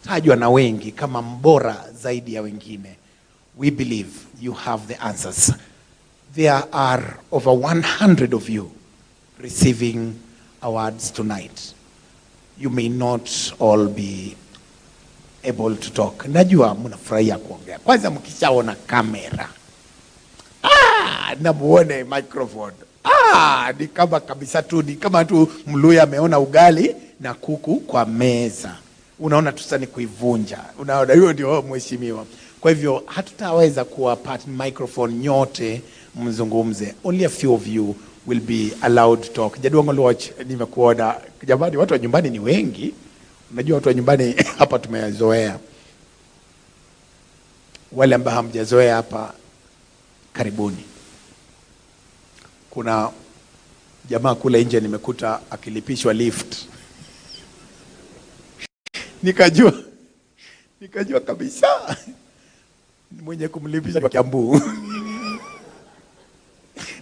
unatajwa na wengi kama mbora zaidi ya wengine. We believe you have the answers. There are over 100 of you receiving awards tonight. You may not all be able to talk. Najua mnafurahia kuongea. Kwanza mkishaona kamera. Na muone microphone. Ni kama kabisa tu, ni kama tu Mluya ameona ugali na kuku kwa meza. Unaona tusani kuivunja. Unaona hiyo ndio mheshimiwa. Kwa hivyo hatutaweza kuwa part microphone nyote mzungumze. Only a few of you will be allowed to talk. Jadwango watch nimekuona. Jamani, watu wa nyumbani ni wengi. Unajua watu wa nyumbani hapa tumeyazoea. Wale ambao hamjazoea hapa, karibuni. Kuna jamaa kule nje nimekuta akilipishwa lift. Nikajua kabisa mwenye kumlipisha kwa Kiambu.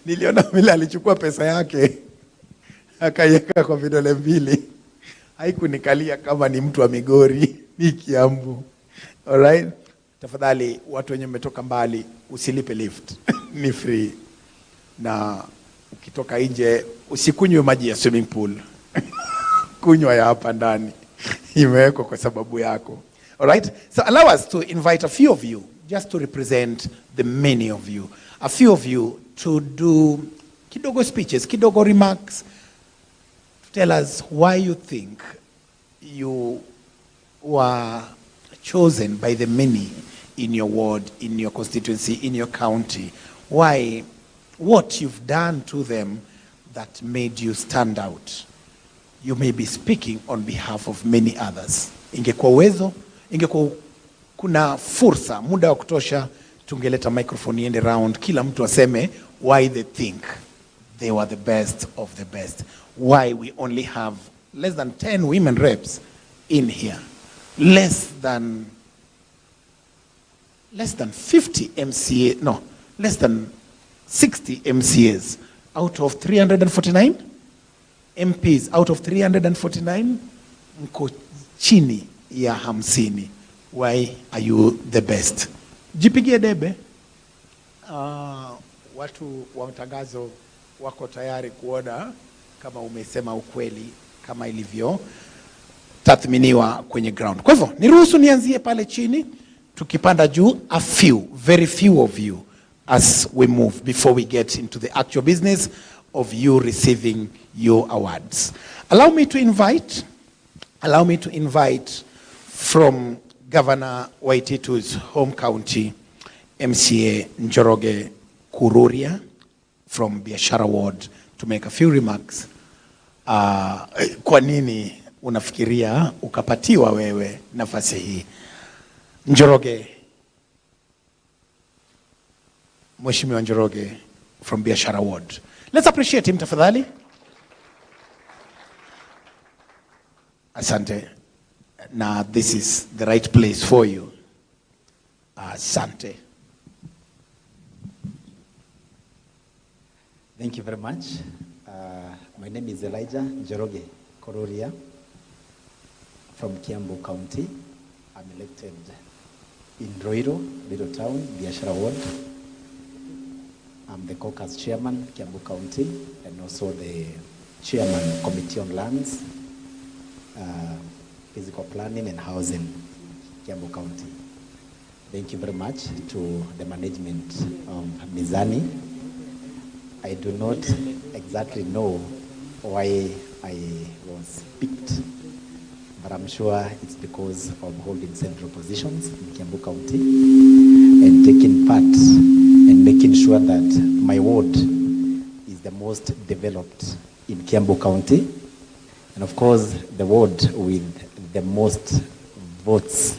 Niliona vile alichukua pesa yake akaiweka kwa vidole mbili. Haikunikalia kama ni mtu wa Migori, ni Kiambu. Alright? Tafadhali watu wenye mmetoka mbali usilipe lift. Ni free. Na ukitoka nje usikunywe maji ya swimming pool. Kunywa ya hapa ndani. Imewekwa kwa sababu yako. Alright? So allow us to invite a few of you just to represent the many of you. A few of you to do kidogo speeches, kidogo remarks, to tell us why you think you were chosen by the many in your ward, in your constituency, in your county. Why, what you've done to them that made you stand out. You may be speaking on behalf of many others. Ingekuwa uwezo, ingekuwa kuna fursa, muda wa kutosha, tungeleta microphone iende round, kila mtu aseme why they think they were the best of the best. Why we only have less than 10 women reps in here. Less than 50 MCA, no, less than 60 MCAs out of 349 MPs out of 349, mko chini ya 50. Why are you the best? Jipigie debe. Watu wa matangazo wako tayari kuona kama umesema ukweli, kama ilivyo tathminiwa kwenye ground. Kwa hivyo niruhusu nianzie pale chini, tukipanda juu, a few, very few of you as we move before we get into the actual business of you receiving your awards. Allow me to invite from Governor Waititu's home county, MCA Njoroge Kururia from Biashara Ward, to make a few remarks. Kwa nini unafikiria ukapatiwa wewe nafasi hii? Njoroge, Mheshimiwa Njoroge from Biashara Ward. Let's appreciate him tafadhali. Asante. Now this is the right place for you. Asante. Thank you very much. My name is Elijah Gerogia Kororia from Kiambu County. I'm elected in Roiro Town, Biashara Ward. I'm the caucus chairman, Kiambu County, and also the chairman, Committee on Lands, Physical Planning and Housing, Kiambu County. Thank you very much to the management of Mizani. I do not exactly know why I was picked, but I'm sure it's because of holding central positions in Kiambu County and taking part and making sure that my ward is the most developed in Kiambu County, and of course the ward with the most votes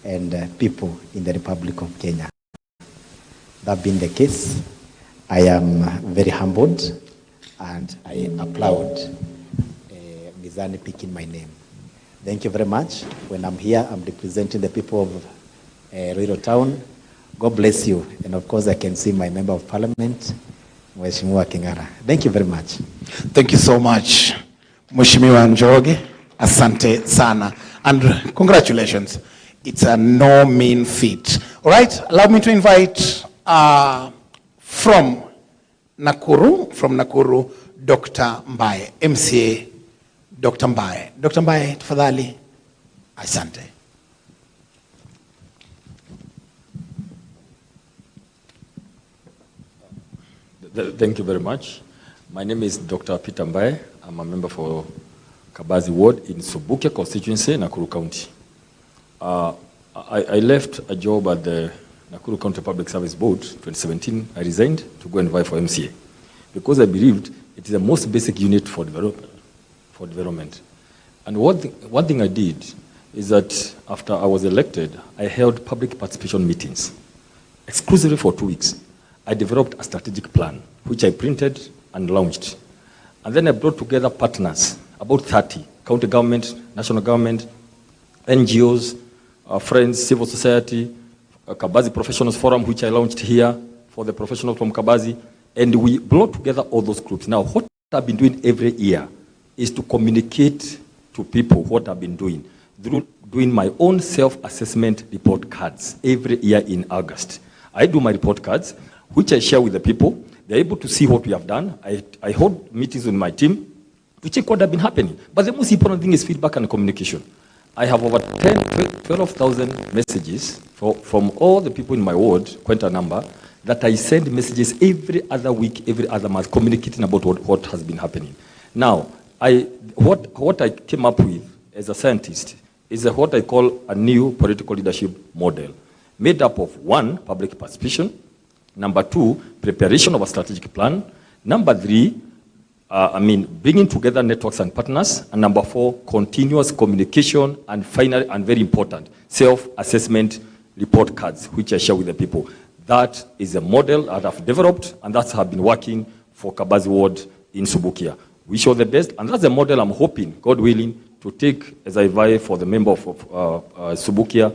and people in the Republic of Kenya. That being the case, I am very humbled and I applaud Mizani picking my name. Thank you very much. When I'm here, I'm representing the people of Roiro Town. God bless you. And of course, I can see my member of parliament, Mheshimiwa Kengara. Thank you very much. Thank you so much, Mheshimiwa Njoroge. Asante sana. And congratulations. It's a no mean feat. All right, allow me to invite from Nakuru, Dr. Mbaye, MCA Dr. Mbaye. Dr. Mbaye, tafadhali. Asante. Thank you very much. My name is Dr. Peter Mbaye. I'm a member for Kabazi Ward in Subukia constituency, Nakuru County. I left a job at the Nakuru County Public Service Board 2017. I resigned to go and vie for MCA because I believed it is the most basic unit for development. And one thing I did is that after I was elected, I held public participation meetings exclusively for 2 weeks. I developed a strategic plan, which I printed and launched. And then I brought together partners, about 30, county government, national government, NGOs, friends, civil society, Kabazi Professionals Forum, which I launched here for the professionals from Kabazi. And we brought together all those groups. Now, what I've been doing every year is to communicate to people what I've been doing, through doing my own self-assessment report cards every year in August. I do my report cards, which I share with the people. They're able to see what we have done. I hold meetings with my team to check what has been happening. But the most important thing is feedback and communication. I have over 12,000 messages from all the people in my ward, quite a number, that I send messages every other week, every other month, communicating about what has been happening. Now, what I came up with as a scientist is what I call a new political leadership model, made up of 1, public participation, number 2, preparation of a strategic plan, number 3, bringing together networks and partners, and number 4, continuous communication, and finally, and very important, self-assessment report cards, which I share with the people. That is a model that I've developed, and that's have been working for Kabazi Ward in Subukia. We show the best, and that's a model I'm hoping, God willing, to take as I vie for the member of Subukia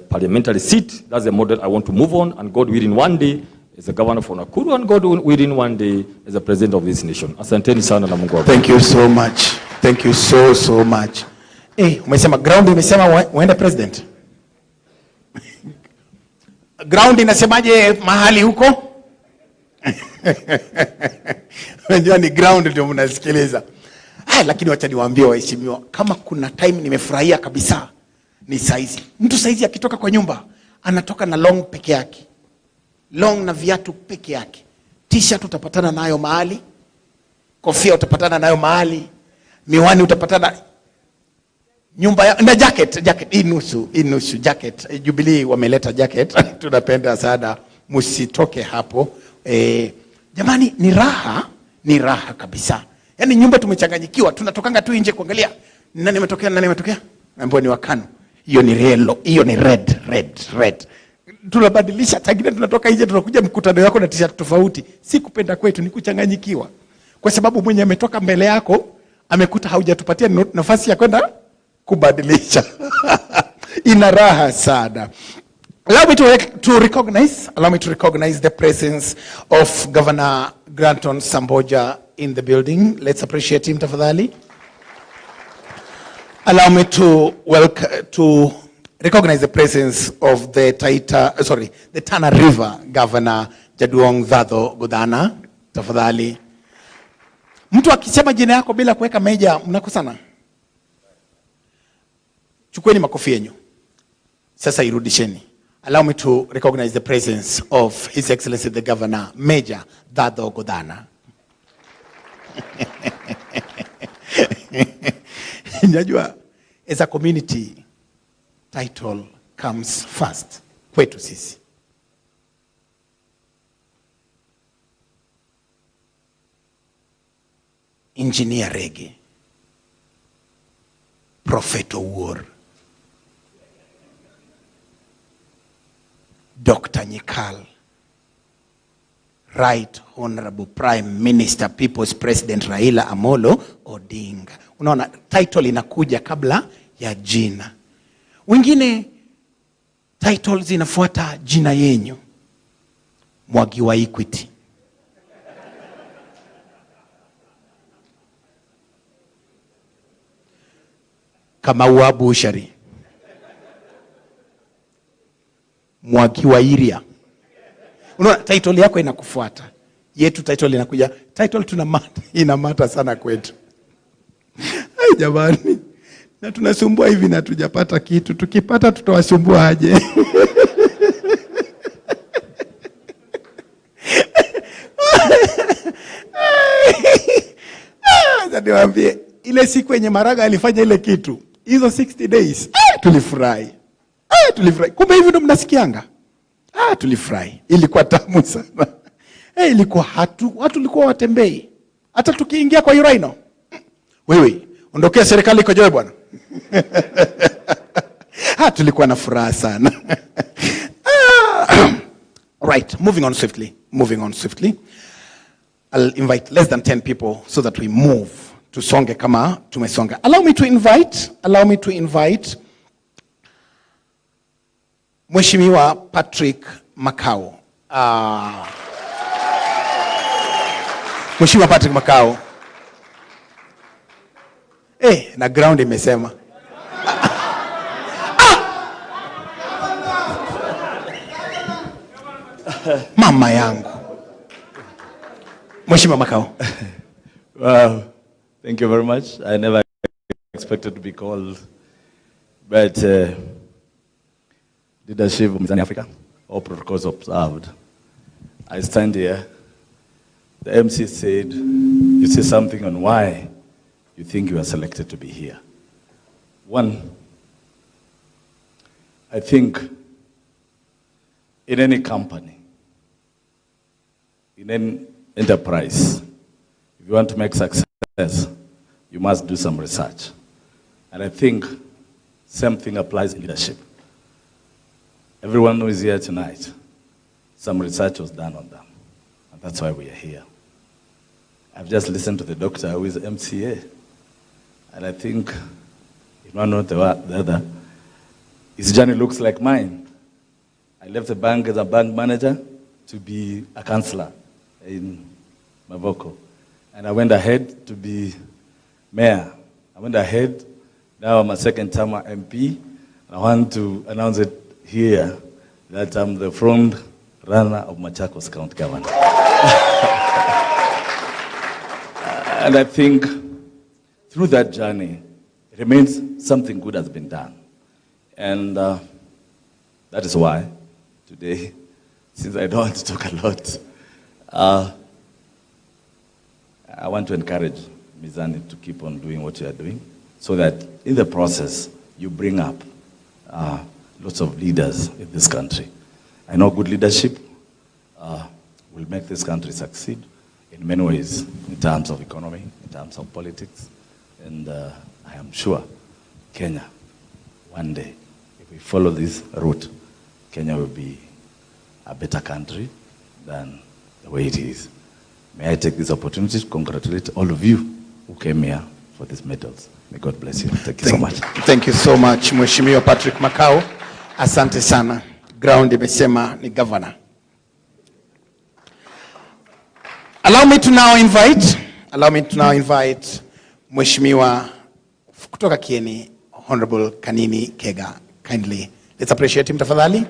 parliamentary seat. That's a model I want to move on, and God willing, one day as a governor for Nakuru, and God willing, one day as a president of this nation. Asanteni sana na Mungu. Thank you so much. Thank you so much. Umesema ground imesema uende president. Ground inasemaje mahali huko? Unajua ni ground ndio mnasikiliza. Lakini wacha niwaambie waheshimiwa, kama kuna time nimefurahia kabisa ni saizi. Mtu saizi akitoka kwa nyumba anatoka na long peke yake. Long na viatu peke yake. T-shirt utapatana nayo mahali, kofia utapatana nayo mahali, miwani utapatana nyumba na jacket inusu jacket. Jubilee wameleta jacket. Tunapenda sana, msitoke hapo. Jamani, ni raha kabisa. Yaani nyumba tumechanganyikiwa, tunatokanga tu nje kuangalia nani ametokea. Ambapo ni wakano. Hiyo ni yellow, hiyo ni red. Tunabadilisha, tagine tunatoka nje tunakuja mkutano wako na t-shirt tofauti. Si kupenda kwetu, ni kuchanganyikiwa. Kwa sababu mwenye ametoka mbele yako amekuta haujatupatia nafasi ya kwenda kubadilisha. Ina raha sana. Allow me to recognize the presence of Governor Granton Samboa in the building. Let's appreciate him, tafadhali. Allow me to recognize the presence of the Tana River Governor Jaduong Dhado Godana, tafadhali. Mtu akisema jina yako bila kuweka meja mnakosana. Chukueni makofi yenu. Sasa irudisheni. Allow me to recognize the presence of His Excellency the Governor, Major Dhado Godana. Njajua, as a community, title comes first. Kwetu sisi. Engineer Rege, Prophet Uhuru, Dr. Nyikal, Right Honorable Prime Minister People's President Raila Amolo Odinga. Unaona, title inakuja kabla ya jina. Wengine titles inafuata jina yenyu. Mwagi wa Equity. kama uabu ushari. Mwaki wa Iria. Unaona title yako inakufuata. Yetu title inakuja. Title inamata sana kwetu. Hai jamani. Na tunasumbua hivi na tujapata kitu. Tukipata tutawasumbua aje. Niwaambie ile siku yenye Maraga alifanya ile kitu, hizo 60 days tulifurahi. Tulifurahi. Kumbe hivi ndo mnasikianga. Tulifurahi. Ilikuwa tamu sana. Ilikuwa watu tulikuwa watembei. Hata tukiingia kwa Uraino. Wewe, ondokea serikali iko joe bwana. Tulikuwa na furaha sana. Right, moving on swiftly. I'll invite less than 10 people so that we move to songe kama tumesonga. Allow me to invite Mheshimiwa Patrick Macau. Mheshimiwa Patrick Macau. Na ground imesema. Mama yangu. Mheshimiwa Macau. Wow, thank you very much. I never expected to be called, but leadership of Mizani Africa, all protocols observed. I stand here. The MC said, you say something on why you think you are selected to be here. One, I think in any company, in any enterprise, if you want to make success, you must do some research. And I think same thing applies in leadership. Everyone who is here tonight, some research was done on them. And that's why we are here. I've just listened to the doctor who is MCA. And I think, if one or the other, his journey looks like mine. I left the bank as a bank manager to be a counselor in Mavoko. And I went ahead to be mayor. I went ahead, now I'm a second-term MP. I want to announce it here that I'm the front runner of Machakos County Government. And I think through that journey, it remains something good has been done. And that is why today, since I don't want to talk a lot, I want to encourage Mizani to keep on doing what you are doing so that in the process, you bring up lots of leaders in this country. I know good leadership will make this country succeed in many ways, in terms of economy, in terms of politics, and I am sure Kenya, one day, if we follow this route, Kenya will be a better country than the way it is. May I take this opportunity to congratulate all of you who came here for these medals. May God bless you. Thank you so much. Thank you so much, Mheshimiwa Patrick Macau. Asante sana. Ground imesema ni governor. Allow me to now invite Mheshimiwa kutoka Kini, Honorable Kini Kega. Kindly, let's appreciate him tafadhali.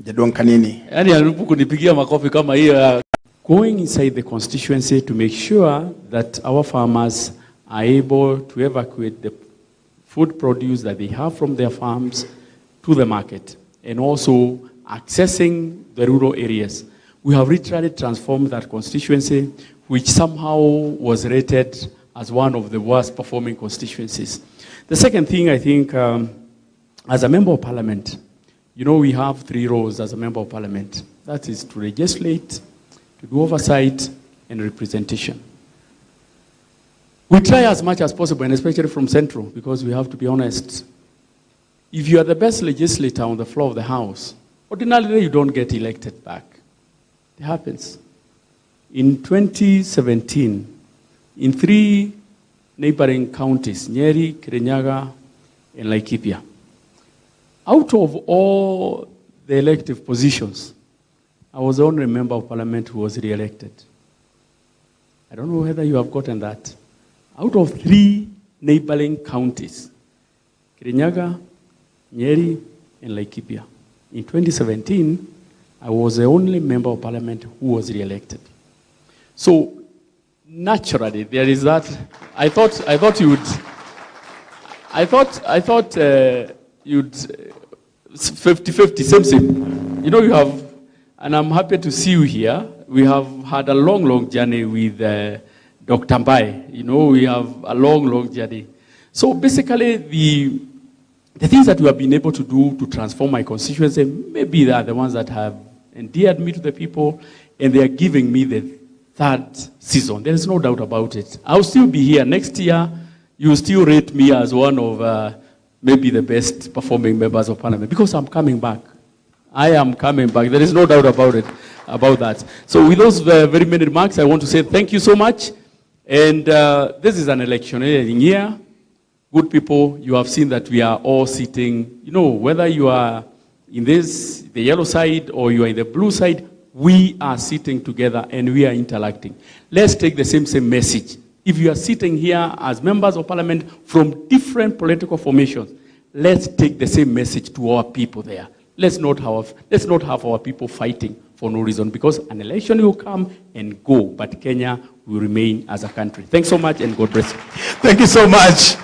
Jadon Kanini. Yani anarupu kunipigia makofi kama hiyo. Going inside the constituency to make sure that our farmers are able to evacuate the food produce that they have from their farms to the market, and also accessing the rural areas. We have literally transformed that constituency, which somehow was rated as one of the worst performing constituencies. The second thing, I think, as a member of parliament, you know, we have 3 roles as a member of parliament. That is to legislate, to do oversight, and representation. We try as much as possible, and especially from Central, because we have to be honest. If you are the best legislator on the floor of the House, ordinarily you don't get elected back. It happens. In 2017, in 3 neighboring counties, Nyeri, Kirinyaga, and Laikipia, out of all the elective positions, I was the only member of parliament who was re-elected. I don't know whether you have gotten that. Out of 3 neighboring counties, Kirinyaga, Nyeri, and Laikipia, in 2017, I was the only member of parliament who was re-elected. So naturally, there is that. I thought you'd 50-50, same. You know, you have, and I'm happy to see you here. We have had a long journey with Dr. Mbai. You know, we have a long journey. So basically, the things that we have been able to do to transform my constituency, maybe they are the ones that have endeared me to the people, and they are giving me the 3rd season. There is no doubt about it. I'll still be here next year. You will still rate me as one of maybe the best performing members of parliament, because I'm coming back. I am coming back. There is no doubt about it, about that. So with those very many remarks, I want to say thank you so much. And this is an electioneering year. Good people, you have seen that we are all sitting, you know, whether you are in this, the yellow side, or you are in the blue side, we are sitting together and we are interacting. Let's take the same message. If you are sitting here as members of parliament from different political formations, let's take the same message to our people there. Let's not have our people fighting for no reason, because an election will come and go, but Kenya will remain as a country. Thanks so much, and God bless you. Thank you so much,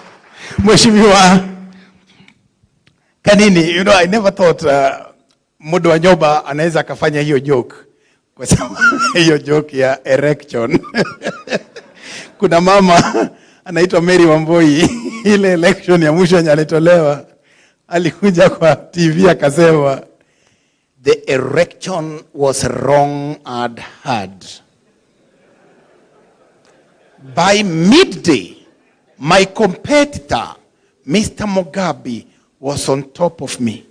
Mheshimiwa Kini. You know, I never thought Mudu wa Nyoba anaweza akafanya hiyo joke, kwa sababu hiyo joke ya erection. Kuna mama anaitwa Mary Wamboi, ile election ya mwisho alitolewa, alikuja kwa TV akasema, the erection was wrong and hard. By midday, my competitor, Mr. Mugabe, was on top of me.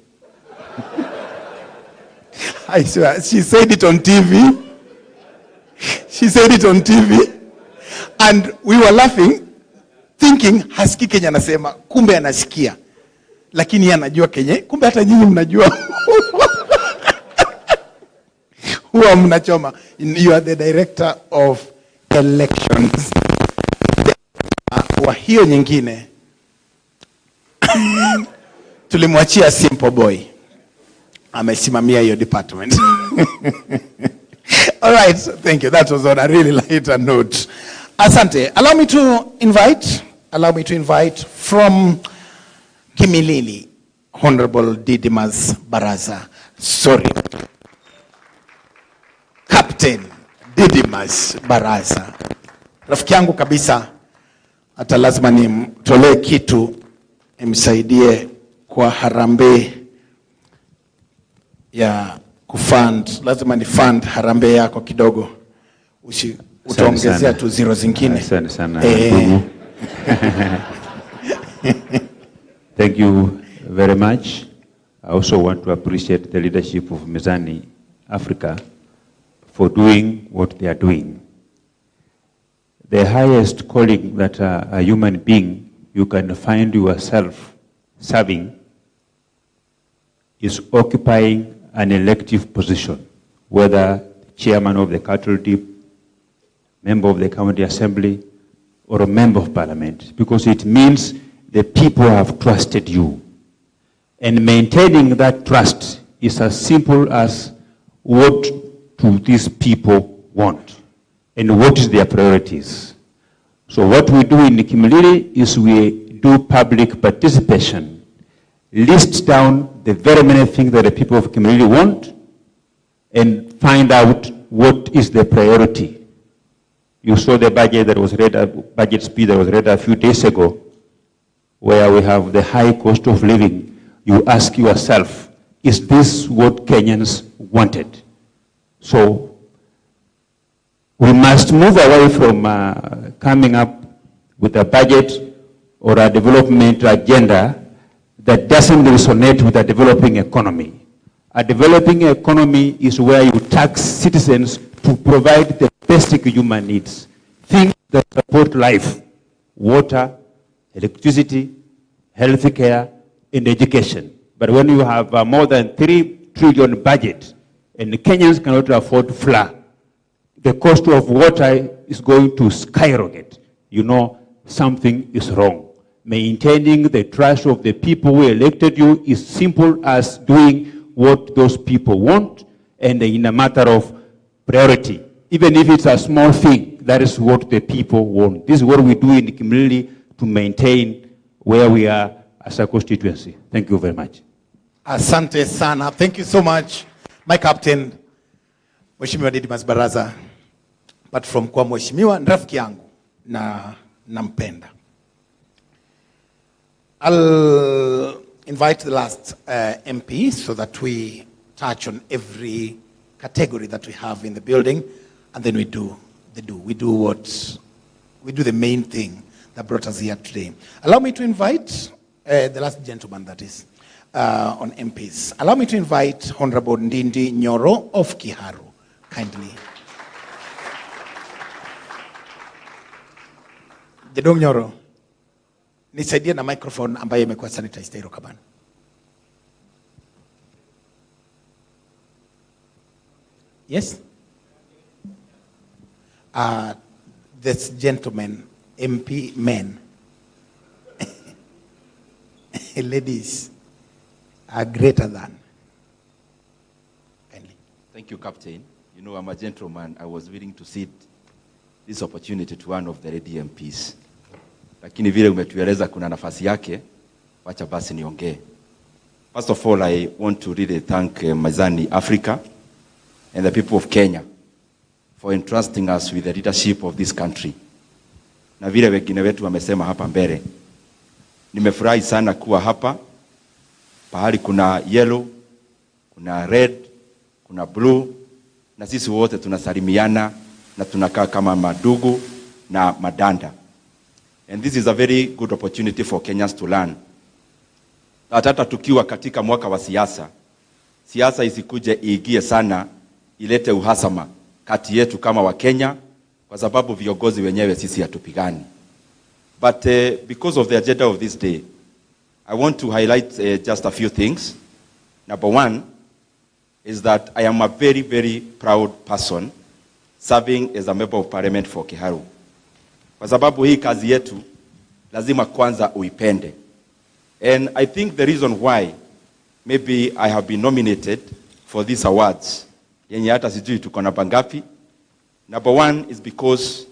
I swear, she said it on TV. She said it on TV. And we were laughing, thinking, hasikii Kenya anasema, kumbe anasikia. Lakini yeye anajua Kenya, kumbe hata nyinyi mnajua. Huwa mnachoma. You are the director of elections. Kwa hiyo nyingine, tulimwachia simple boy. Amesimamia hiyo department. All right, thank you. That was on a really lighter note. Asante. Allow me to invite from Kimilili, Honorable Dimas Barasa. Sorry. Captain Dimas Barasa. Rafiki yangu kabisa, hata lazima nimtolee kitu, nimsaidie kwa harambee ya kufund. Lazima ni fund harambee yako kidogo. Utaongezea tu zero zingine. Asante sana. Thank you very much. I also want to appreciate the leadership of Mizani Africa for doing what they are doing. The highest calling that a human being you can find yourself serving is occupying an elective position, whether chairman of the cattle dip, member of the county assembly, or a member of parliament, because it means the people have trusted you. And maintaining that trust is as simple as what do these people want and what is their priorities. So what we do in Kimilili is we do public participation, list down the very many things that the people of Kimilili want, and find out what is the priority. You saw the budget that was read, budget speech that was read a few days ago, where we have the high cost of living. You ask yourself, is this what Kenyans wanted? So we must move away from coming up with a budget or a development agenda that doesn't resonate with a developing economy. A developing economy is where you tax citizens to provide the basic human needs, things that support life: water, electricity, health care, and education. But when you have more than 3 trillion budget and Kenyans cannot afford flour, the cost of water is going to skyrocket, you know something is wrong. Maintaining the trust of the people who elected you is simple as doing what those people want, and in a matter of priority. Even if it's a small thing, that is what the people want. This is what we do in the community to maintain where we are as a constituency. Thank you very much. Asante sana. Thank you so much, my captain, Mheshimiwa Dimas Barasa. But from kwa mheshimiwa ni rafiki yangu na nampenda. I'll invite the last MP so that we touch on every category that we have in the building, and then we do the main thing that brought us here today. Allow me to invite the last gentleman that is on MPs. Allow me to invite Honorable Ndindi Nyoro of Kiharu, kindly. Jedong Nyoro, nisaidie na microphone ambayo imekuwa sanitized hilo kabana. Yes? This gentleman, MP men, ladies are greater than. Kindly. Thank you, Captain. You know, I'm a gentleman. I was willing to cede this opportunity to one of the lady MPs. Lakini vile umetueleza kuna nafasi yake, wacha basi niongee. First of all, I want to really thank Mizani Africa and the people of Kenya for entrusting us with the leadership of this country. Na vile wengine wetu wamesema hapa mbele, nimefurahi sana kuwa hapa, pahali kuna yellow, kuna red, kuna blue, na sisi wote tunasalimiana na tunakaa kama madugu na madanda. And this is a very good opportunity for Kenyans to learn. Hata tukiwa katika mwaka wa siasa, siasa isikuje iingie sana, ilete uhasama kati yetu kama wa Kenya, kwa sababu viongozi wenyewe sisi hatupigani. But because of the agenda of this day, I want to highlight just a few things. Number one is that I am a very, very proud person serving as a member of parliament for Kiharu. Kwa sababu hii kazi yetu lazima kwanza uipende. And I think the reason why maybe I have been nominated for these awards, yenye hata sijui tuko na bangapi. Number one is because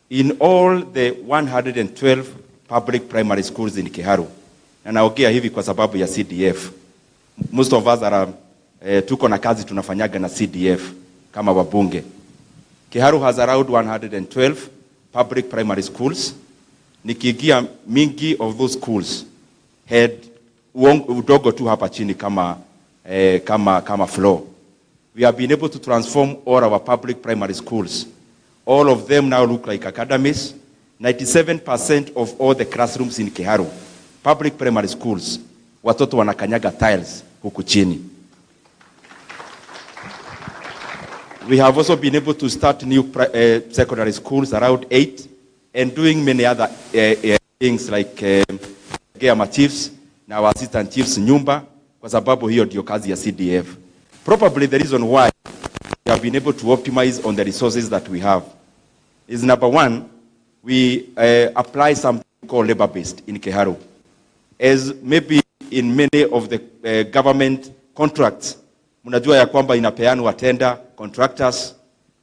in all the 112 public primary schools in Kiharu, na naongea hivi kwa sababu ya CDF, most of us are tuko na kazi tunafanyaga na CDF kama wabunge. Kiharu has around 112 public primary schools. Nikiingia mingi of those schools had udogo tu hapa chini kama floor. We have been able to transform all our public primary schools. All of them now look like academies. 97% of all the classrooms in Kiharu, public primary schools, watoto wanakanyaga tiles huku chini. We have also been able to start new secondary schools, around 8, and doing many other things like Gama chiefs, now assistant chiefs nyumba, kwa sababu hiyo ndio kazi ya CDF. Probably the reason why we have been able to optimize on the resources that we have is number one, we apply something called labor-based in Kiharu. As maybe in many of the government contracts, mnajua ya kwamba inapeanwa tender contractors.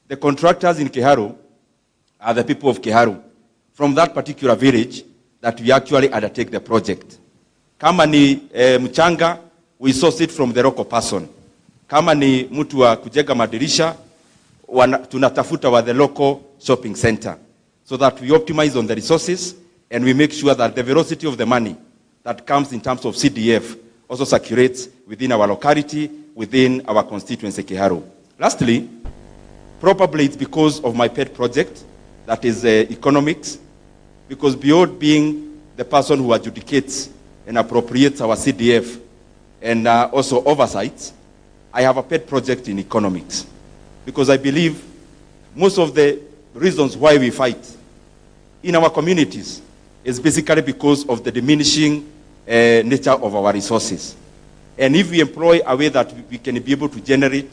The contractors in Kiharu are the people of Kiharu from that particular village that we actually undertake the project. Kama ni mchanga, we source it from the local person. Kama ni mtu wa kujenga madirisha, tunatafuta wa the local shopping center, so that we optimize on the resources and we make sure that the velocity of the money that comes in terms of CDF also circulates within our locality, within our constituency Kiharu. Lastly, probably it's because of my pet project, that is economics, because beyond being the person who adjudicates and appropriates our CDF and also oversights, I have a pet project in economics, because I believe most of the reasons why we fight in our communities is basically because of the diminishing nature of our resources. And if we employ a way that we can be able to generate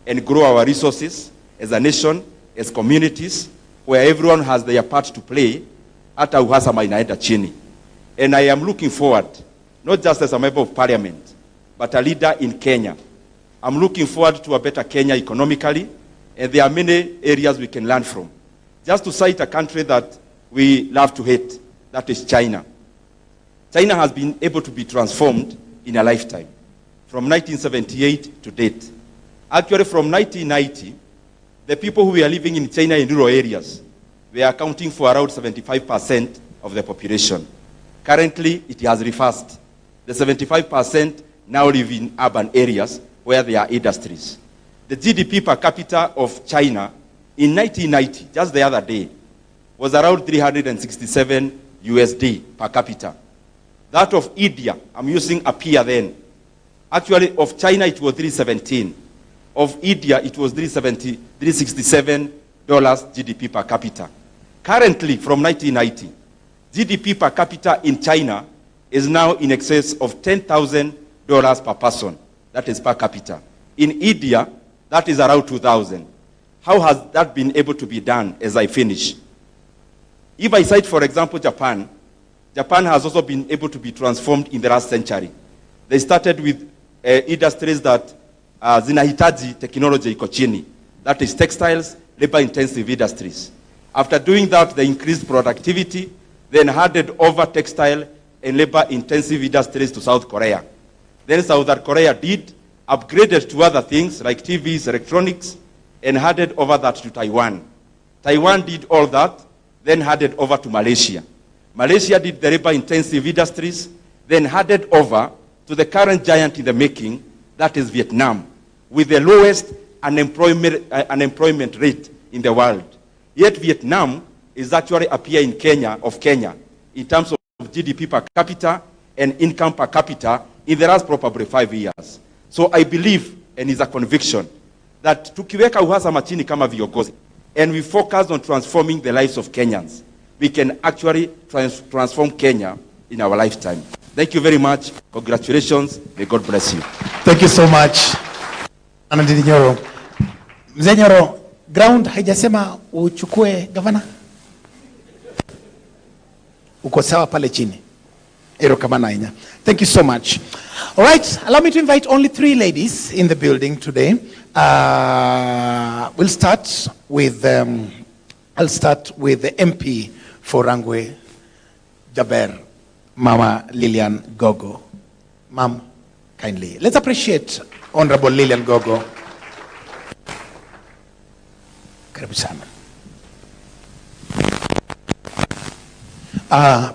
and grow our resources as a nation, as communities where everyone has their part to play, hata uhasama inaenda chini. And I am looking forward, not just as a member of parliament, but a leader in Kenya. I'm looking forward to a better Kenya economically, and there are many areas we can learn from. Just to cite a country that we love to hate, that is China. China has been able to be transformed in a lifetime, from 1978 to date. Actually, from 1990, the people who were living in China in rural areas were accounting for around 75% of the population. Currently, it has reversed. The 75% now live in urban areas where there are industries. The GDP per capita of China in 1990, just the other day, was around 367 USD per capita. That of India, I'm using a peer then. Actually, of China, it was 317. Of India, it was $367 GDP per capita. Currently, from 1990, GDP per capita in China is now in excess of $10,000 per person. That is per capita. In India, that is around 2,000. How has that been able to be done as I finish? If I cite, for example, Japan, Japan has also been able to be transformed in the last century. They started with industries that zinahitaji technology iko chini. That is textiles, labor-intensive industries. After doing that, they increased productivity, then handed over textile and labor-intensive industries to South Korea. Then South Korea upgraded to other things like TVs, electronics, and handed over that to Taiwan. Taiwan did all that, then handed over to Malaysia. Malaysia did the labor-intensive industries, then handed over to the current giant in the making, that is Vietnam, with the lowest unemployment rate in the world. Yet Vietnam is actually a peer in Kenya in terms of GDP per capita and income per capita in the last probably 5 years. So I believe, and it's a conviction, that tukiweka uhasama chini kama viongozi, and we focus on transforming the lives of Kenyans, we can actually transform Kenya in our lifetime. Thank you very much. Congratulations. May God bless you. Thank you so much. Anandini Nyoro. Mzee Nyoro, ground haijasema uchukue gavana? Uko sawa pale chini. Ero kamana inya. Thank you so much. All right, allow me to invite only 3 ladies in the building today. We'll start with, I'll start with the MP for Rangwe, Jaber, Mama Lilian Gogo. Ma'am, kindly. Let's appreciate Honorable Lilian Gogo. Karibu sana.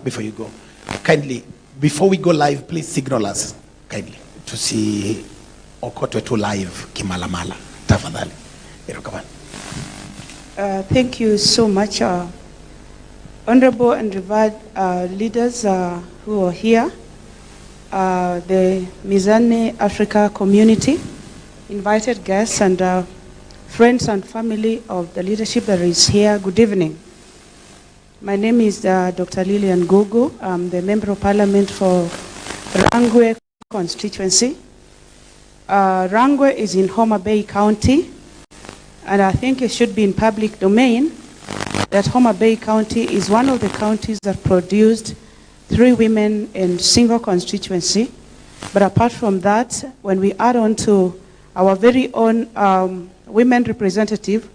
Before you go, kindly, before we go live, please signal us, kindly, to see Okotwe to live Kimalamala. Tafadhali. Thank you so much, honorable and revered leaders who are here, the Mizani Africa community, invited guests and friends and family of the leadership that is here. Good evening. My name is Dr. Lilian Gogo. I'm the Member of Parliament for Rangwe constituency. Rangwe is in Homa Bay County, and I think it should be in public domain that Homa Bay County is one of the counties that produced 3 women in single constituency. But apart from that, when we add on to our very own women representative,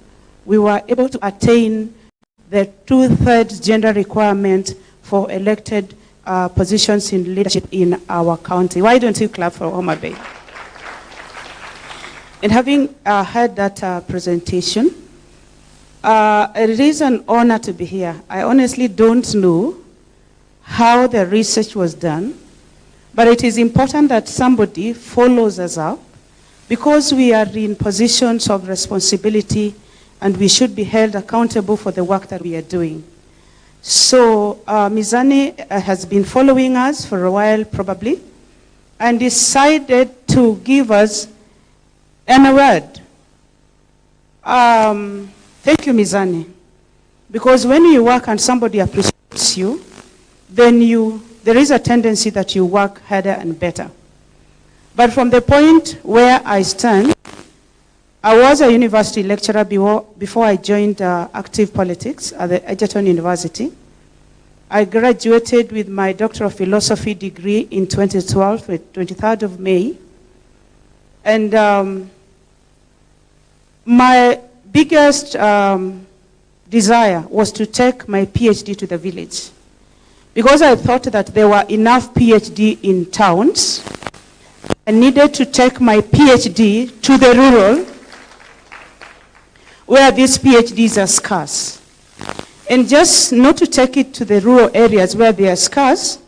we were able to attain the 2/3 gender requirement for elected positions in leadership in our county. Why don't you clap for Homa Bay? And having heard that presentation, it is an honor to be here. I honestly don't know how the research was done, but it is important that somebody follows us up because we are in positions of responsibility and we should be held accountable for the work that we are doing. So Mizani has been following us for a while probably and decided to give us an award. Thank you, Mizani. Because when you work and somebody appreciates you, then there is a tendency that you work harder and better. But from the point where I stand, I was a university lecturer before I joined active politics at the Egerton University. I graduated with my Doctor of Philosophy degree in 2012, the 23rd of May. And my biggest desire was to take my PhD to the village, because I thought that there were enough PhD in towns. I needed to take my PhD to the rural, where these PhDs are scarce. And just not to take it to the rural areas where they are scarce,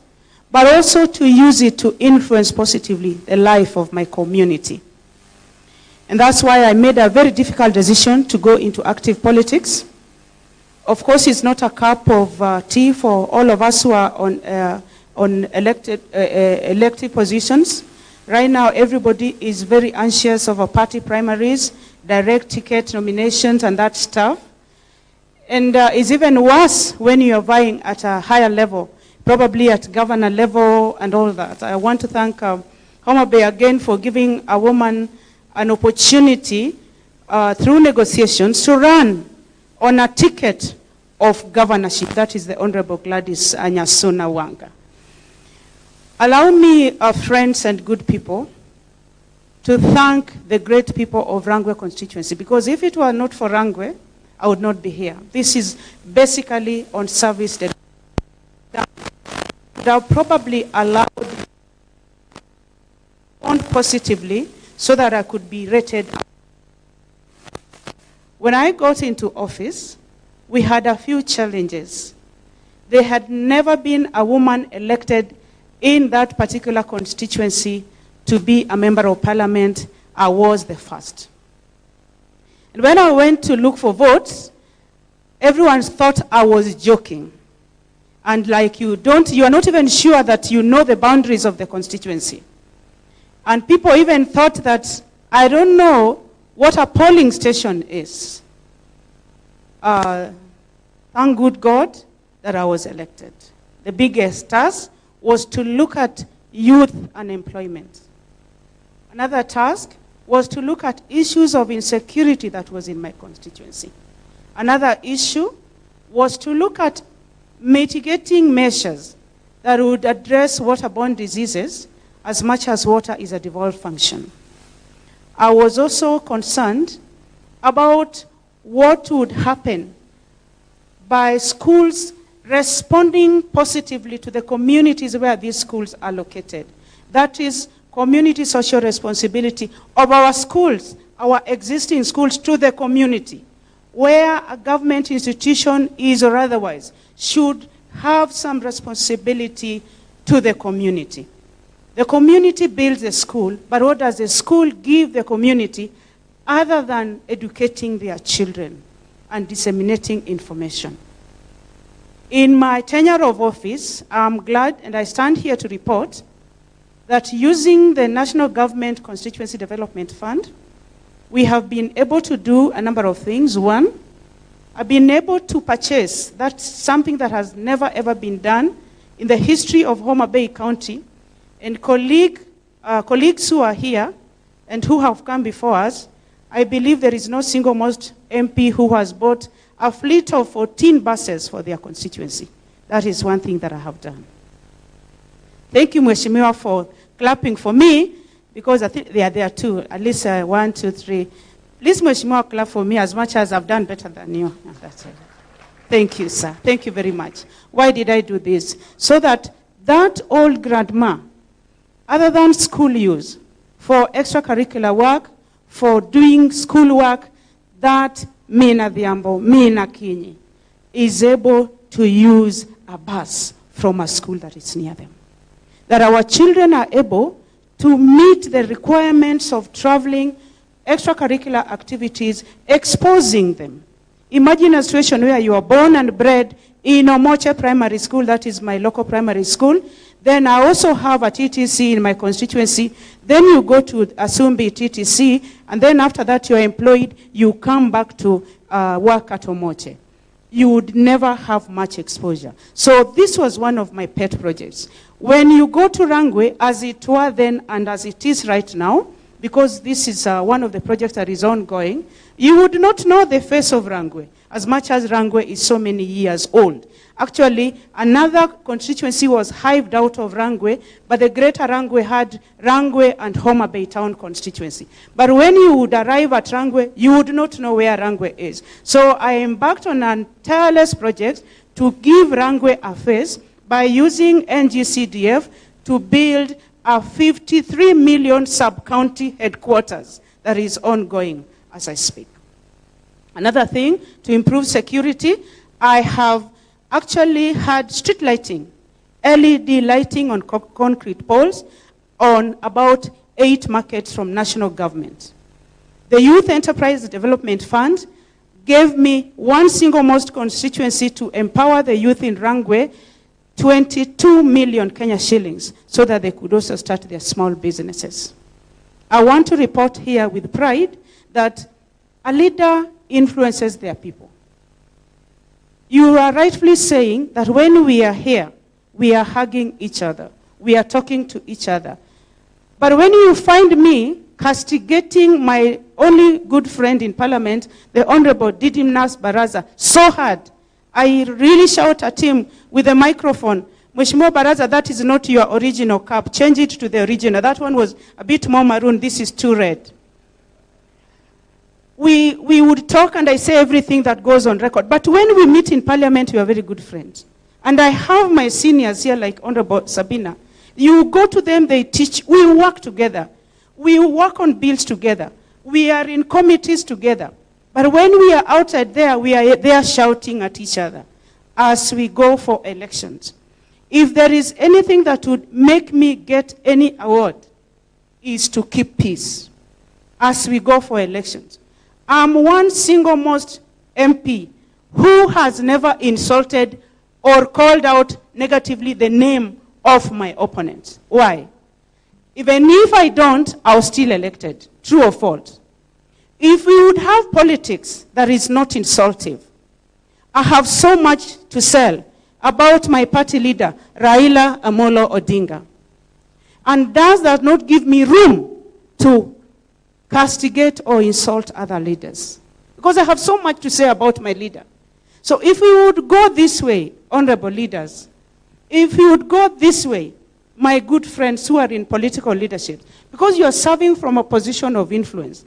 but also to use it to influence positively the life of my community. And that's why I made a very difficult decision to go into active politics. Of course, it's not a cup of tea for all of us who are on elected positions. Right now, everybody is very anxious over party primaries, direct ticket nominations, and that stuff. And it's even worse when you're vying at a higher level, probably at governor level and all that. I want to thank Homa Bay again for giving a woman an opportunity through negotiations to run on a ticket of governorship. That is the Honorable Gladys Anyasuna Wanga. Allow me, friends and good people, to thank the great people of Rangwe constituency, because if it were not for Rangwe, I would not be here. This is basically on service that have probably allowed on positively so that I could be rated. When I got into office, we had a few challenges. There had never been a woman elected in that particular constituency to be a member of parliament. I was the first. And when I went to look for votes, everyone thought I was joking. And like you are not even sure that you know the boundaries of the constituency. And people even thought that I don't know what a polling station is. Thank good God that I was elected. The biggest task was to look at youth unemployment. Another task was to look at issues of insecurity that was in my constituency. Another issue was to look at mitigating measures that would address waterborne diseases as much as water is a devolved function. I was also concerned about what would happen by schools responding positively to the communities where these schools are located. That is community social responsibility of our schools, our existing schools, to the community, where a government institution is or otherwise should have some responsibility to the community. The community builds the school, but what does the school give the community other than educating their children and disseminating information? In my tenure of office, I'm glad, and I stand here to report, that using the National Government Constituency Development Fund, we have been able to do a number of things. One, I've been able to purchase, that's something that has never ever been done in the history of Homa Bay County, and colleagues who are here and who have come before us, I believe there is no single most MP who has bought a fleet of 14 buses for their constituency. That is one thing that I have done. Thank you, Mheshimiwa, for clapping for me, because I think they are there too. At least 1, 2, 3. Please, Mheshimiwa, clap for me as much as I've done better than you. That's it. Thank you, sir. Thank you very much. Why did I do this? So that old grandma, other than school use, for extracurricular work, for doing school work, that Mina Dhiambo, Mina Kini, is able to use a bus from a school that is near them. That our children are able to meet the requirements of traveling, extracurricular activities, exposing them. Imagine a situation where you are born and bred in Omoche Primary School, that is my local primary school. Then I also have a TTC in my constituency. Then you go to Asumbi TTC, and then after that you're employed, you come back to work at Omoche. You would never have much exposure. So this was one of my pet projects. When you go to Rangwe, as it were then and as it is right now, because this is one of the projects that is ongoing, you would not know the face of Rangwe, as much as Rangwe is so many years old. Actually, another constituency was hived out of Rangwe, but the greater Rangwe had Rangwe and Homa Bay Town constituency. But when you would arrive at Rangwe, you would not know where Rangwe is. So I embarked on a tireless project to give Rangwe a face by using NGCDF to build a 53 million sub-county headquarters that is ongoing as I speak. Another thing, to improve security, I have actually had street lighting, LED lighting on concrete poles on about 8 markets from national government. The Youth Enterprise Development Fund gave me one single most constituency to empower the youth in Rangwe, 22 million Kenya shillings, so that they could also start their small businesses. I want to report here with pride that a leader influences their people. You are rightfully saying that when we are here, we are hugging each other. We are talking to each other. But when you find me castigating my only good friend in parliament, the Honorable Dimas Barasa, so hard, I really shout at him with a microphone, Mheshimiwa Barasa, that is not your original cap. Change it to the original. That one was a bit more maroon. This is too red. We would talk and I say everything that goes on record. But when we meet in parliament, we are very good friends. And I have my seniors here like Honorable Sabina. You go to them, they teach. We work together. We work on bills together. We are in committees together. But when we are outside there, we are there shouting at each other as we go for elections. If there is anything that would make me get any award, is to keep peace as we go for elections. I'm one single most MP who has never insulted or called out negatively the name of my opponent. Why? Even if I don't, I'll still elected. True or false? If we would have politics that is not insultive, I have so much to sell about my party leader, Raila Amolo Odinga. And does that not give me room to castigate or insult other leaders? Because I have so much to say about my leader. So if we would go this way, honorable leaders, if we would go this way, my good friends who are in political leadership, because you are serving from a position of influence,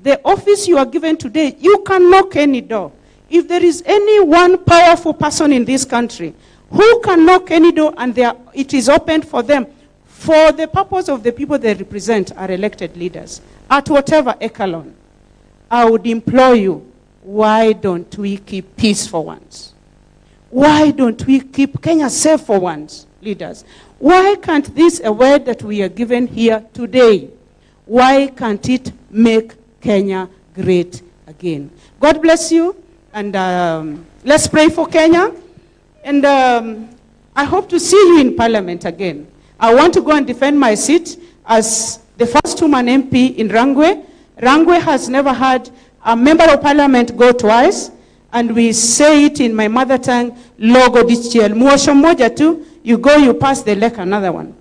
the office you are given today, you can knock any door. If there is any one powerful person in this country who can knock any door and it is open for them, for the purpose of the people they represent are elected leaders, at whatever echelon, I would implore you, why don't we keep peace for once? Why don't we keep Kenya safe for once, leaders? Why can't this a word that we are given here today? Why can't it make Kenya great again? God bless you, and let's pray for Kenya. And I hope to see you in Parliament again. I want to go and defend my seat as the first woman MP in Rangwe. Rangwe has never had a member of Parliament go twice, and we say it in my mother tongue, god's.Till. Muosho moja tu, you go, you pass the lake, another one.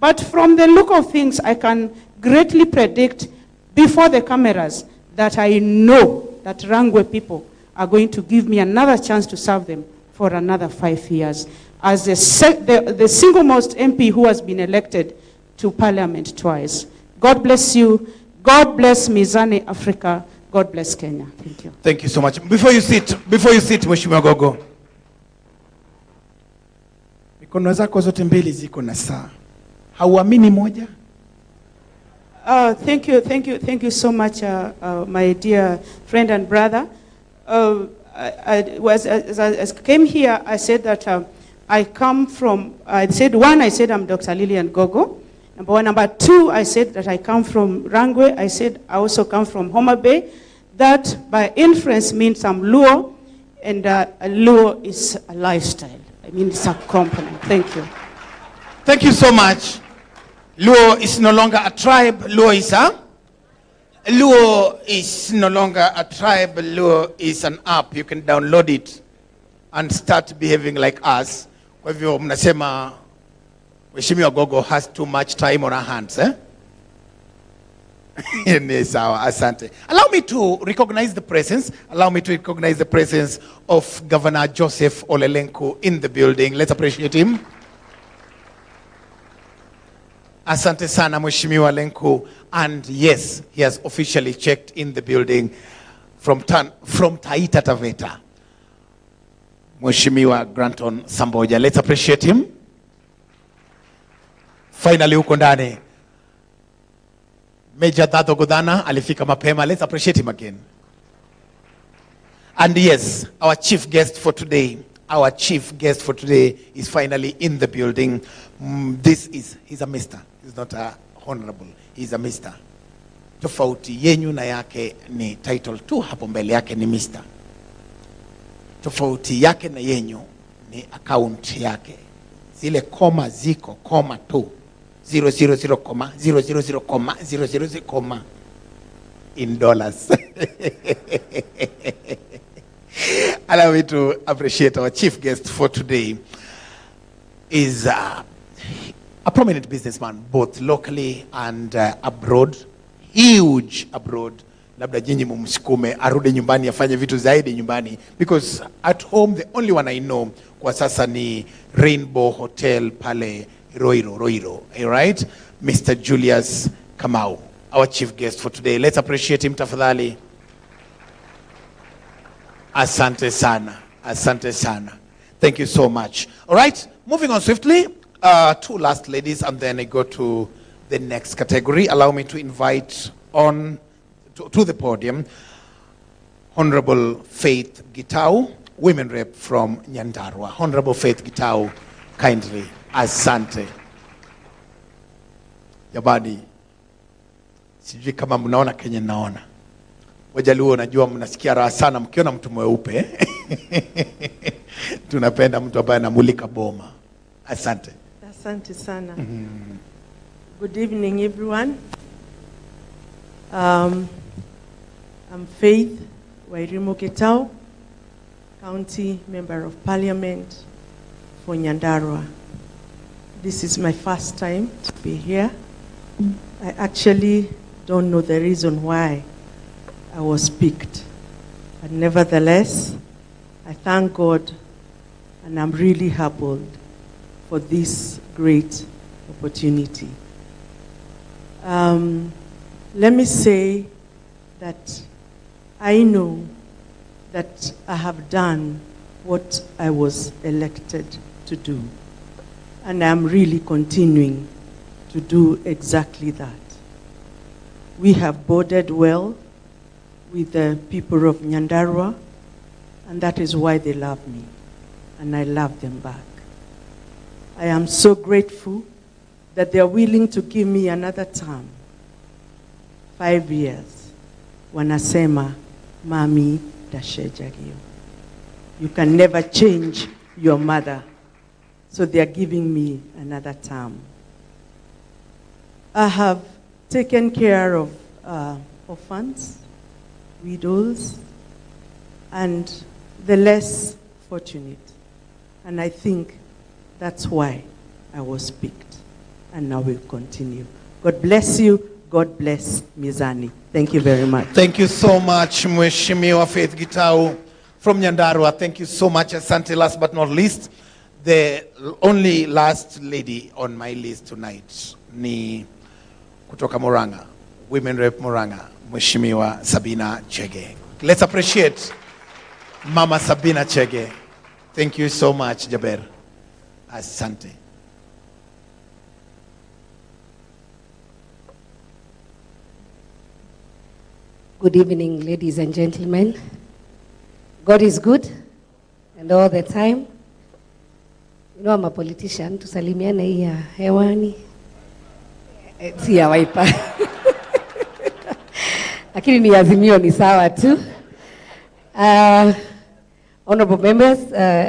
But from the look of things, I can greatly predict before the cameras that I know that Rangwe people are going to give me another chance to serve them for another 5 years as the single most MP who has been elected to Parliament twice. God bless you. God bless Mizani Africa. God bless Kenya. Thank you. Thank you so much. Before you sit, Mheshimiwa Gogo. Mikono zako zote mbili ziko na saa. Hauamini moja? Thank you so much, my dear friend and brother. As I came here, I said that I come from, I said I'm Dr. Lilian Gogo. Number one. Number two, I said that I come from Rangwe. I said I also come from Homa Bay. That by inference means I'm Luo, and Luo is a lifestyle. I mean, it's a component. Thank you. Thank you so much. Luo is no longer a tribe. Luo is no longer a tribe. Luo is an app. You can download it and start behaving like us. Kwa hivyo mnasema Mheshimiwa Gogo has too much time on her hands, eh? Ni sawa, asante. Allow me to recognize the presence. Allow me to recognize the presence of Governor Joseph Olelenku in the building. Let's appreciate him. Asante sana Mheshimiwa Lenku. And yes, he has officially checked in the building from Taita Taveta. Mheshimiwa Granton Samboa. Let's appreciate him. Finally huko ndani. Major Dado Godana alifika mapema. Let's appreciate him again. And yes, our chief guest for today is finally in the building. He's a mister. He's not a honorable. He's a mister. Tofauti yenyu na yake ni title tu, hapo mbele yake ni mister. Tofauti yake na yenyu ni account yake. Zile koma ziko koma tu. 000, comma, 000, comma, 000, comma, in dollars. Allow me to appreciate our chief guest for today. Is a prominent businessman, both locally and abroad. Huge abroad. Labda jinyi mumsukume arudi nyumbani afanye vitu zaidi nyumbani, because at home the only one I know kwa sasa ni Rainbow Hotel pale Roiro, right? Mr. Julius Kamau, our chief guest for today. Let's appreciate him, tafadhali. Asante sana. Asante sana. Thank you so much. All right, moving on swiftly. Two last ladies, and then I go to the next category. Allow me to invite on to the podium Honorable Faith Gitau, women rep from Nyandarua. Honorable Faith Gitau, kindly. Asante. Yabadi, sijui kama mnaona Kenya naona. Wajaluo najua mnasikia raha sana mkiona mtu mweupe. Tunapenda mtu ambaye anamulika boma. Asante. Asante sana. Good evening everyone. I'm Faith Wairimo Gitau, County Member of Parliament for Nyandarua. This is my first time to be here. I actually don't know the reason why I was picked. But nevertheless, I thank God and I'm really humbled for this great opportunity. Let me say that I know that I have done what I was elected to do. And I'm really continuing to do exactly that. We have bordered well with the people of Nyandarua, and that is why they love me, and I love them back. I am so grateful that they are willing to give me another term, 5 years. Wanasema, Mami Dashejagio. You can never change your mother. So they are giving me another term. I have taken care of orphans, widows, and the less fortunate. And I think that's why I was picked. And I will continue. God bless you. God bless Mizani. Thank you very much. Thank you so much, Mheshimiwa Faith Gitau from Nyandarua. Thank you so much, Asante. Last but not least, the only last lady on my list tonight ni kutoka Murang'a, women rep Murang'a, Mheshimiwa Sabina Chege. Let's appreciate Mama Sabina Chege. Thank you so much, Jaber. Asante. Good evening, ladies and gentlemen. God is good, and all the time. You know, I'm a politician. Tusalimiane hii ya hewani. Si ya Wiper. Lakini ni Azimio ni sawa tu. Honorable members,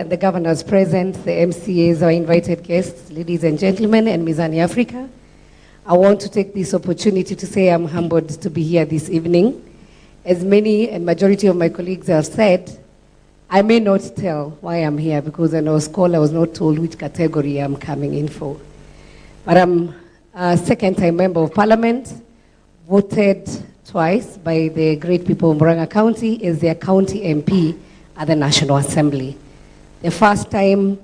the governors present, the MCAs, our invited guests, ladies and gentlemen, and Mizani Africa. I want to take this opportunity to say I'm humbled to be here this evening. As many and majority of my colleagues have said, I may not tell why I'm here because when I was called, I was not told which category I'm coming in for. But I'm a second-time member of parliament, voted twice by the great people of Murang'a County as their county MP at the National Assembly. The first time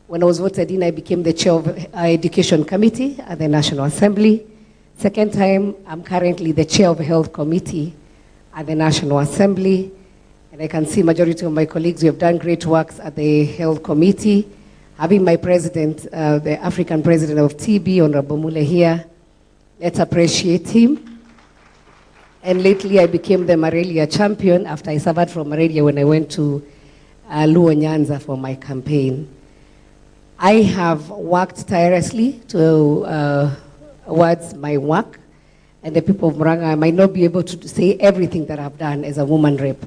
when I was voted in, I became the chair of Education Committee at the National Assembly. Second time, I'm currently the chair of Health Committee at the National Assembly. And I can see majority of my colleagues who have done great works at the Health Committee. Having my president, the African president of TB, Honorable Mule here, let's appreciate him. And lately I became the Malaria champion after I suffered from malaria when I went to Luo Nyanza for my campaign. I have worked tirelessly towards my work, and the people of Murang'a, I might not be able to say everything that I've done as a woman rep,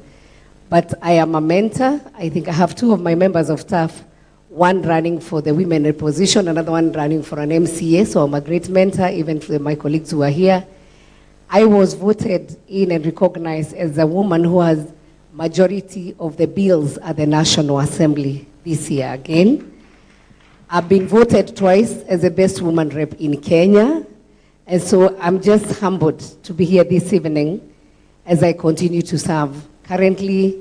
but I am a mentor. I think I have two of my members of staff, one running for the women rep position, another one running for an MCA, so I'm a great mentor, even to my colleagues who are here. I was voted in and recognized as a woman who has majority of the bills at the National Assembly this year again. I've been voted twice as the best woman rep in Kenya, and so I'm just humbled to be here this evening as I continue to serve. Currently,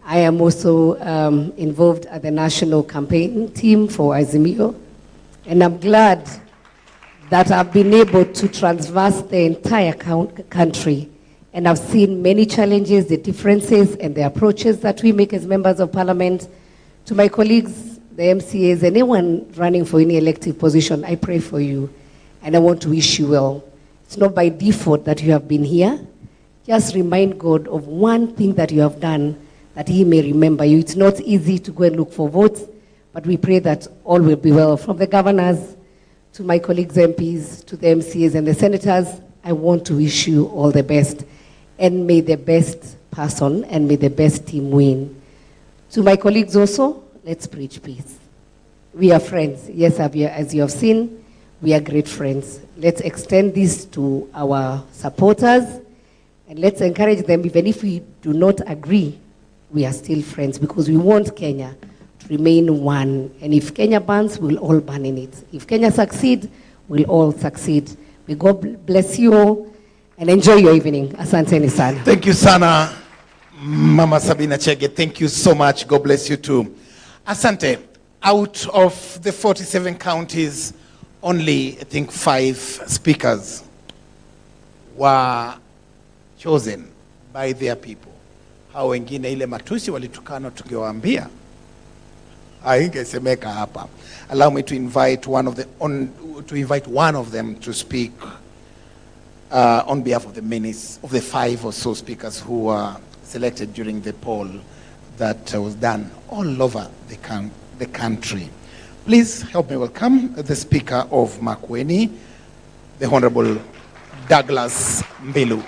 I am also involved at the national campaign team for Azimio, and I'm glad that I've been able to traverse the entire country, and I've seen many challenges, the differences, and the approaches that we make as members of parliament. To my colleagues, the MCAs, anyone running for any elective position, I pray for you, and I want to wish you well. It's not by default that you have been here. Just remind God of one thing that you have done, that he may remember you. It's not easy to go and look for votes, but we pray that all will be well. From the governors, to my colleagues MPs, to the MCAs and the senators, I want to wish you all the best. And may the best person and may the best team win. To my colleagues also, let's preach peace. We are friends. Yes, as you have seen, we are great friends. Let's extend this to our supporters, and let's encourage them, even if we do not agree, we are still friends, because we want Kenya to remain one. And if Kenya burns, we'll all burn in it. If Kenya succeeds, we'll all succeed. May God bless you all, and enjoy your evening. Asanteni sana. Thank you sana, Mama Sabina Chege. Thank you so much. God bless you too. Asante. Out of the 47 counties, only I think 5 speakers were chosen by their people. Hao wengine ile matusi walitukana tungewaambia. Haingesemeka hapa. Allow me to invite one of them to speak on behalf of the 5 or so speakers who were selected during the poll that was done all over the country. Please help me welcome the Speaker of Makwiny, the Honorable Douglas Mbilu.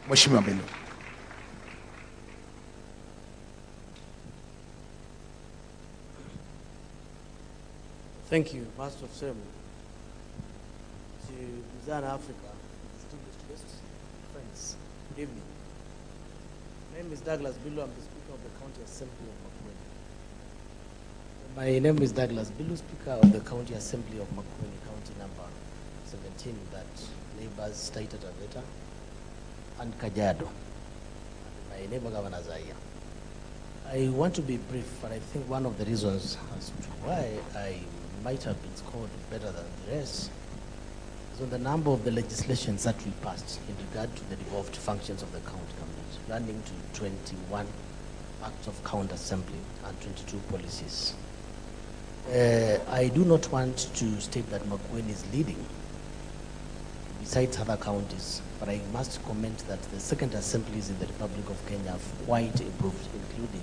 Mheshimiwa Mbilu. Thank you, Master of Ceremony. To Mizani Africa, distinguished guests, friends, good evening. My name is Douglas Mbilu. I'm the Speaker of the County Assembly of Makwiny. My name is Douglas Mbilu, Speaker of the County Assembly of Makwiny, County number 17, that neighbors Taita Taveta and Kajiado. My neighbor governors are here. I want to be brief, but I think one of the reasons as to why I might have been scored better than the rest is on the number of the legislations that we passed in regard to the devolved functions of the county government, running to 21 acts of county assembly and 22 policies. I do not want to state that Makwiny is leading besides other counties, but I must comment that the second assemblies in the Republic of Kenya have quite improved, including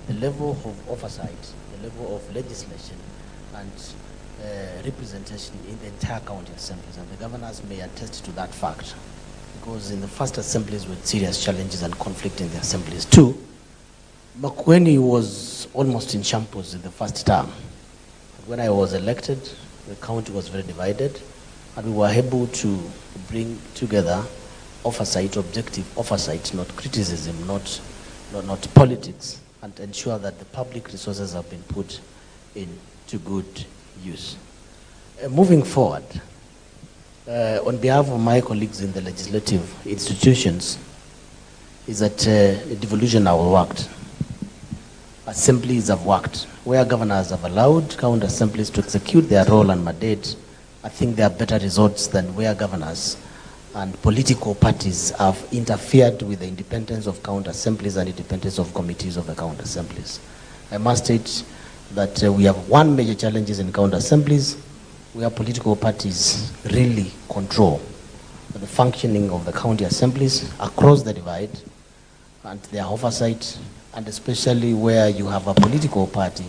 the level of oversight, the level of legislation, and representation in the entire county assemblies. And the governors may attest to that fact, because in the first assemblies with serious challenges and conflict in the assemblies too, Makwiny was almost in shambles in the first term. When I was elected, the county was very divided, and we were able to bring together oversight, objective oversight, not criticism, not politics, and ensure that the public resources have been put into good use. Moving forward, On behalf of my colleagues in the legislative institutions, is that devolution have worked. Assemblies have worked. Where governors have allowed county assemblies to execute their role and mandate, I think there are better results than where governors and political parties have interfered with the independence of county assemblies and independence of committees of the county assemblies. I must state that we have one major challenge in county assemblies where political parties really control the functioning of the county assemblies across the divide and their oversight, and especially where you have a political party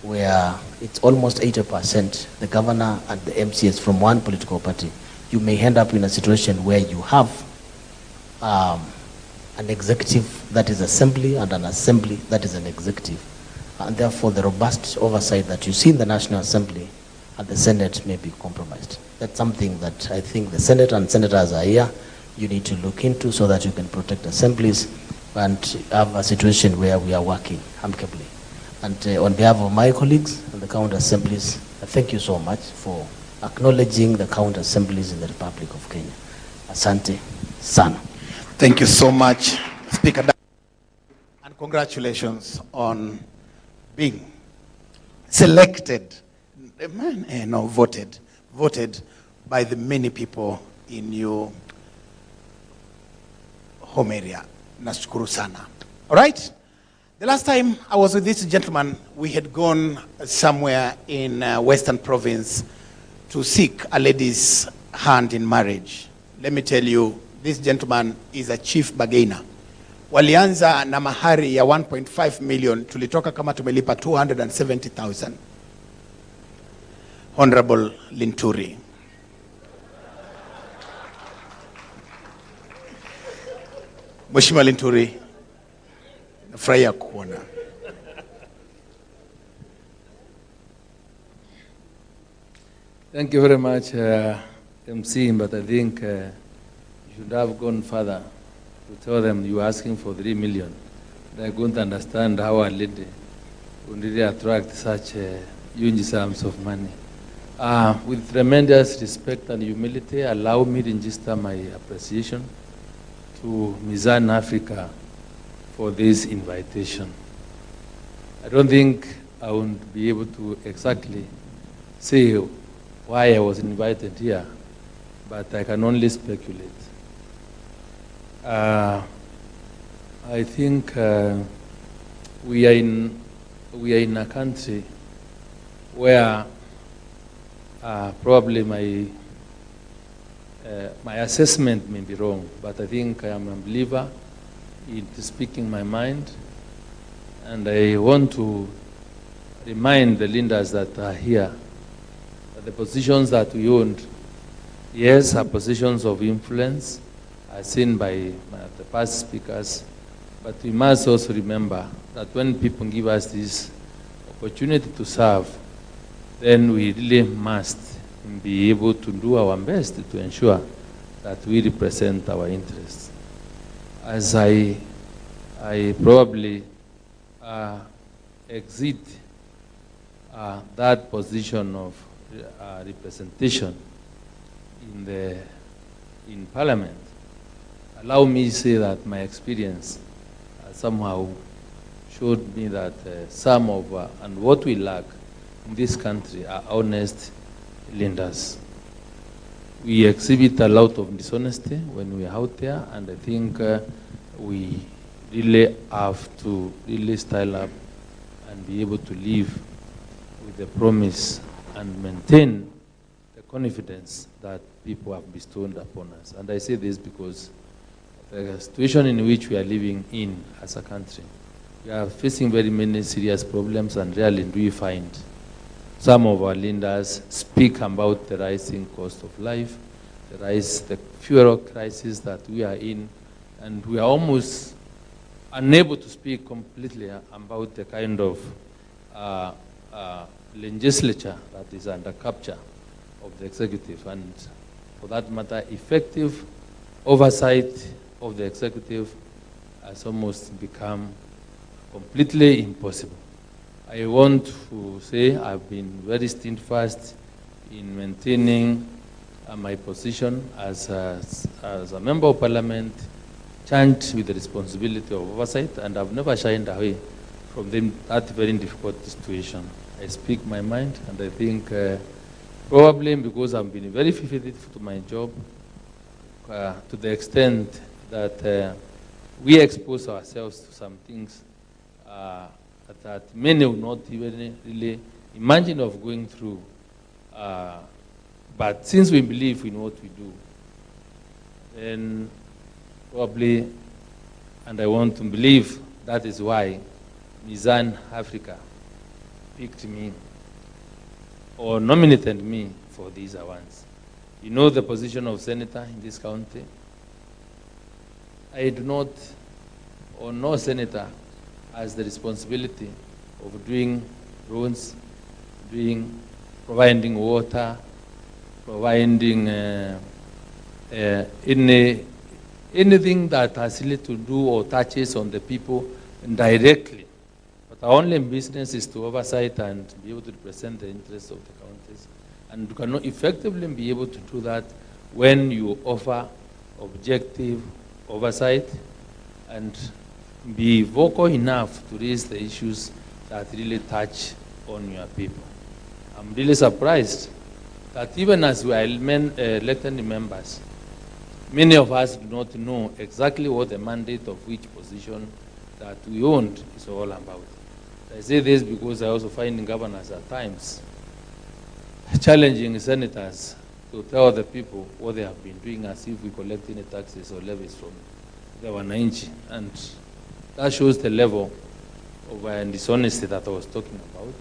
where it's almost 80% the governor and the MCS from one political party. You may end up in a situation where you have an executive that is assembly and an assembly that is an executive. And therefore the robust oversight that you see in the National Assembly and the Senate may be compromised. That's something that I think the Senate and senators are here. You need to look into so that you can protect assemblies and have a situation where we are working amicably. And on behalf of my colleagues and the county assemblies, I thank you so much for acknowledging the county assemblies in the Republic of Kenya. Asante sana. Thank you so much, Speaker. And congratulations on being selected, voted by the many people in your home area. Nashukuru sana. All right? The last time I was with this gentleman, we had gone somewhere in Western Province to seek a lady's hand in marriage. Let me tell you, this gentleman is a chief bargainer. Walianza na mahari ya 1.5 million, tulitoka kama tumelipa 270,000. Honorable Linturi. Mheshimiwa Linturi, nafurahia kuona. Thank you very much, MC, but I think you should have gone further to tell them you are asking for 3 million. They're going to understand how a lady would really attract such huge sums of money. With tremendous respect and humility, allow me to register my appreciation to Mizani Africa for this invitation. I don't think I won't be able to exactly say why I was invited here, but I can only speculate. I think we are in a country where probably my assessment may be wrong, but I think I am a believer in speaking my mind, and I want to remind the leaders that are here that the positions that we owned, yes, are positions of influence, as seen by the past speakers, but we must also remember that when people give us this opportunity to serve, then we really must be able to do our best to ensure that we represent our interests. As I probably exit that position of representation in Parliament, allow me to say that my experience somehow showed me that some of and what we lack in this country are honest leaders. We exhibit a lot of dishonesty when we are out there, and I think we really have to really style up and be able to live with the promise and maintain the confidence that people have bestowed upon us. And I say this because the situation in which we are living in as a country, we are facing very many serious problems, and rarely do we find some of our leaders speak about the rising cost of life, the fuel crisis that we are in, and we are almost unable to speak completely about the kind of legislature that is under capture of the executive, and for that matter, effective oversight of the executive has almost become completely impossible. I want to say I've been very steadfast in maintaining my position as a member of parliament, charged with the responsibility of oversight, and I've never shied away from that very difficult situation. I speak my mind, and I think probably because I've been very faithful to my job, to the extent that we expose ourselves to some things that many will not even really imagine of going through. But since we believe in what we do, then probably, and I want to believe that is why Mizani Africa picked me or nominated me for these awards. You know the position of senator in this county. I do not, or no senator has the responsibility of doing roads, providing water, providing anything that has little to do or touches on the people directly. But our only business is to oversight and be able to represent the interests of the counties. And you cannot effectively be able to do that when you offer objective oversight and be vocal enough to raise the issues that really touch on your people. I'm really surprised that even as we are elected members, many of us do not know exactly what the mandate of which position that we owned is all about. I say this because I also find governors at times challenging senators to tell the people what they have been doing as if we collect any taxes or levies from the wananchi. And that shows the level of dishonesty that I was talking about.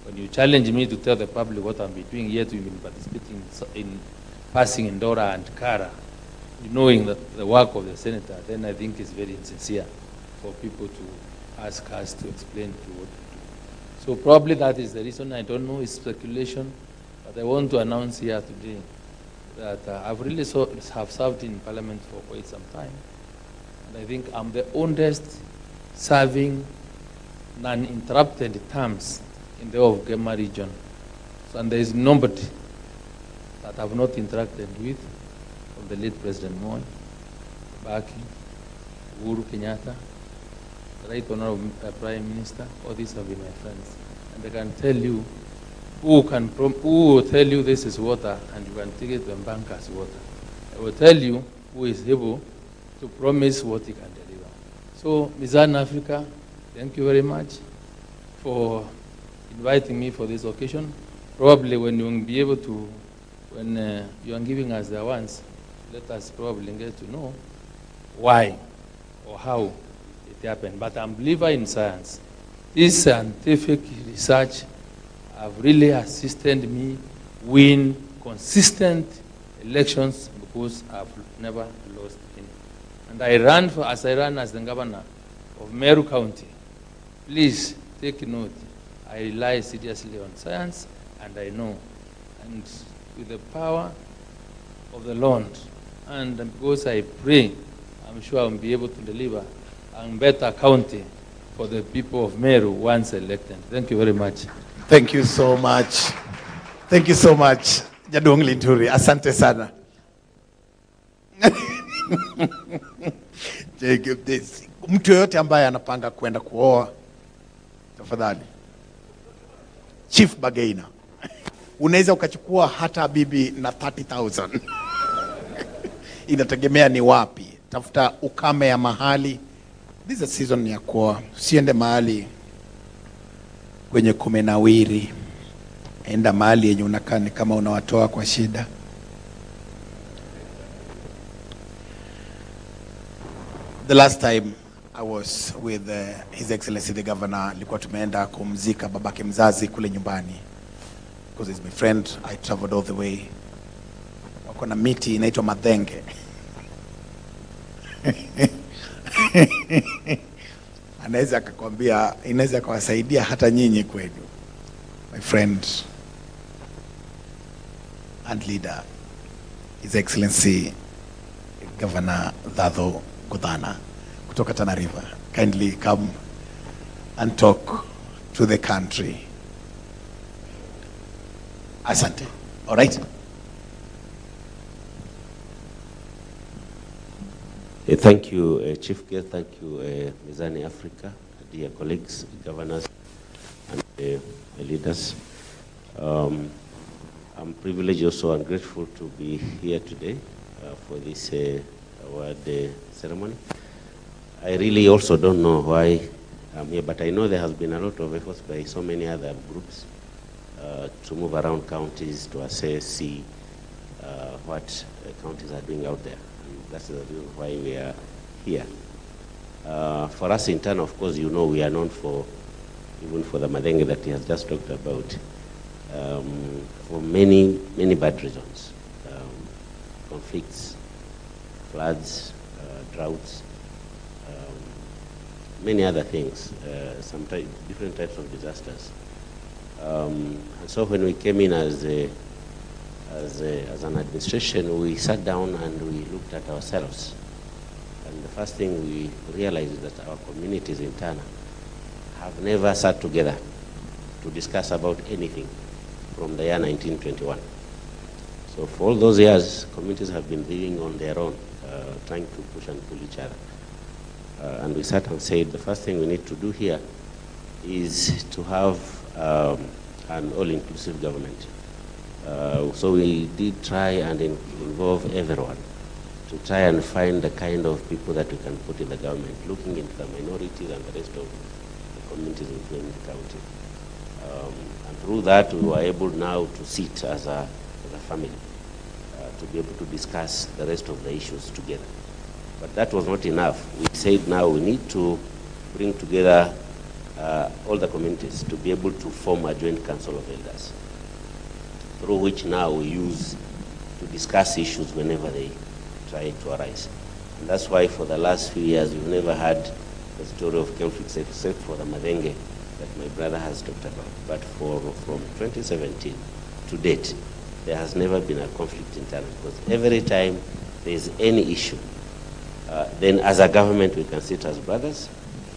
When you challenge me to tell the public what I've been doing, yet we've been participating in passing in Dora and Kara, knowing that the work of the senator, then I think it's very insincere for people to ask us to explain to what we do. So probably that is the reason. I don't know, it's speculation, but I want to announce here today that I've really have served in Parliament for quite some time. And I think I'm the oldest serving non-interrupted terms in the of Gema region. So, and there is nobody that I've not interacted with, from the late President Moi, Baki, Uhuru Kenyatta, the Right Honorable Prime Minister. All these have been my friends. And I can tell you, who will tell you this is water and you can take it and bank as water. I will tell you who is able to promise what he can deliver. So, Mizani Africa, thank you very much for inviting me for this occasion. Probably when you will be able to, when you are giving us the awards, let us probably get to know why or how it happened. But I'm a believer in science. This scientific research have really assisted me win consistent elections because I've never lost any. And I ran as the governor of Meru County. Please take note. I rely seriously on science, and I know. And with the power of the Lord, and because I pray, I'm sure I'll be able to deliver a better county for the people of Meru once elected. Thank you very much. Thank you so much. Thank you so much, Jadong Linturi. Asante sana. Mtu yoyote ambaye anapanga kwenda kuoa, tafadhali, chief bargainer, unaweza ukachukua hata bibi na 30,000. Inategemea ni wapi. Tafuta ukame ya mahali. This is a season ya kuoa. Usiende mahali kwenye kumenawiri. Enda mahali yenye unakaa ni kama unawatoa kwa shida. The last time I was with His Excellency the Governor, nilikuwa tumeenda kumzika babake mzazi kule nyumbani. Because he's my friend, I traveled all the way. Wako na miti inaitwa madhenge. Anaweza akakwambia, inaweza kuwasaidia hata nyinyi kwenu. My friend and leader, His Excellency Governor Dadho Godana, kutoka Tana River, kindly come and talk to the country. Asante. All right. Thank you, Chief Guest. Thank you, Mizani Africa, dear colleagues, governors, and leaders. I'm privileged also and grateful to be here today for this award ceremony. I really also don't know why I'm here, but I know there has been a lot of efforts by so many other groups to move around counties to assess, see what counties are doing out there. And that's the reason why we are here. For us in Tana, of course, you know, we are known for, even for the madenge that he has just talked about, for many, many bad reasons. Conflicts, floods, droughts, many other things, different types of disasters. And so when we came in as an administration, we sat down and we looked at ourselves. And the first thing we realized is that our communities in Tana have never sat together to discuss about anything from the year 1921. So for all those years, communities have been living on their own, trying to push and pull each other. And we sat and said, the first thing we need to do here is to have an all-inclusive government. So we did try and involve everyone to try and find the kind of people that we can put in the government, looking into the minorities and the rest of the communities within the county. And through that, we were able now to sit as a family, to be able to discuss the rest of the issues together. But that was not enough. We said now we need to bring together all the communities to be able to form a joint council of elders, through which now we use to discuss issues whenever they try to arise. And that's why for the last few years we've never had the story of conflicts except for the madenge that my brother has talked about. But from 2017 to date, there has never been a conflict in Tana, because every time there is any issue, then as a government we can sit as brothers,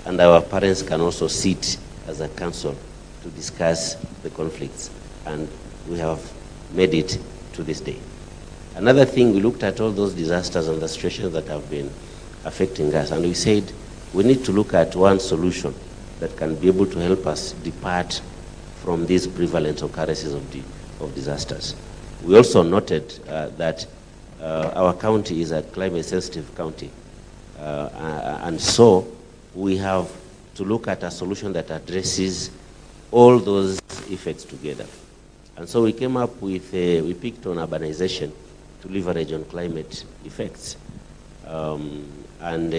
and our parents can also sit as a council to discuss the conflicts, and we have made it to this day. Another thing, we looked at all those disasters and the situations that have been affecting us, and we said we need to look at one solution that can be able to help us depart from these prevalent occurrences of disasters. We also noted that our county is a climate-sensitive county, and so we have to look at a solution that addresses all those effects together. And so we came up with, we picked on urbanization to leverage on climate effects. And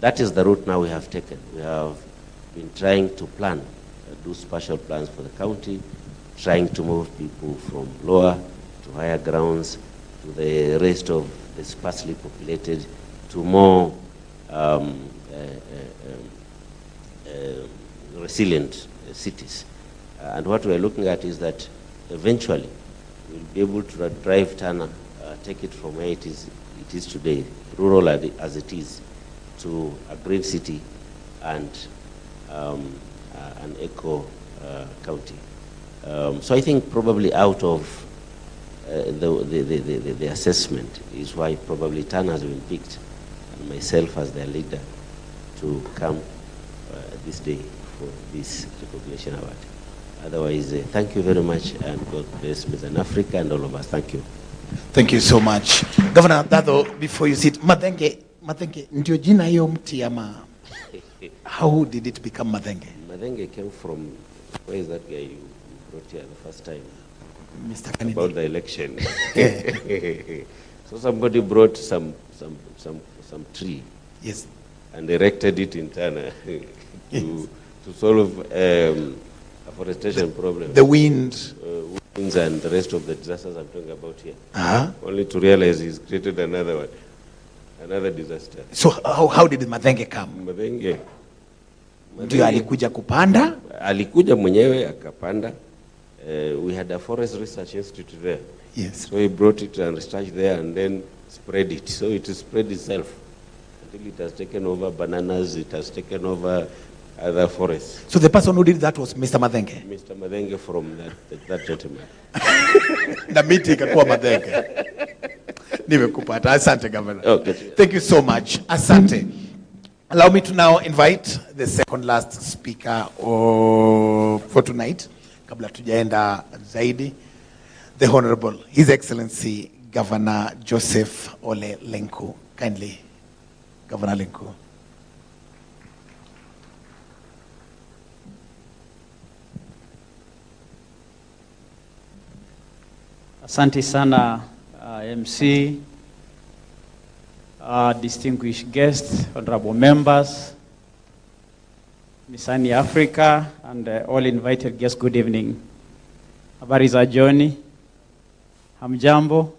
that is the route now we have taken. We have been trying to plan, do spatial plans for the county, trying to move people from lower to higher grounds, to the rest of the sparsely populated, to more resilient cities. And what we're looking at is that eventually we'll be able to drive Tana, take it from where it is today, rural as it is, to a green city and an eco county. So I think probably out of the assessment is why probably Tana has been picked, and myself as their leader, to come this day for this recognition award. Otherwise, thank you very much, and God bless Mizani Africa and all of us. Thank you. Thank you so much. Governor Dado, before you sit, madenge ndio jina hiyo mti ama how did it become madenge? Madenge came from, where is that guy you brought here the first time? Mr. Kini. About the election. So somebody brought some tree. Yes. And erected it in Tana to solve afforestation problem. The winds and the rest of the disasters I'm talking about here. Only to realize he's created another one, another disaster. So how did madenge come? Madenge ndio alikuja kupanda? Alikuja mwenyewe akapanda. We had a forest research institute there. Yes. So he brought it and researched there and then spread it. So it spread itself until it has taken over bananas, it has taken over other forests. So the person who did that was Mr. Madenge? Mr. Madenge from that gentleman. Na miti ikakuwa madenge. Nimekupata. Asante, Governor. Okay. Thank you so much. Asante. Allow me to now invite the second last speaker for tonight. Kabla tujaenda zaidi, the Honorable, His Excellency Governor Joseph Ole Lenku. Kindly, Governor Lenku. Asante sana, MC, distinguished guests, honorable members, Mizani Africa, and all invited guests, good evening. Habari za jioni, hamjambo.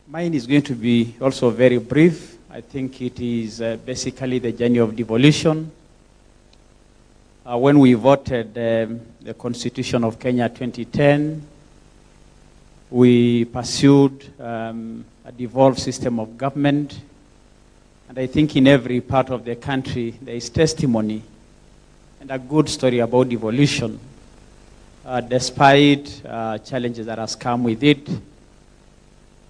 Mine is going to be also very brief. I think it is basically the journey of devolution. When we voted the Constitution of Kenya 2010, we pursued a devolved system of government. And I think in every part of the country, there is testimony and a good story about devolution, despite challenges that has come with it.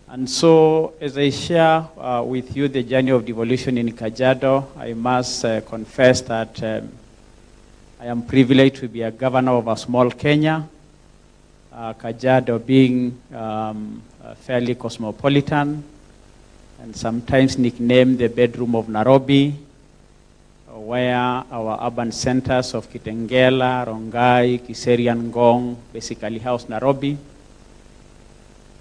And so, as I share with you the journey of devolution in Kajiado, I must confess that I am privileged to be a governor of a small Kenya, Kajiado being fairly cosmopolitan, and sometimes nicknamed the bedroom of Nairobi, where our urban centers of Kitengela, Rongai, Kiseri, and Ngong basically house Nairobi.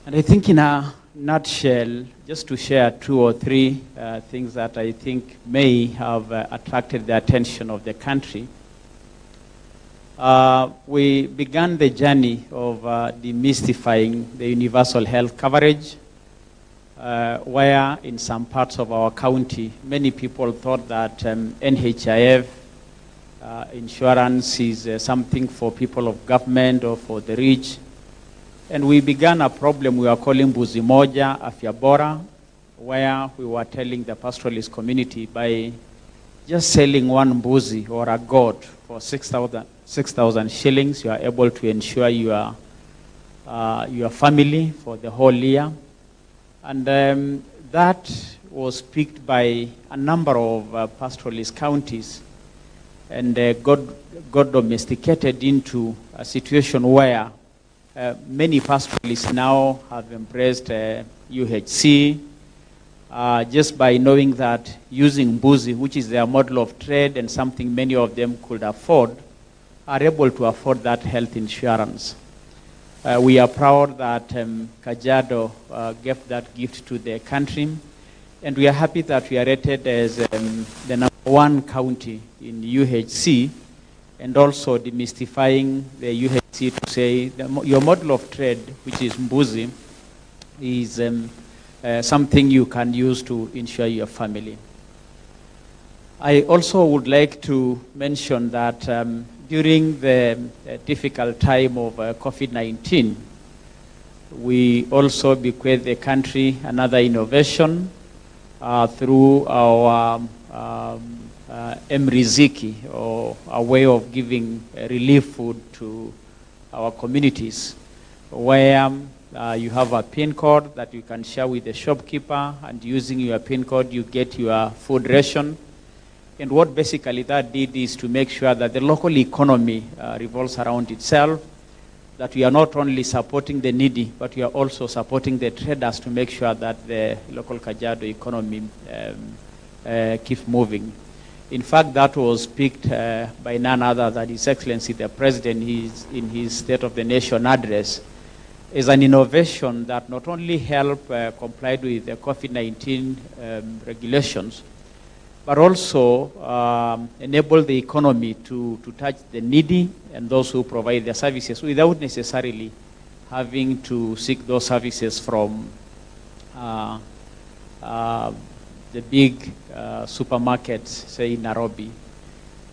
And I think in a nutshell, just to share 2 or 3 things that I think may have attracted the attention of the country. We began the journey of demystifying the universal health coverage, where in some parts of our county, many people thought that NHIF insurance is something for people of government or for the rich. And we began a problem we are calling Buzi Moja, Afya Bora, where we were telling the pastoralist community by just selling one mbuzi or a goat for 6,000 shillings, you are able to ensure your family for the whole year. And that was picked by a number of pastoralist counties and got domesticated into a situation where many pastoralists now have embraced UHC, just by knowing that using mbuzi, which is their model of trade and something many of them could afford, are able to afford that health insurance. We are proud that Kajiado gave that gift to the country, and we are happy that we are rated as the #1 county in UHC, and also demystifying the UHC to say your model of trade, which is mbuzi, is something you can use to insure your family. I also would like to mention that during the difficult time of COVID-19, we also bequeathed the country another innovation through our M-Riziki, or a way of giving relief food to our communities, where you have a PIN code that you can share with the shopkeeper, and using your PIN code, you get your food ration. And what basically that did is to make sure that the local economy revolves around itself, that we are not only supporting the needy, but we are also supporting the traders to make sure that the local Kajiado economy keeps moving. In fact, that was picked by none other than His Excellency the President in his State of the Nation address, is an innovation that not only help comply with the COVID-19 regulations, but also enable the economy to touch the needy and those who provide their services without necessarily having to seek those services from the big supermarkets, say in Nairobi.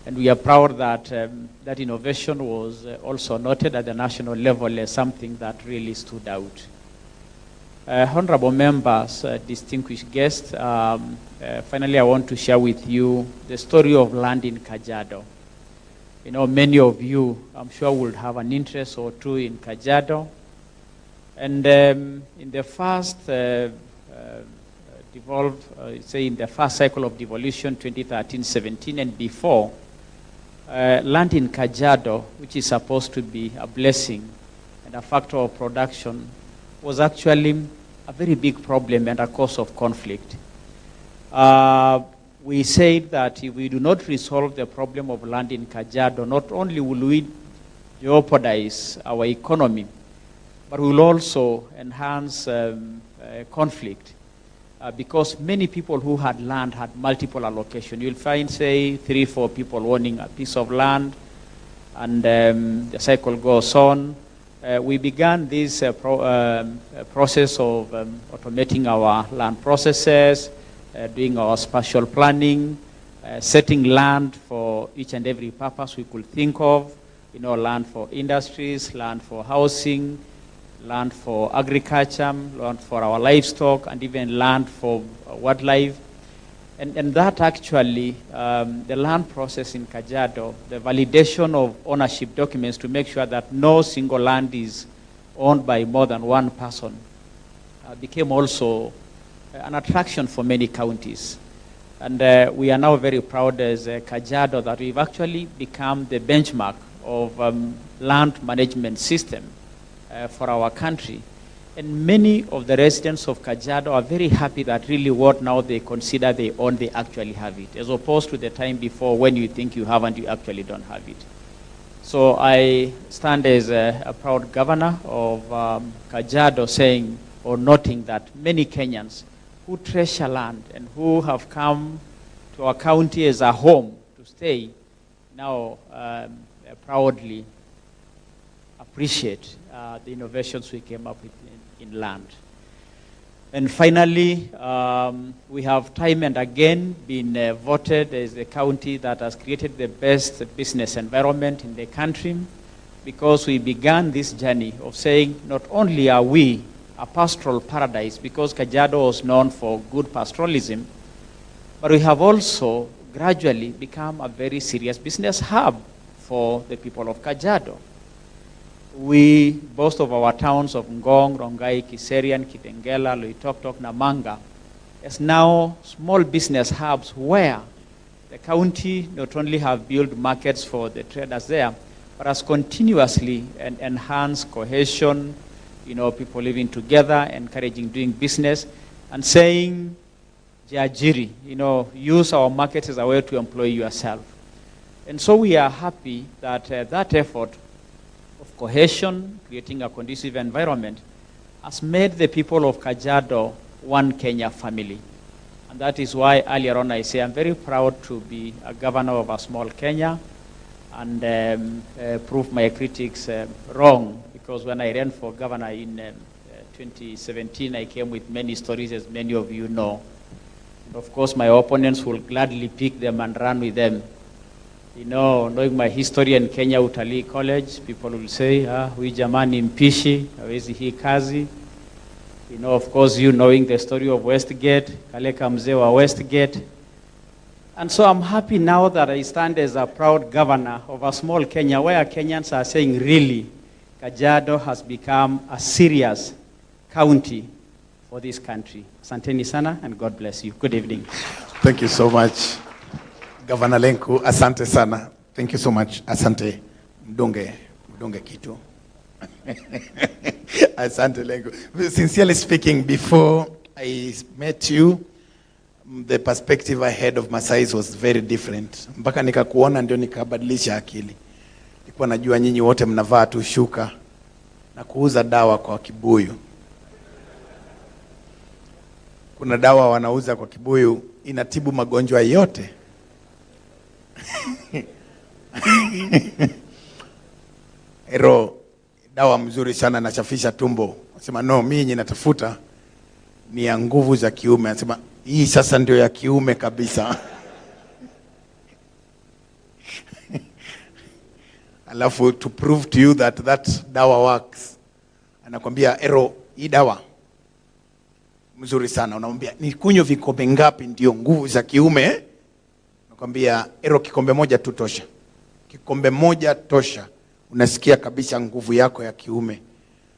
And we are proud that that innovation was also noted at the national level as something that really stood out. Honorable members, distinguished guests, finally I want to share with you the story of land in Kajiado. You know, many of you, I'm sure, will have an interest or two in Kajiado. And in the first in the first cycle of devolution, 2013-17 and before, land in Kajiado, which is supposed to be a blessing and a factor of production, was actually a very big problem and a cause of conflict. We said that if we do not resolve the problem of land in Kajiado, not only will we jeopardize our economy, but we will also enhance conflict. Because many people who had land had multiple allocation. You'll find, say, 3-4 people owning a piece of land, and the cycle goes on. We began this process of automating our land processes, doing our spatial planning, setting land for each and every purpose we could think of. Land for industries, land for housing, land for agriculture, land for our livestock, and even land for wildlife. And that actually, the land process in Kajiado, the validation of ownership documents to make sure that no single land is owned by more than one person, became also an attraction for many counties. And we are now very proud as Kajiado that we've actually become the benchmark of land management system for our country. And many of the residents of Kajiado are very happy that really what now they consider they own, they actually have it, as opposed to the time before when you think you have and you actually don't have it. So I stand as a proud governor of Kajiado saying or noting that many Kenyans who treasure land and who have come to our county as a home to stay now proudly appreciate the innovations we came up with in land. And finally, we have time and again been voted as the county that has created the best business environment in the country, because we began this journey of saying not only are we a pastoral paradise, because Kajiado was known for good pastoralism, but we have also gradually become a very serious business hub for the people of Kajiado. We, both of our towns of Ngong, Rongai, Kiserian, Kitengela, Loitoktok, Namanga, as now small business hubs where the county not only have built markets for the traders there, but has continuously enhanced cohesion, people living together, encouraging doing business, and saying, Jiajiri, use our markets as a way to employ yourself. And so we are happy that that effort of cohesion, creating a conducive environment, has made the people of Kajiado one Kenya family. And that is why earlier on I say I'm very proud to be a governor of a small Kenya, and prove my critics wrong, because when I ran for governor in 2017, I came with many stories, as many of you know. And of course, my opponents will gladly pick them and run with them. Knowing my history in Kenya Utalii College, people will say, huyu jamani mpishi, hawezi hii kazi. Of course, knowing the story of Westgate, Kaleka mzee wa Westgate. And so I'm happy now that I stand as a proud governor of a small Kenya, where Kenyans are saying, really, Kajiado has become a serious county for this country. Asanteni sana, and God bless you. Good evening. Thank you so much, Governor Lenku. Asante sana. Thank you so much. Asante. Mdonge kitu. Asante Lenku. Sincerely speaking, before I met you, the perspective I had of Masais was very different. Mpaka nikakuona ndio nikabadilisha akili. Nilikuwa najua nyinyi wote mnavaa tu shuka na kuuza dawa kwa kibuyu. Kuna dawa wanauza kwa kibuyu inatibu magonjwa yote. Ero, dawa mzuri sana, nachafisha tumbo. Nasema no, mimi natafuta ni ya nguvu za kiume. Nasema hii sasa ndio ya kiume kabisa. Alafu to prove to you that dawa works, anakwambia Ero, hii dawa mzuri sana. Unamwambia ni kunywa vikombe ngapi ndio nguvu za kiume? Nakwambia Ero, kikombe moja tu tosha. Kikombe moja tosha. Unasikia kabisa nguvu yako ya kiume.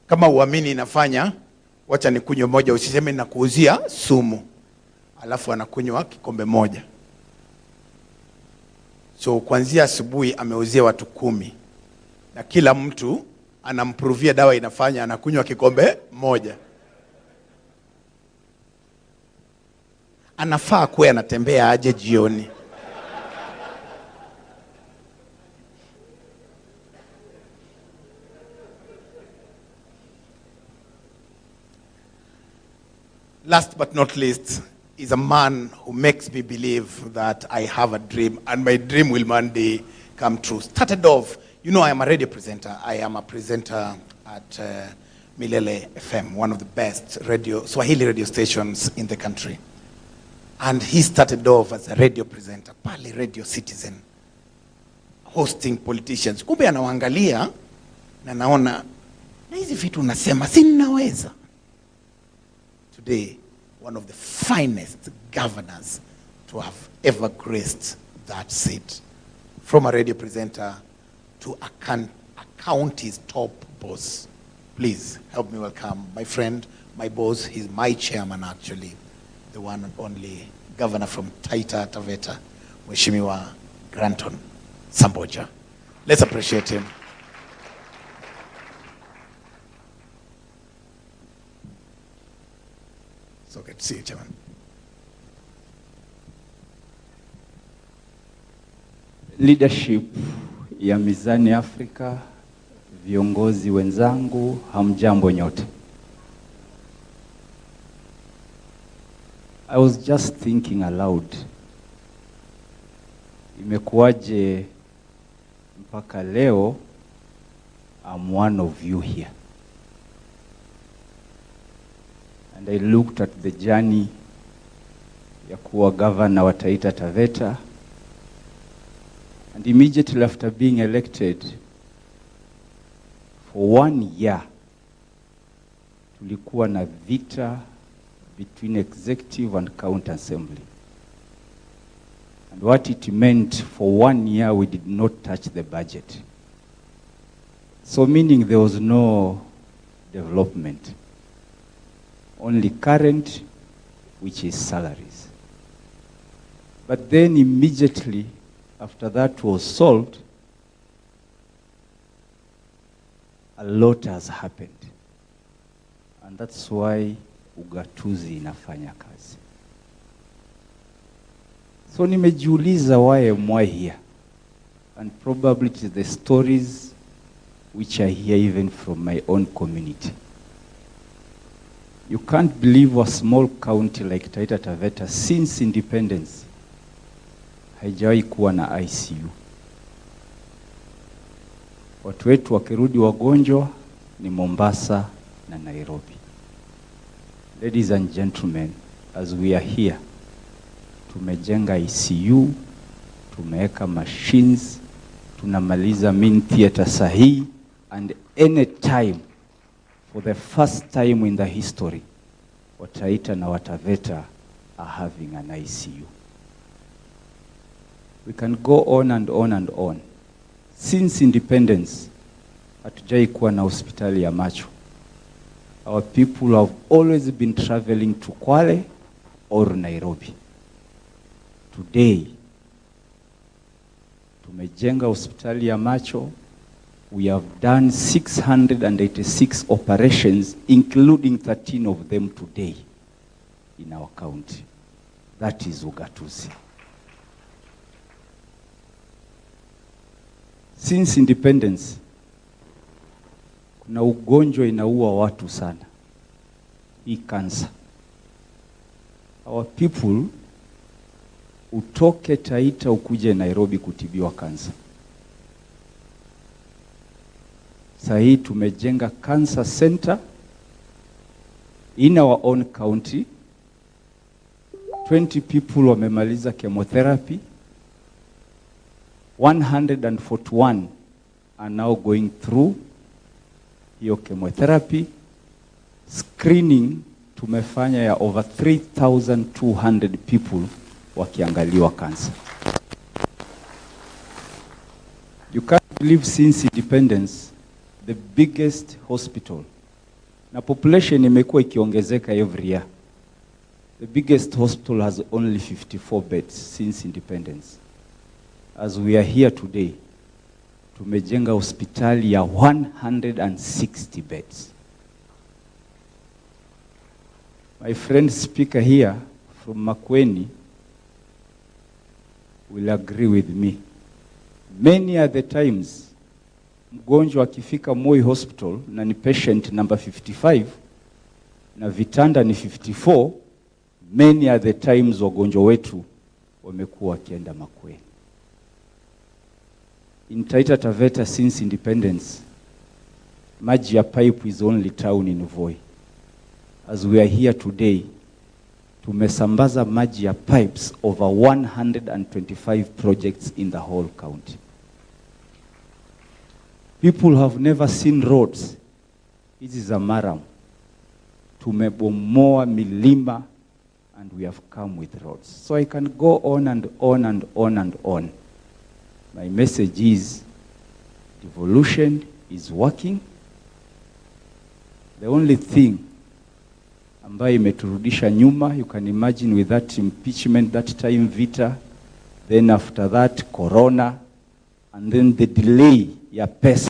Kama uamini inafanya, wacha nikunywe moja, usiseme nakuuzia sumu. Alafu anakunywa kikombe moja. So kuanzia asubuhi ameuzia watu 10. Na kila mtu anamprovia dawa inafanya, anakunywa kikombe moja. Anafaa kuwa anatembea aje jioni. Last but not least is a man who makes me believe that I have a dream and my dream will one day come true. Started off, you know, I am a radio presenter. I am a presenter at Milele FM, one of the best Swahili radio stations in the country. And he started off as a radio presenter, pale Radio Citizen, hosting politicians. Kumbe anawaangalia na naona na hizi vitu unasema si ninaweza. Today, one of the finest governors to have ever graced that seat. From a radio presenter to a county's top boss. Please help me welcome my friend, my boss. He's my chairman actually. The one and only governor from Taita Taveta, Mheshimiwa Granton Samboa. Let's appreciate him. So good to see you, Chairman. Leadership ya Mizani Africa, viongozi wenzangu, hamjambo nyote. I was just thinking aloud. Imekuwaje mpaka leo I'm one of you here. And I looked at the journey ya kuwa governor wa Taita Taveta, and immediately after being elected, for 1 year, tulikuwa na vita between executive and county assembly. And what it meant, for 1 year we did not touch the budget. So meaning there was no development. Only current, which is salaries. But then immediately after that was solved, a lot has happened. And that's why ugatuzi inafanya kazi. So nimejiuliza, why am I here? And probably it is the stories which I hear even from my own community. You can't believe a small county like Taita Taveta since independence haijawahi kuwa na ICU. Watu wetu wakirudi wagonjwa ni Mombasa na Nairobi. Ladies and gentlemen, as we are here, tumejenga ICU, tumeweka machines, tunamaliza main theater sahi, and any time, for the first time in the history, Wataita na Wataveta are having an ICU. We can go on and on and on. Since independence, hatujai kuwa na hospitali ya macho. Our people have always been traveling to Kwale or Nairobi. Today, tumejenga hospitali ya macho. We have done 686 operations, including 13 of them today in our county. That is ugatuzi. Since independence, kuna ugonjwa inaua watu sana. Hii cancer. Our people utoke Taita ukuje Nairobi kutibiwa cancer. Sahi tumejenga cancer center in our own county. 20 people wamemaliza chemotherapy. 141 are now going through hiyo chemotherapy. Screening tumefanya ya over 3,200 people wakiangaliwa cancer. You can't believe since independence, the biggest hospital Na population imekuwa ikiongezeka every year. The biggest hospital has only 54 beds since independence. As we are here today, tumejenga hospitali ya 160 beds. My friend speaker here from Makwiny will agree with me. Many are the times mgonjwa akifika Moi Hospital na ni patient number 55 na vitanda ni 54, many are the times wagonjwa wetu wamekuwa wakienda Makwiny. In Taita Taveta since independence, maji ya pipe is only town in Voi. As we are here today, tumesambaza maji ya pipes over 125 projects in the whole county. People have never seen roads. This is a maram. Tumebomoa milima and we have come with roads. So I can go on and on and on and on. My message is, devolution is working. The only thing ambayo imeturudisha nyuma, you can imagine with that impeachment, that time vita, then after that corona, and then the delay ya pesa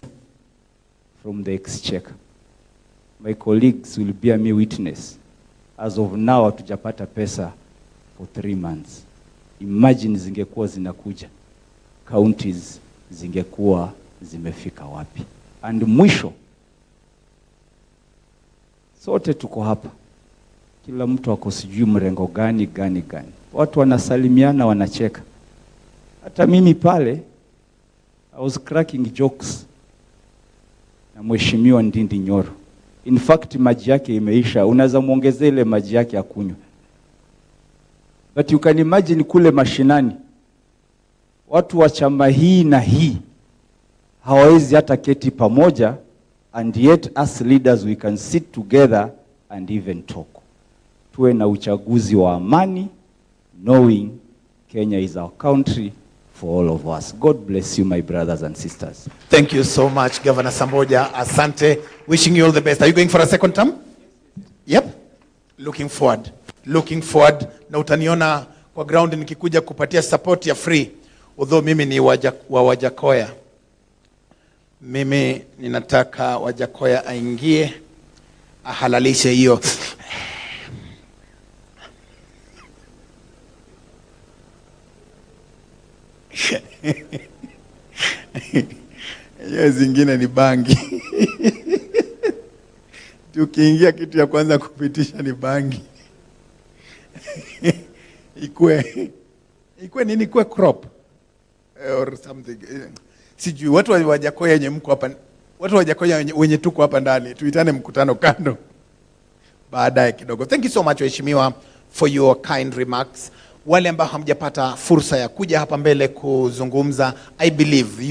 from the exchequer. My colleagues will bear me witness. As of now, hatujapata pesa for 3 months. Imagine zingekuwa zinakuja, counties zingekuwa zimefika wapi? And mwisho, sote tuko hapa, kila mtu ako sijui mrengo gani. Watu wanasalimiana, wanacheka. Hata mimi pale, I was cracking jokes na mheshimiwa Ndindi Nyoro. In fact, maji yake imeisha, unaweza muongezea ile maji yake ya kunywa. But you can imagine kule mashinani, watu wa chama hii na hii hawawezi hata keti pamoja, and yet as leaders we can sit together and even talk. Tuwe na uchaguzi wa amani, knowing Kenya is our country for all of us. God bless you, my brothers and sisters. Thank you so much, Governor Samboa. Asante. Wishing you all the best. Are you going for a second term? Yep. Looking forward. Na utaniona kwa ground nikikuja kupatia support ya free. Although mimi ni wa Wajakoya. Mimi ninataka Wajakoya aingie, ahalalishe hiyo. Hiyo zingine ni bangi. Tukiingia kitu ya kwanza kupitisha ni bangi. Ikue nini, ikue crop or something. Sijui watu wa Wajakoya wenye mko hapa, watu wa Wajakoya wenye tuko hapa ndani, tuitane mkutano kando baadaye kidogo. Thank you so much waheshimiwa for your kind remarks. Wale ambao hamjapata fursa ya kuja hapa mbele kuzungumza, I believe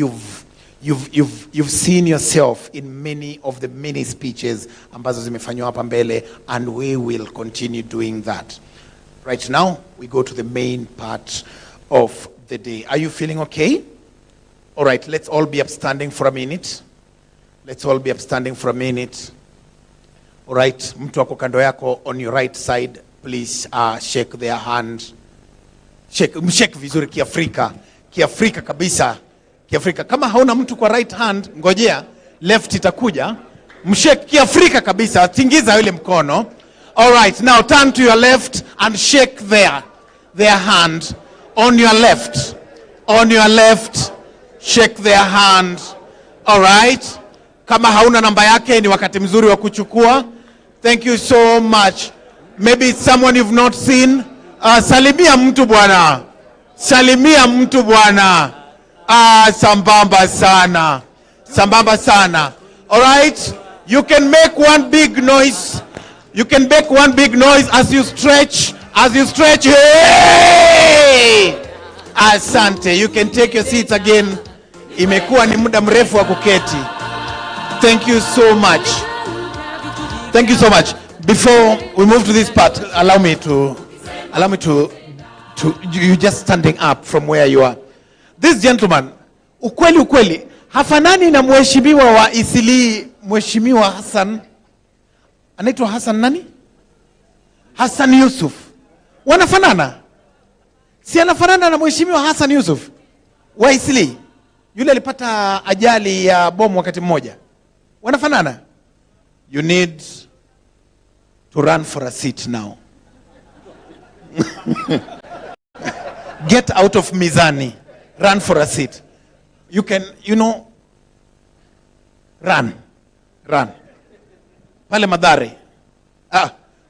you've seen yourself in many of the many speeches ambazo zimefanywa hapa mbele, and we will continue doing that. Right now, we go to the main part of the day. Are you feeling okay? All right, let's all be upstanding for a minute. All right, mtu wako kando yako on your right side, please shake their hand. Mshake vizuri Kiafrika kabisa. Kama hauna mtu kwa right hand, ngojea, left itakuja. Mshake Kiafrika kabisa, tingiza yule mkono. All right, now turn to your left and shake their hand on your left. Shake their hand. All right. Kama hauna namba yake, ni wakati mzuri wa kuchukua. Thank you so much. Maybe it's someone you've not seen. Salimia mtu bwana. Sambamba sana. All right. You can make one big noise. As you stretch. Hey! Asante. You can take your seats again. Imekuwa ni muda mrefu wa kuketi. Thank you so much. Before we move to this part, allow me to you just standing up from where you are. This gentleman, ukweli, hafanani na mheshimiwa wa Isili, Mheshimiwa Hassan. anaitwa Hassan nani? Hassan Yusuf. Wanafanana? Si anafanana na mheshimiwa Hassan Yusuf wa Isli, yule alipata ajali ya bomu wakati mmoja. Wanafanana? You need to run for a seat now. Get out of Mizani. Run for a seat. You can, run. Pale Madhare.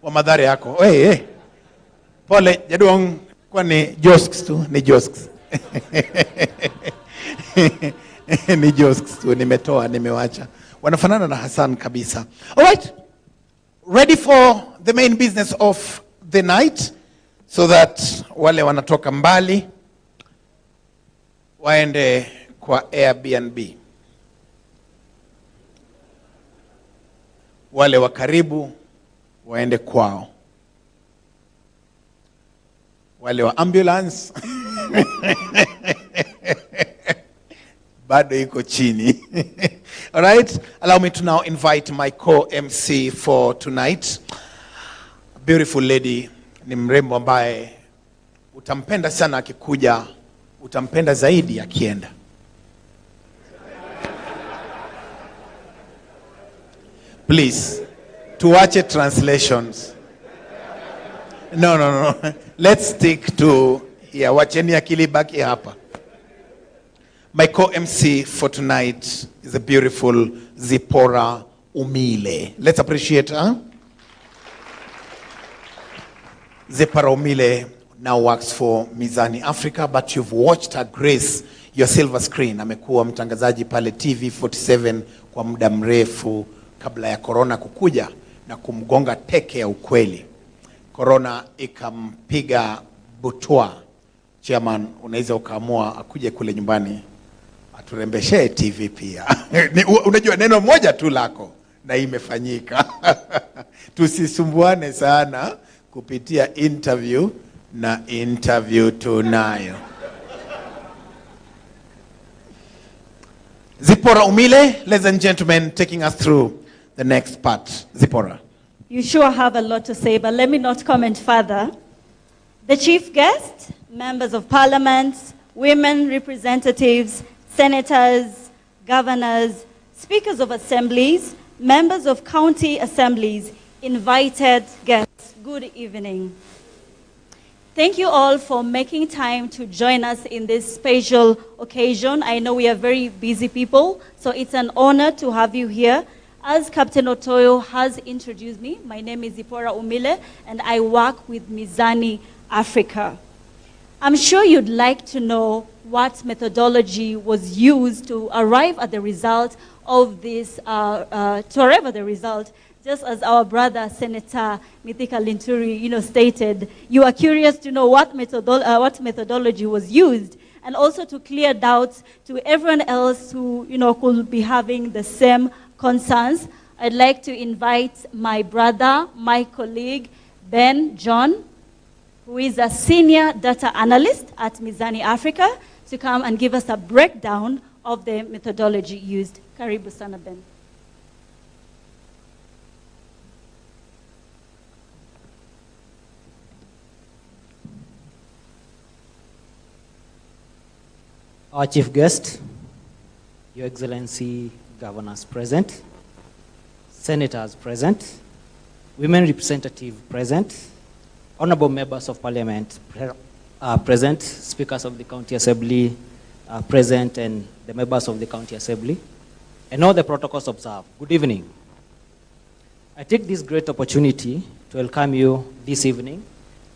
Wa Madhare yako. Hey. Pole, jadong kwa ni jokes tu, ni jokes. Ni jokes tu, nimewacha. Wanafanana na Hassan kabisa. All right. Ready for the main business of the night, so that wale wanatoka mbali waende kwa Airbnb. Wale wa karibu waende kwao. Wale wa ambulance bado iko chini. All right, allow me to now invite my co-MC for tonight. A beautiful lady, ni mrembo ambaye utampenda sana akikuja, utampenda zaidi akienda. Please, tuache translations. No. Let's stick to here. Wacheni akili baki hapa. My co-MC for tonight is a beautiful Zipporah Umile. Let's appreciate her. Zipporah Umile now works for Mizani Africa, but you've watched her grace your silver screen. Amekuwa mtangazaji pale TV 47 kwa muda mrefu kabla ya corona kukuja na kumgonga teke ya ukweli. Corona ikampiga butwa. Chairman, unaweza ukaamua akuje kule nyumbani aturembeshe TV pia. Unajua neno moja tu lako na imefanyika. Tusisumbuane sana kupitia interview na interview tunayo. Zipporah Umile, ladies and gentlemen, taking us through the next part. Zipporah. You sure have a lot to say, but let me not comment further. The chief guest, members of parliament, women representatives, senators, governors, speakers of assemblies, members of county assemblies, invited guests, good evening. Thank you all for making time to join us in this special occasion. I know we are very busy people, so it's an honor to have you here. As Captain Otoyo has introduced me, my name is Zipporah Umile, and I work with Mizani Africa. I'm sure you'd like to know what methodology was used to arrive at the result of this, just as our brother Senator Mithika Linturi, stated. You are curious to know what methodology was used, and also to clear doubts to everyone else who, could be having the same concerns. I'd like to invite my brother, my colleague, Ben John, who is a senior data analyst at Mizani Africa, to come and give us a breakdown of the methodology used. Karibu sana, Ben. Our chief guest, Your Excellency, governors present, senators present, women representative present, honorable members of parliament present, speakers of the county assembly present, and the members of the county assembly, and all the protocols observed. Good evening. I take this great opportunity to welcome you this evening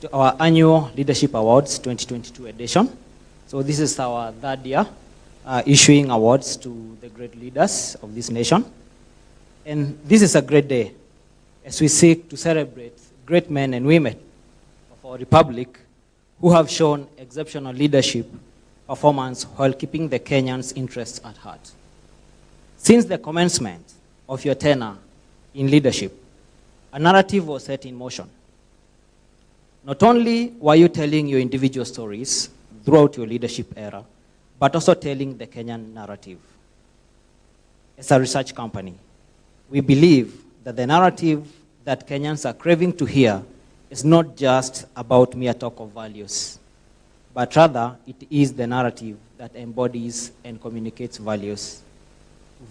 to our annual Leadership Awards 2022 edition. So this is our third year issuing awards to the great leaders of this nation. And this is a great day as we seek to celebrate great men and women of our republic who have shown exceptional leadership performance while keeping the Kenyans' interests at heart. Since the commencement of your tenure in leadership, a narrative was set in motion. Not only were you telling your individual stories throughout your leadership era, but also telling the Kenyan narrative. As a research company, we believe that the narrative that Kenyans are craving to hear is not just about mere talk of values, but rather it is the narrative that embodies and communicates values.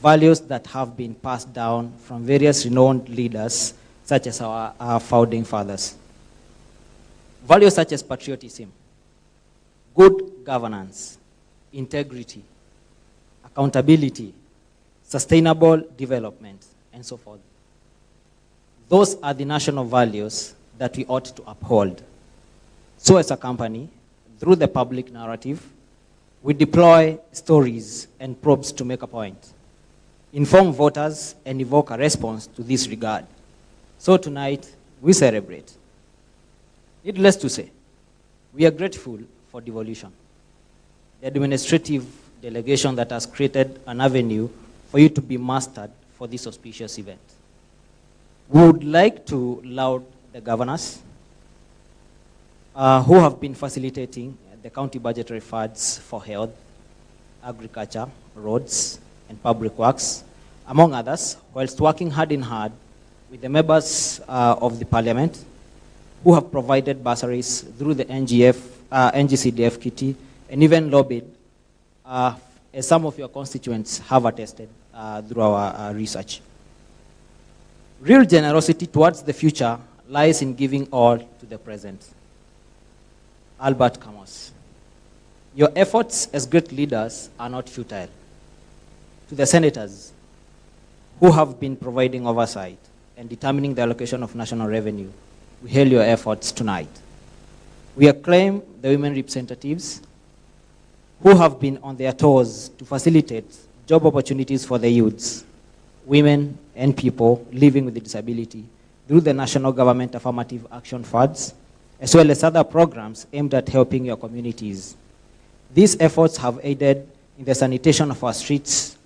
Values that have been passed down from various renowned leaders, such as our founding fathers. Values such as patriotism, good governance, integrity, accountability, sustainable development, and so forth. Those are the national values that we ought to uphold. So as a company, through the public narrative, we deploy stories and probes to make a point, inform voters, and evoke a response to this regard. So tonight, we celebrate. Needless to say, we are grateful for devolution, the administrative delegation that has created an avenue for you to be mastered for this auspicious event. We would like to laud the governors who have been facilitating the county budgetary funds for health, agriculture, roads, and public works, among others, whilst working hand in hand with the members of the parliament who have provided bursaries through the NGCDF kitty, and even lobbied, as some of your constituents have attested through our research. Real generosity towards the future lies in giving all to the present. Albert Camus. Your efforts as great leaders are not futile. To the senators who have been providing oversight and determining the allocation of national revenue, we hail your efforts tonight. We acclaim the women representatives who have been on their toes to facilitate job opportunities for the youths, women, and people living with a disability through the national government affirmative action funds, as well as other programs aimed at helping your communities. These efforts have aided in the sanitation of our streets,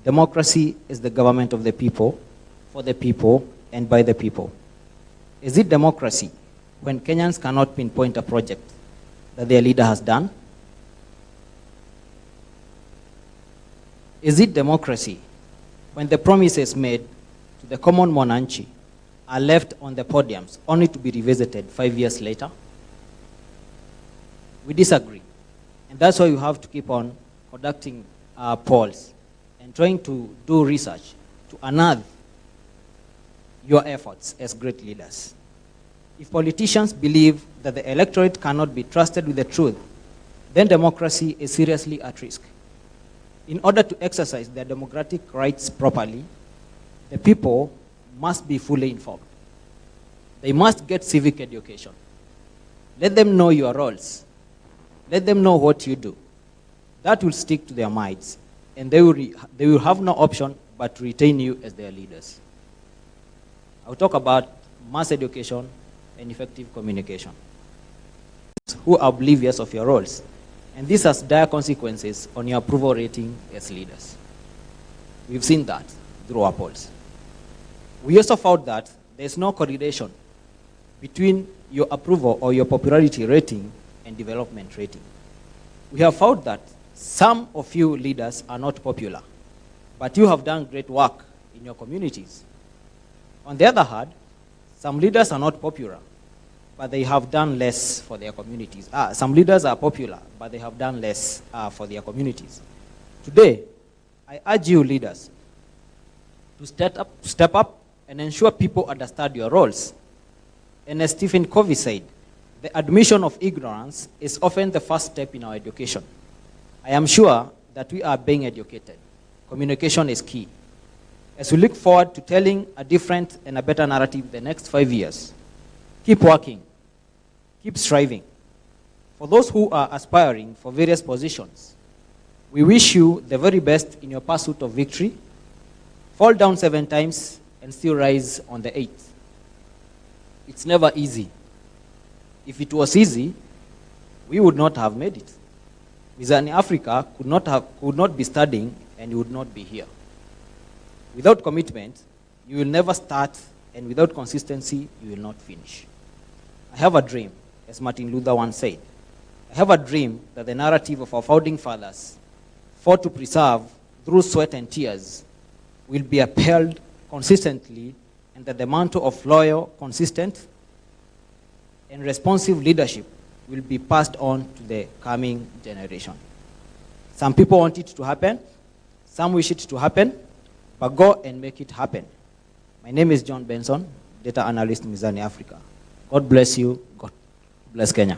democracy is the government of the people, for the people, and by the people. Is it democracy when Kenyans cannot pinpoint a project that their leader has done? Is it democracy when the promises made to the common mwananchi are left on the podiums only to be revisited 5 years later? We disagree. And that's why you have to keep on conducting polls and trying to do research to unearth your efforts as great leaders. If politicians believe that the electorate cannot be trusted with the truth, then democracy is seriously at risk. In order to exercise their democratic rights properly, the people must be fully informed. They must get civic education. Let them know your roles. Let them know what you do. That will stick to their minds, and they will have no option but to retain you as their leaders. I'll talk about mass education and effective communication. Who are oblivious of your roles, and this has dire consequences on your approval rating as leaders. We've seen that through our polls. We also found that there's no correlation between your approval or your popularity rating and development rating. We have found that some of you leaders are not popular, but you have done great work in your communities. On the other hand, some leaders are not popular, but they have done less for their communities. Some leaders are popular, but they have done less for their communities. Today, I urge you leaders to step up and ensure people understand your roles. And as Stephen Covey said, the admission of ignorance is often the first step in our education. I am sure that we are being educated. Communication is key. As we look forward to telling a different and a better narrative the next 5 years, keep working, keep striving. For those who are aspiring for various positions, we wish you the very best in your pursuit of victory. Fall down 7 times and still rise on the 8th. It's never easy. If it was easy, we would not have made it. Mizani Africa could not be studying and you would not be here. Without commitment, you will never start, and without consistency, you will not finish. I have a dream, as Martin Luther once said. I have a dream that the narrative of our founding fathers fought to preserve through sweat and tears will be upheld consistently, and that the mantle of loyal, consistent, and responsive leadership will be passed on to the coming generation. Some people want it to happen, some wish it to happen, but go and make it happen. My name is John Benson, data analyst in Mizani Africa. God bless you. God bless Kenya.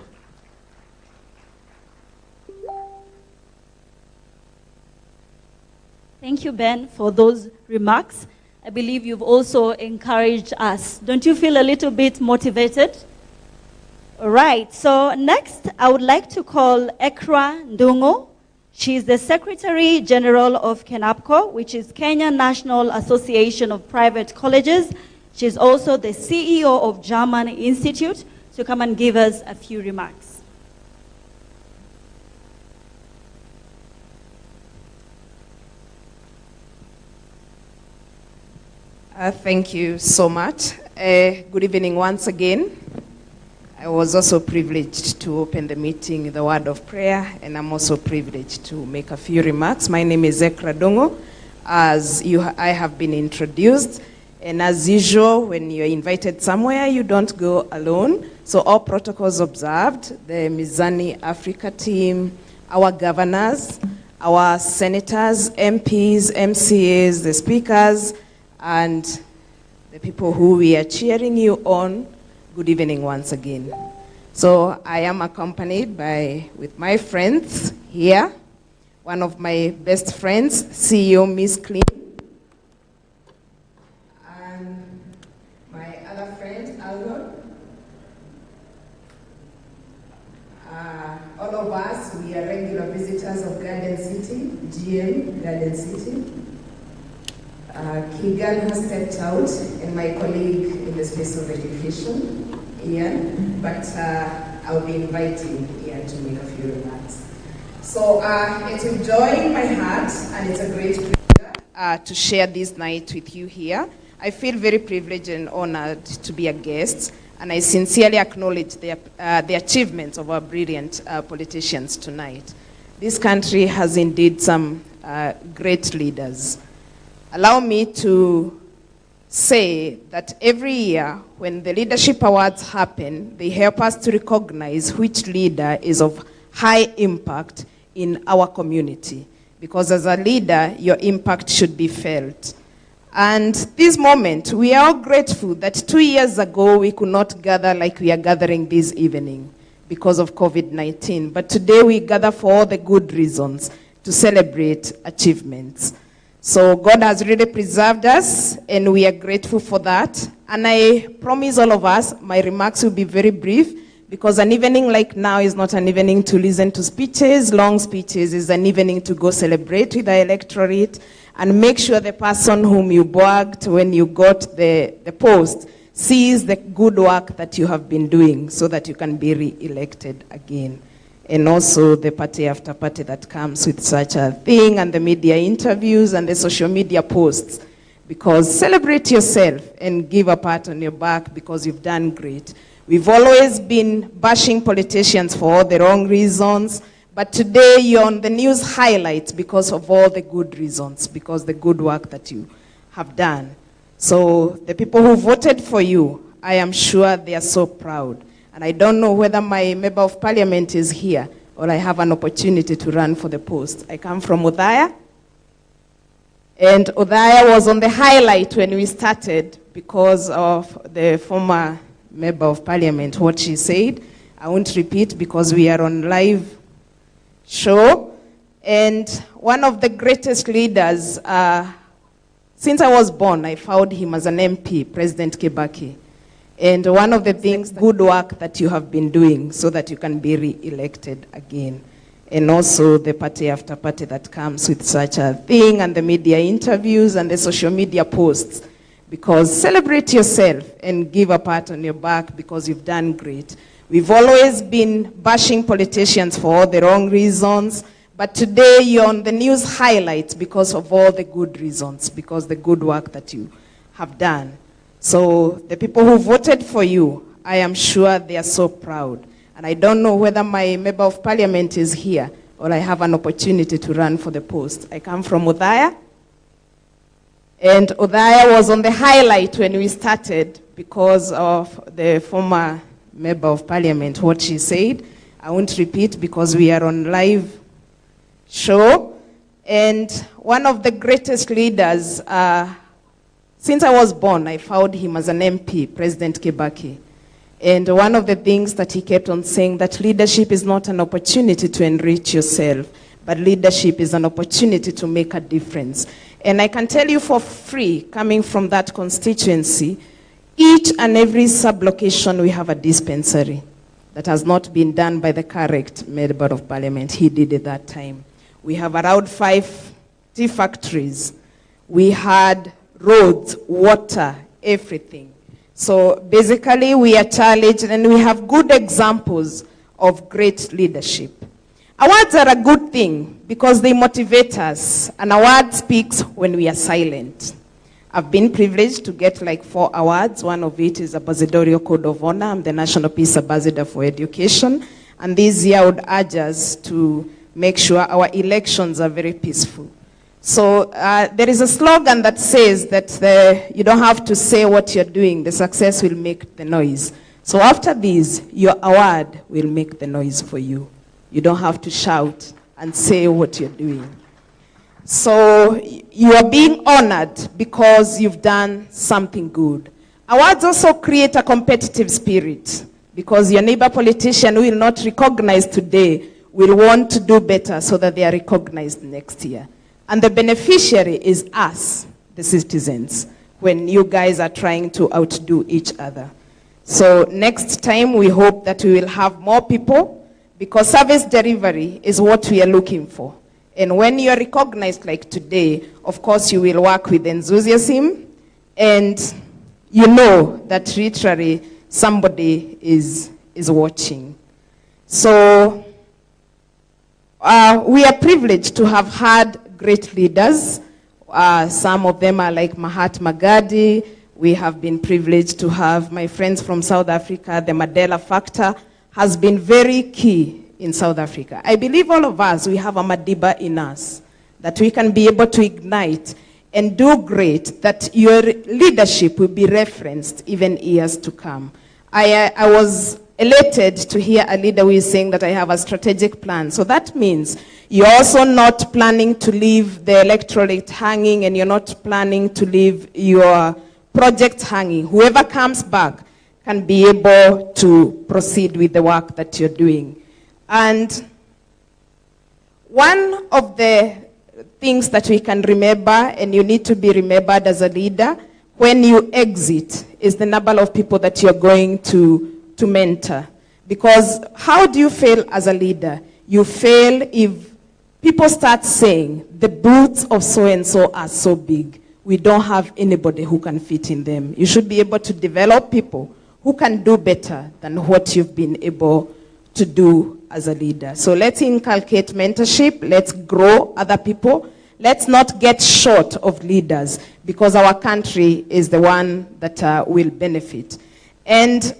Thank you, Ben, for those remarks. I believe you've also encouraged us. Don't you feel a little bit motivated? All right, so next I would like to call Ekra Ndungu. She is the Secretary General of KENAPCO, which is Kenya National Association of Private Colleges. She is also the CEO of German Institute, to come and give us a few remarks. Thank you so much. Good evening once again. I was also privileged to open the meeting with a word of prayer, and I'm also privileged to make a few remarks. My name is Ekra Ndungu. I have been introduced, and as usual, when you're invited somewhere, you don't go alone. So all protocols observed, the Mizani Africa team, our governors, our senators, MPs, MCAs, the speakers, and the people who we are cheering you on, good evening once again. So I am accompanied with my friends here. One of my best friends, CEO Miss Clean. And my other friend, Algon. All of us, we are regular visitors of Garden City, GM Garden City. Kega has stepped out, and my colleague in the space of education, Ian, but I'll be inviting Ian to make a few remarks. So it's with joy in my heart, and it's a great pleasure to share this night with you here. I feel very privileged and honored to be a guest, and I sincerely acknowledge the achievements of our brilliant politicians tonight. This country has indeed some great leaders. Allow me to say that every year when the leadership awards happen, they help us to recognize which leader is of high impact in our community. Because as a leader, your impact should be felt. And this moment, we are all grateful that 2 years ago, we could not gather like we are gathering this evening because of COVID-19. But today we gather for all the good reasons to celebrate achievements. So God has really preserved us, and we are grateful for that. And I promise all of us, my remarks will be very brief, because an evening like now is not an evening to listen to speeches, long speeches. It's an evening to go celebrate with the electorate and make sure the person whom you bagged when you got the post sees the good work that you have been doing so that you can be re-elected again. And also the party after party that comes with such a thing, and the media interviews and the social media posts. Because celebrate yourself and give a pat on your back because you've done great. We've always been bashing politicians for all the wrong reasons, but today you're on the news highlights because of all the good reasons, because the good work that you have done. So the people who voted for you, I am sure they are so proud. And I don't know whether my member of parliament is here or I have an opportunity to run for the post. I come from Udaya. And Udaya was on the highlight when we started because of the former member of parliament, what she said. I won't repeat because we are on live show. And one of the greatest leaders Since I was born, I found him as an MP, President Kibaki. And one of the things, good work that you have been doing so that you can be re-elected again. And also the party after party that comes with such a thing, and the media interviews and the social media posts. Because celebrate yourself and give a pat on your back because you've done great. We've always been bashing politicians for all the wrong reasons, but today you're on the news highlights because of all the good reasons, because the good work that you have done. So the people who voted for you, I am sure they are so proud. And I don't know whether my member of parliament is here or I have an opportunity to run for the post. I come from Udaya. And Udaya was on the highlight when we started because of the former member of parliament, what she said. I won't repeat because we are on live show. And one of the greatest leaders, since I was born, I found him as an MP, President Kibaki. And one of the things that he kept on saying, that leadership is not an opportunity to enrich yourself, but leadership is an opportunity to make a difference. And I can tell you for free, coming from that constituency, each and every sub-location we have a dispensary that has not been done by the correct member of parliament. He did it that time. We have around 5 tea factories. We had roads, water, everything. So basically we are challenged and we have good examples of great leadership. Awards are a good thing because they motivate us. An award speaks when we are silent. I've been privileged to get like 4 awards. One of it is Ambassadorial Code of Honor. I'm the National Peace Ambassador for Education. And this year I would urge us to make sure our elections are very peaceful. So there is a slogan that says that you don't have to say what you're doing. The success will make the noise. So after this, your award will make the noise for you. You don't have to shout and say what you're doing. So you are being honored because you've done something good. Awards also create a competitive spirit because your neighbor politician who will not recognize today will want to do better so that they are recognized next year. And the beneficiary is us, the citizens, when you guys are trying to outdo each other. So next time we hope that we will have more people because service delivery is what we are looking for. And when you are recognized like today, of course you will work with enthusiasm and you know that literally somebody is watching. So we are privileged to have had great leaders. Some of them are like Mahatma Gandhi. We have been privileged to have my friends from South Africa. The Mandela factor has been very key in South Africa. I believe all of us, we have a Madiba in us, that we can be able to ignite and do great, that your leadership will be referenced even years to come. I was elated to hear a leader who is saying that I have a strategic plan. So that means you're also not planning to leave the electorate hanging and you're not planning to leave your project hanging. Whoever comes back can be able to proceed with the work that you're doing. And one of the things that we can remember, and you need to be remembered as a leader, when you exit, is the number of people that you're going to mentor. Because how do you fail as a leader? You fail if people start saying, the boots of so-and-so are so big. We don't have anybody who can fit in them. You should be able to develop people who can do better than what you've been able to do as a leader. So let's inculcate mentorship. Let's grow other people. Let's not get short of leaders because our country is the one that will benefit. And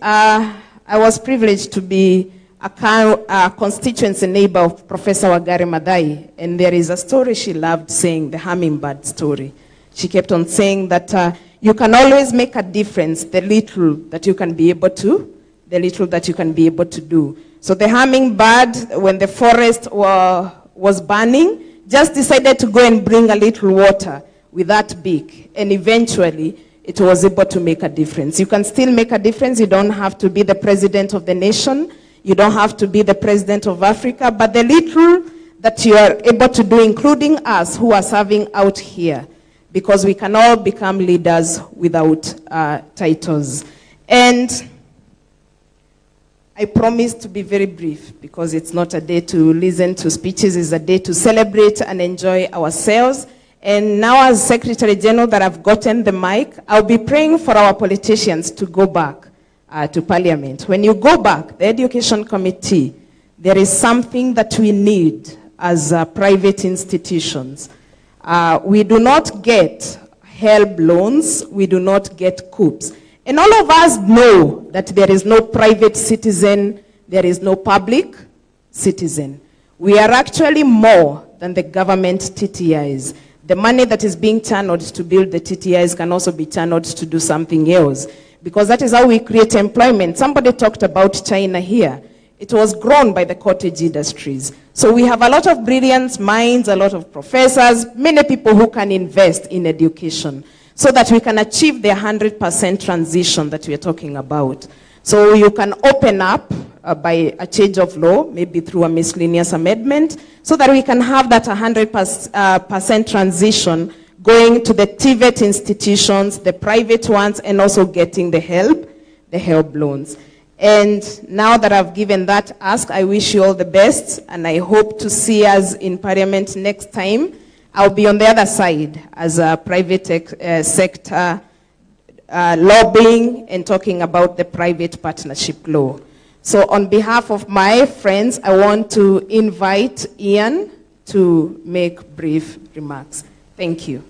I was privileged to be a constituency neighbor of Professor Wangari Maathai. And there is a story she loved saying, the hummingbird story. She kept on saying that you can always make a difference, the little that you can be able to, the little that you can be able to do. So the hummingbird, when the forest was burning, just decided to go and bring a little water with that beak. And eventually, it was able to make a difference. You can still make a difference. You don't have to be the president of the nation. You don't have to be the president of Africa. But the little that you are able to do, including us who are serving out here, because we can all become leaders without titles. And I promise to be very brief, because it's not a day to listen to speeches, it's a day to celebrate and enjoy ourselves. And now, as Secretary General that I've gotten the mic, I'll be praying for our politicians to go back to Parliament. When you go back, the Education Committee, there is something that we need as private institutions. We do not get HELB loans, we do not get coups. And all of us know that there is no private citizen, there is no public citizen. We are actually more than the government TTIs. The money that is being channeled to build the TTIs can also be channeled to do something else, because that is how we create employment. Somebody talked about China here. It was grown by the cottage industries. So we have a lot of brilliant minds, a lot of professors, many people who can invest in education so that we can achieve the 100% transition that we are talking about. So you can open up by a change of law, maybe through a miscellaneous amendment, so that we can have that 100% transition going to the TVET institutions, the private ones, and also getting the HELB loans. And now that I've given that ask, I wish you all the best, and I hope to see us in Parliament next time. I'll be on the other side as a private sector lobbying and talking about the private partnership law. So on behalf of my friends, I want to invite Ian to make brief remarks. Thank you.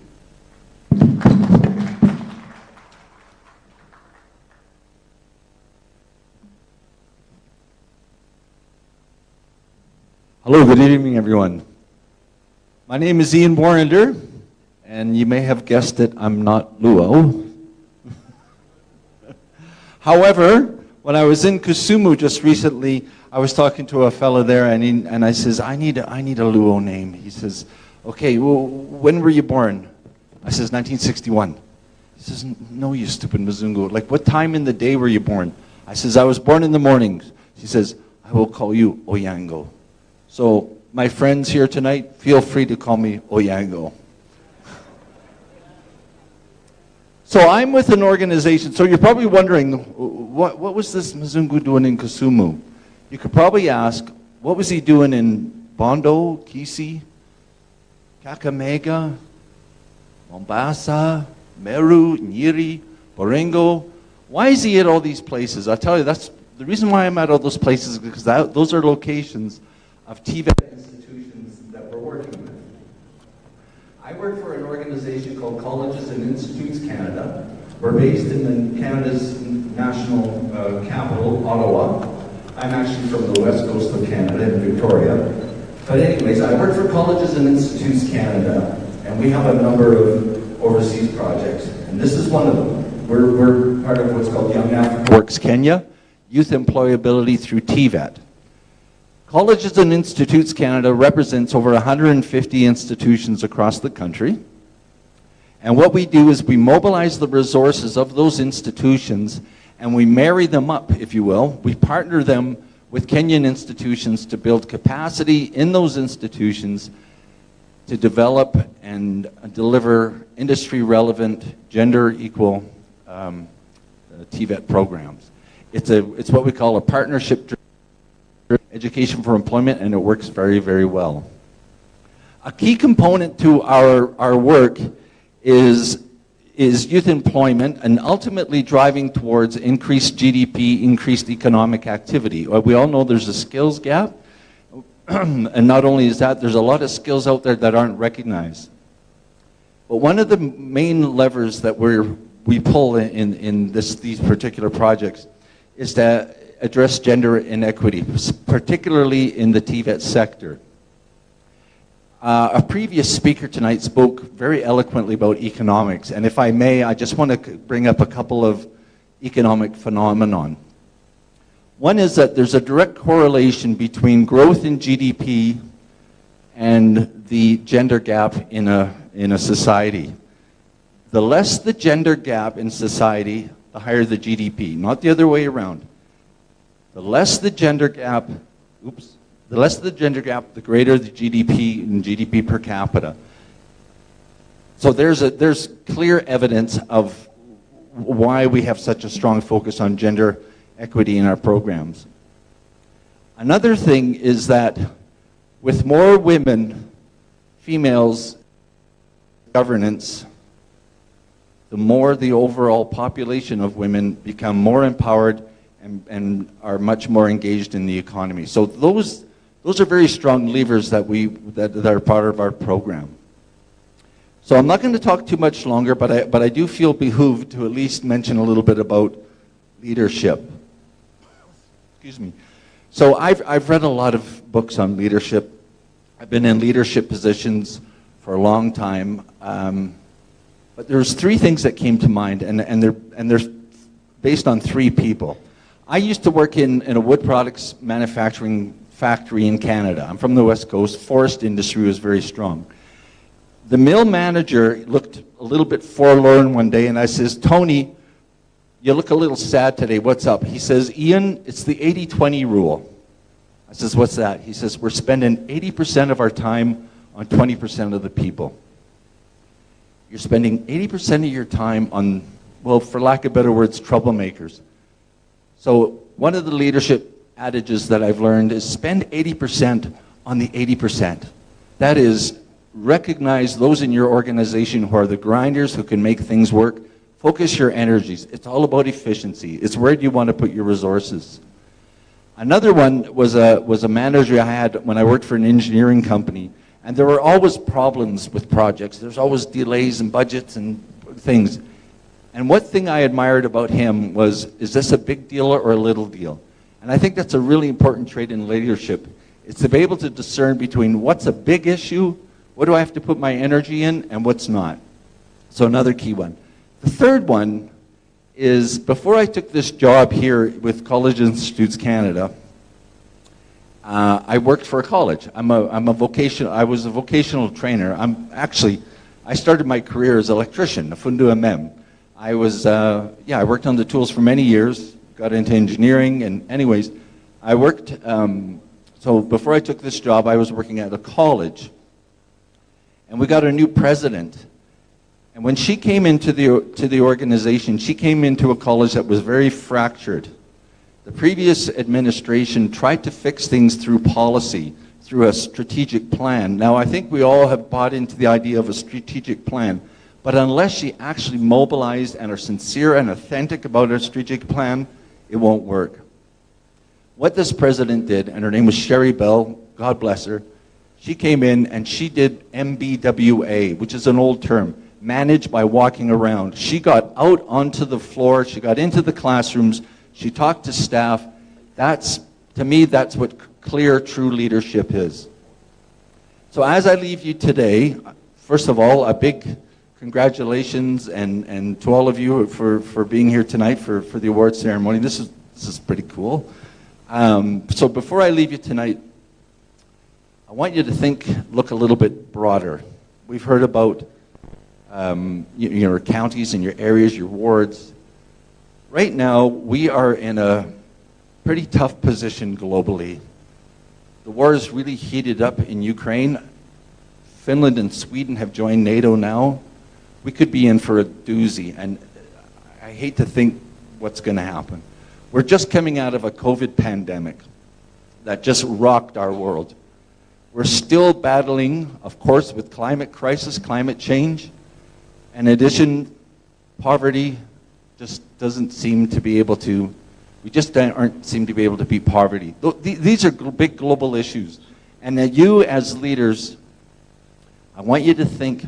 Hello, good evening, everyone. My name is Ian Warrender, and you may have guessed it, I'm not Luo. However, when I was in Kisumu just recently, I was talking to a fellow there, and I says, I need a Luo name. He says, okay, well, when were you born? I says, 1961. He says, no, you stupid Mzungu. Like, what time in the day were you born? I says, I was born in the mornings. He says, I will call you Oyango. So, my friends here tonight, feel free to call me Oyango. So I'm with an organization, so you're probably wondering, what was this Mzungu doing in Kisumu? You could probably ask, what was he doing in Bondo, Kisi, Kakamega, Mombasa, Meru, Nyeri, Baringo? Why is he at all these places? I'll tell you, that's the reason why I'm at all those places, because those are locations of TVET institutions that we're working with. I work for an organization called Colleges and Institutes Canada. We're based in Canada's national capital, Ottawa. I'm actually from the west coast of Canada in Victoria. But anyways, I work for Colleges and Institutes Canada, and we have a number of overseas projects. And this is one of them. We're part of what's called Young Africa Works Kenya, Youth Employability through TVET. Colleges and Institutes Canada represents over 150 institutions across the country. And what we do is we mobilize the resources of those institutions and we marry them up, if you will. We partner them with Kenyan institutions to build capacity in those institutions to develop and deliver industry-relevant, gender-equal TVET programs. It's what we call a partnership education for employment, and it works very, very well. A key component to our work is youth employment and ultimately driving towards increased GDP, increased economic activity. We all know there's a skills gap, and not only is that, there's a lot of skills out there that aren't recognized. But one of the main levers that we pull in these particular projects is to address gender inequity, particularly in the TVET sector. A previous speaker tonight spoke very eloquently about economics, and if I may, I just want to bring up a couple of economic phenomenon. One is that there's a direct correlation between growth in GDP and the gender gap in a society. The less the gender gap in society, the higher the GDP, not the other way around. The less the gender gap, the greater the GDP and GDP per capita. So there's clear evidence of why we have such a strong focus on gender equity in our programs. Another thing is that with more women, females, governance, the more the overall population of women become more empowered and are much more engaged in the economy. So those are very strong levers that are part of our program. So I'm not going to talk too much longer, but I do feel behooved to at least mention a little bit about leadership. Excuse me. So I've read a lot of books on leadership. I've been in leadership positions for a long time. But there's three things that came to mind, and they're based on three people. I used to work in a wood products manufacturing factory in Canada. I'm from the West Coast. Forest industry was very strong. The mill manager looked a little bit forlorn one day, and I says, "Tony, you look a little sad today. What's up?" He says, "Ian, it's the 80-20 rule." I says, "What's that?" He says, "We're spending 80% of our time on 20% of the people." You're spending 80% of your time on, well, for lack of better words, troublemakers. So one of the leadership adages that I've learned is spend 80% on the 80%. That is, recognize those in your organization who are the grinders, who can make things work. Focus your energies. It's all about efficiency. It's where do you want to put your resources. Another one was a manager I had when I worked for an engineering company, and there were always problems with projects. There's always delays and budgets and things. And one thing I admired about him was, is this a big deal or a little deal? And I think that's a really important trait in leadership. It's to be able to discern between what's a big issue, what do I have to put my energy in, and what's not. So another key one. The third one is, before I took this job here with College Institutes Canada, I worked for a college. I was a vocational trainer. I started my career as an electrician, a fundu MM. I worked on the tools for many years, got into engineering, and anyways, I worked, so before I took this job, I was working at a college. And we got a new president. And when she came into the organization, she came into a college that was very fractured. The previous administration tried to fix things through policy, through a strategic plan. Now, I think we all have bought into the idea of a strategic plan, but unless she actually mobilized and are sincere and authentic about her strategic plan, it won't work. What this president did, and her name was Sherry Bell, God bless her, she came in and she did MBWA, which is an old term, manage by walking around. She got out onto the floor, she got into the classrooms, she talked to staff. To me, that's what clear, true leadership is. So as I leave you today, first of all, a big congratulations and to all of you for being here tonight for the award ceremony. This is pretty cool. So before I leave you tonight, I want you to look a little bit broader. We've heard about your counties and your areas, your wards. Right now, we are in a pretty tough position globally. The war is really heated up in Ukraine. Finland and Sweden have joined NATO now. We could be in for a doozy, and I hate to think what's going to happen. We're just coming out of a COVID pandemic that just rocked our world. We're still battling, of course, with climate crisis, climate change. In addition, poverty just doesn't seem to be able to, we just aren't seem to be able to beat poverty. These are big global issues. And that you as leaders, I want you to think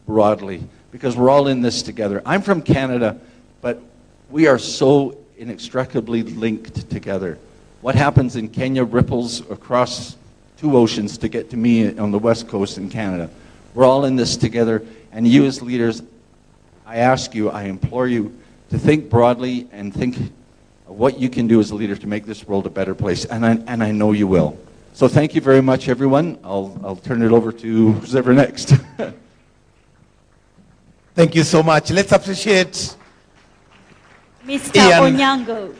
broadly, because we're all in this together. I'm from Canada, but we are so inextricably linked together. What happens in Kenya ripples across 2 oceans to get to me on the West Coast in Canada. We're all in this together, and you as leaders, I ask you, I implore you to think broadly and think of what you can do as a leader to make this world a better place, and I know you will. So thank you very much, everyone. I'll turn it over to who's ever next. Thank you so much. Let's appreciate Mr. Ian. Onyango.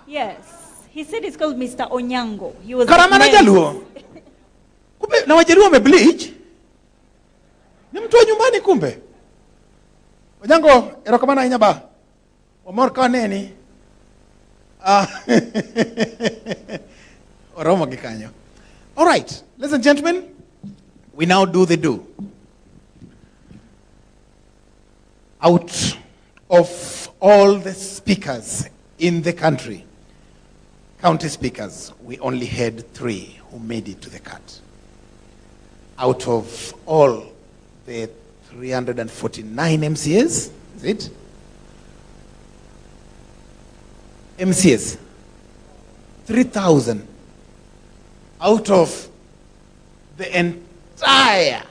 Yes. He said it's called Mr. Onyango. He was Karama na Jaluo. Kumbe na Wajaluo wamebleach. Ni mtu wa nyumbani kumbe. Onyango, erokamana inyaba. Omor ka neni. Oromo gikanyo. All right, ladies and gentlemen, we now do the do. Out of all the speakers in the country, county speakers, we only had 3 who made it to the cut. Out of all the 349 MCAs, is it? MCAs, 3,000 out of the entire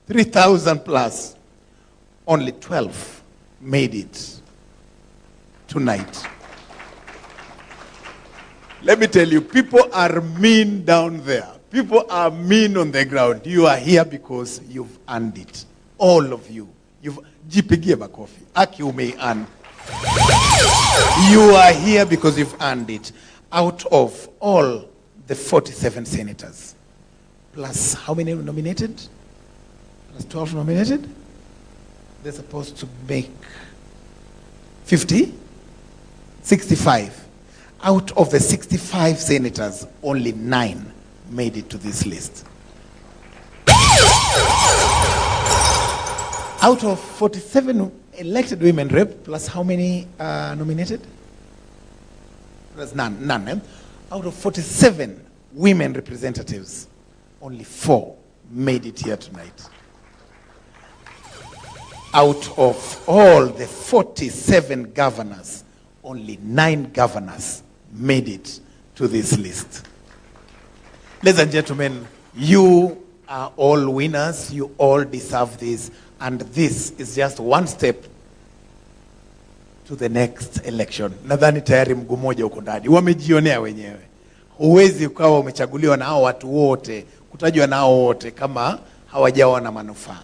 3,000 plus, only 12 made it tonight. Let me tell you, people are mean down there. People are mean on the ground. You are here because you've earned it. All of you. You've jipigie makofi. Aki ume earn. You are here because you've earned it. Out of all the 47 senators, plus how many nominated? Plus 12 nominated? They're supposed to make 50? 65. Out of the 65 senators, only 9 made it to this list. Out of 47 elected women rep, plus how many nominated? There's none. Eh? Out of 47 women representatives, only 4 made it here tonight. Out of all the 47 governors, only 9 governors made it to this list. Ladies and gentlemen, you are all winners. You all deserve this. And this is just one step to the next election. Nadhani tayari mguu mmoja uko ndani. Wamejionea wenyewe. Huwezi ukawa umechaguliwa na hao watu wote, kutajwa na hao wote kama hawajawa na manufaa.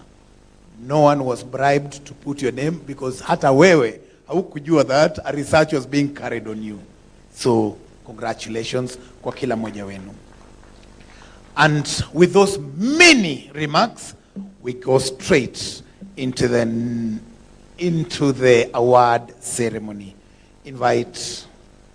No one was bribed to put your name because hata wewe haukujua that a research was being carried on you. So congratulations kwa kila mmoja wenu. And with those many remarks, we go straight into the award ceremony. Invite.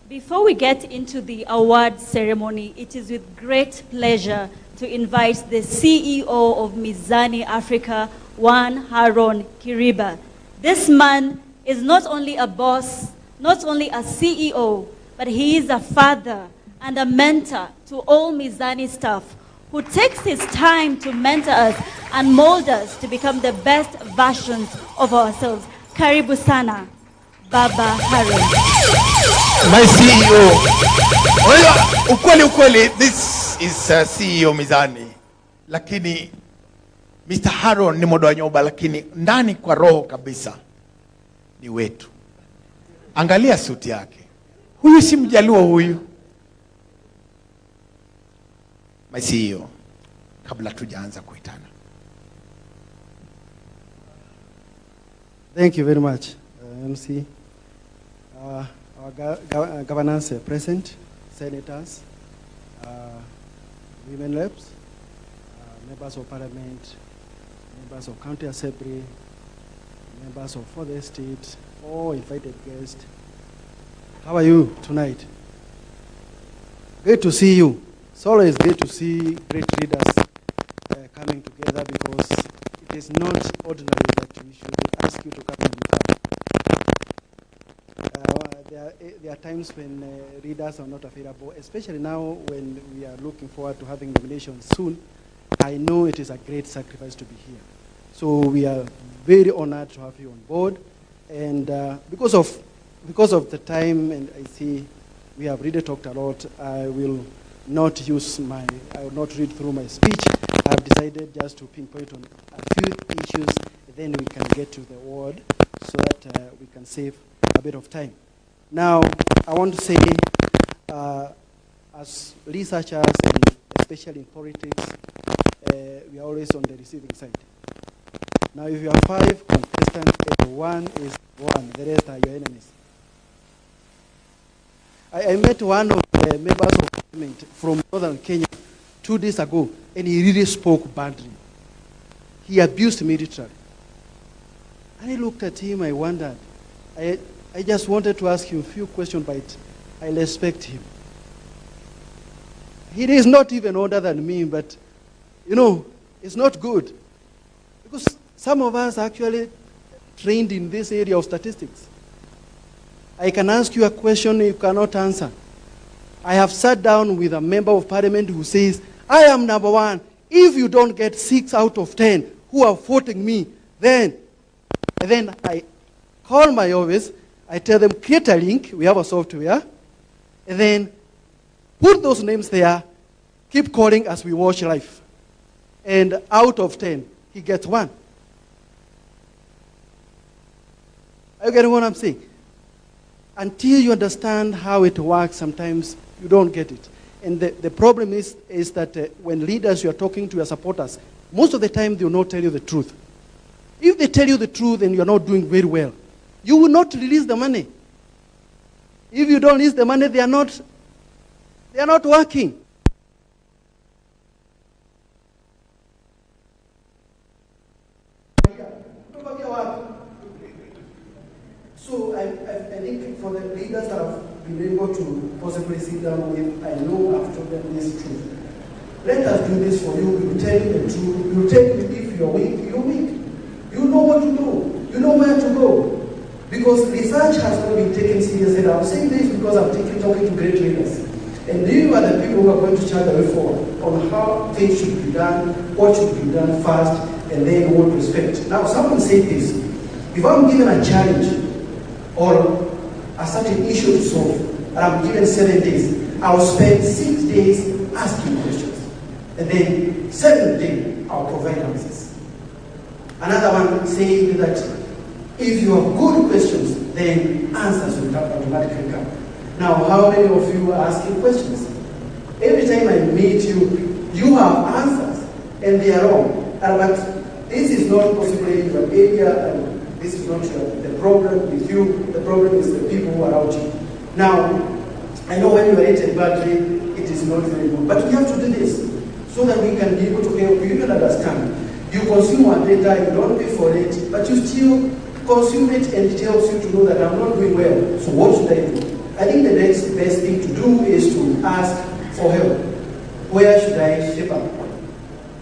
Before we get into the award ceremony, it is with great pleasure to invite the CEO of Mizani Africa, Haron Kiriba. This man is not only a boss, not only a CEO, but he is a father and a mentor to all Mizani staff who takes his time to mentor us and mold us to become the best versions of ourselves. Karibu sana, Baba Haron. My CEO. Ukweli, this is CEO Mizani. Lakini Mr. Haron ni modo wa nyoba, lakini ndani kwa roho kabisa ni wetu. Angalia suti yake. Huyu si mjaluo huyu. My CEO, kabla tujaanza kuitana. Thank you very much, MC. Our governors present, senators, women reps, members of parliament, members of county assembly, members of further state, all invited guests. How are you tonight? Great to see you. It's always great to see great leaders coming together because it is not ordinary that we should ask you to come and there are times when leaders are not available, especially now when we are looking forward to having nominations soon. I know it is a great sacrifice to be here. So we are very honored to have you on board. And because of the time, and I see we have really talked a lot, I will not read through my speech. I have decided just to pinpoint on a few issues, then we can get to the award so that we can save a bit of time. Now, I want to say, as researchers, and especially in politics, we are always on the receiving side. Now, if you have 5 contestants, one is one, the rest are your enemies. I met one of the members of parliament from northern Kenya 2 days ago, and he really spoke badly. He abused me literally. And I looked at him, I wondered. I just wanted to ask him a few questions, but I respect him. He is not even older than me, but, you know, it's not good. Because some of us actually trained in this area of statistics. I can ask you a question you cannot answer. I have sat down with a member of parliament who says, I am number one. If you don't get 6 out of 10 who are voting me, then I call my office, I tell them, create a link, we have a software, and then put those names there, keep calling as we watch live. And out of 10, he gets 1. Are you getting what I'm saying? Until you understand how it works, sometimes you don't get it. And the problem is that when leaders you are talking to your supporters, most of the time they will not tell you the truth. If they tell you the truth and you are not doing very well, you will not release the money. If you don't release the money, they are not working. So I think for the leaders that have been able to possibly sit down with, I know I've told them this truth. Let us do this for you. We will tell you the truth. We will tell you if you're weak, you're weak. You know what to do. You know where to go. Because research has not been taken seriously. I'm saying this because I'm talking to great leaders. And you are the people who are going to chart the way forward on how things should be done, what should be done first, and then what to expect. Now, someone said this. If I'm given a challenge or a certain issue to solve, and I'm given 7 days, I'll spend 6 days asking questions. And then 7th day, I'll provide answers. Another one saying that if you have good questions, then answers will automatically come. Now, how many of you are asking questions? Every time I meet you, you have answers, and they are wrong. But this is not possibly your area, and this is not the problem with you. The problem is the people who are out here. Now, I know when you are rated badly, it is not very good. But we have to do this so that we can be able to help you. You can understand. You consume our data, you don't pay for it, but you still consume it, and it helps you to know that I'm not doing well. So what should I do? I think the next best thing to do is to ask for help. Where should I shape up?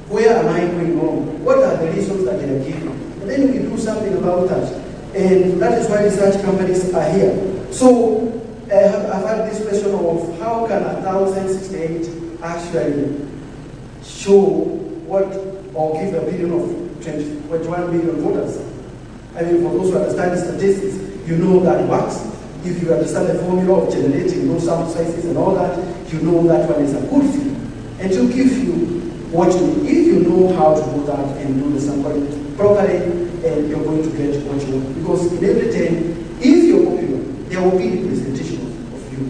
Where am I going wrong? What are the reasons that they are giving? And then we do something about that. And that is why research companies are here. So I've had this question of how can 1,068 actually show what or give an opinion of 21 million voters. I mean, for those who understand statistics, you know that works. If you understand the formula of generating those sample sizes and all that, you know that one is a good thing. And to give you what you need. If you know how to do that and do the sampling properly, and you're going to get what you want. Because in every 10, if you're popular, there will be representation of you.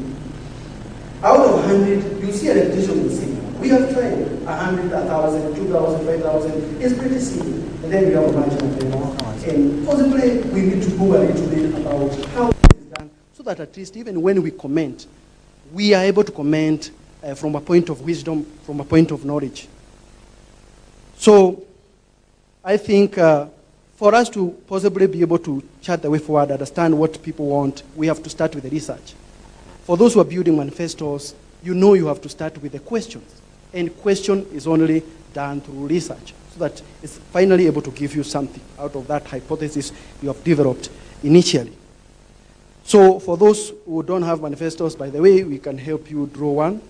Out of 100, you see a representation of same. We have tried 100, 1,000, 2,000, 5,000. It's pretty simple. And then we have a margin of error. And possibly we need to go a little bit about how it is done, so that at least even when we comment, we are able to comment from a point of wisdom, from a point of knowledge. So I think for us to possibly be able to chart the way forward, understand what people want, we have to start with the research. For those who are building manifestos, you know you have to start with the questions. And question is only done through research, so that it's finally able to give you something out of that hypothesis you have developed initially. So for those who don't have manifestos, by the way, we can help you draw one.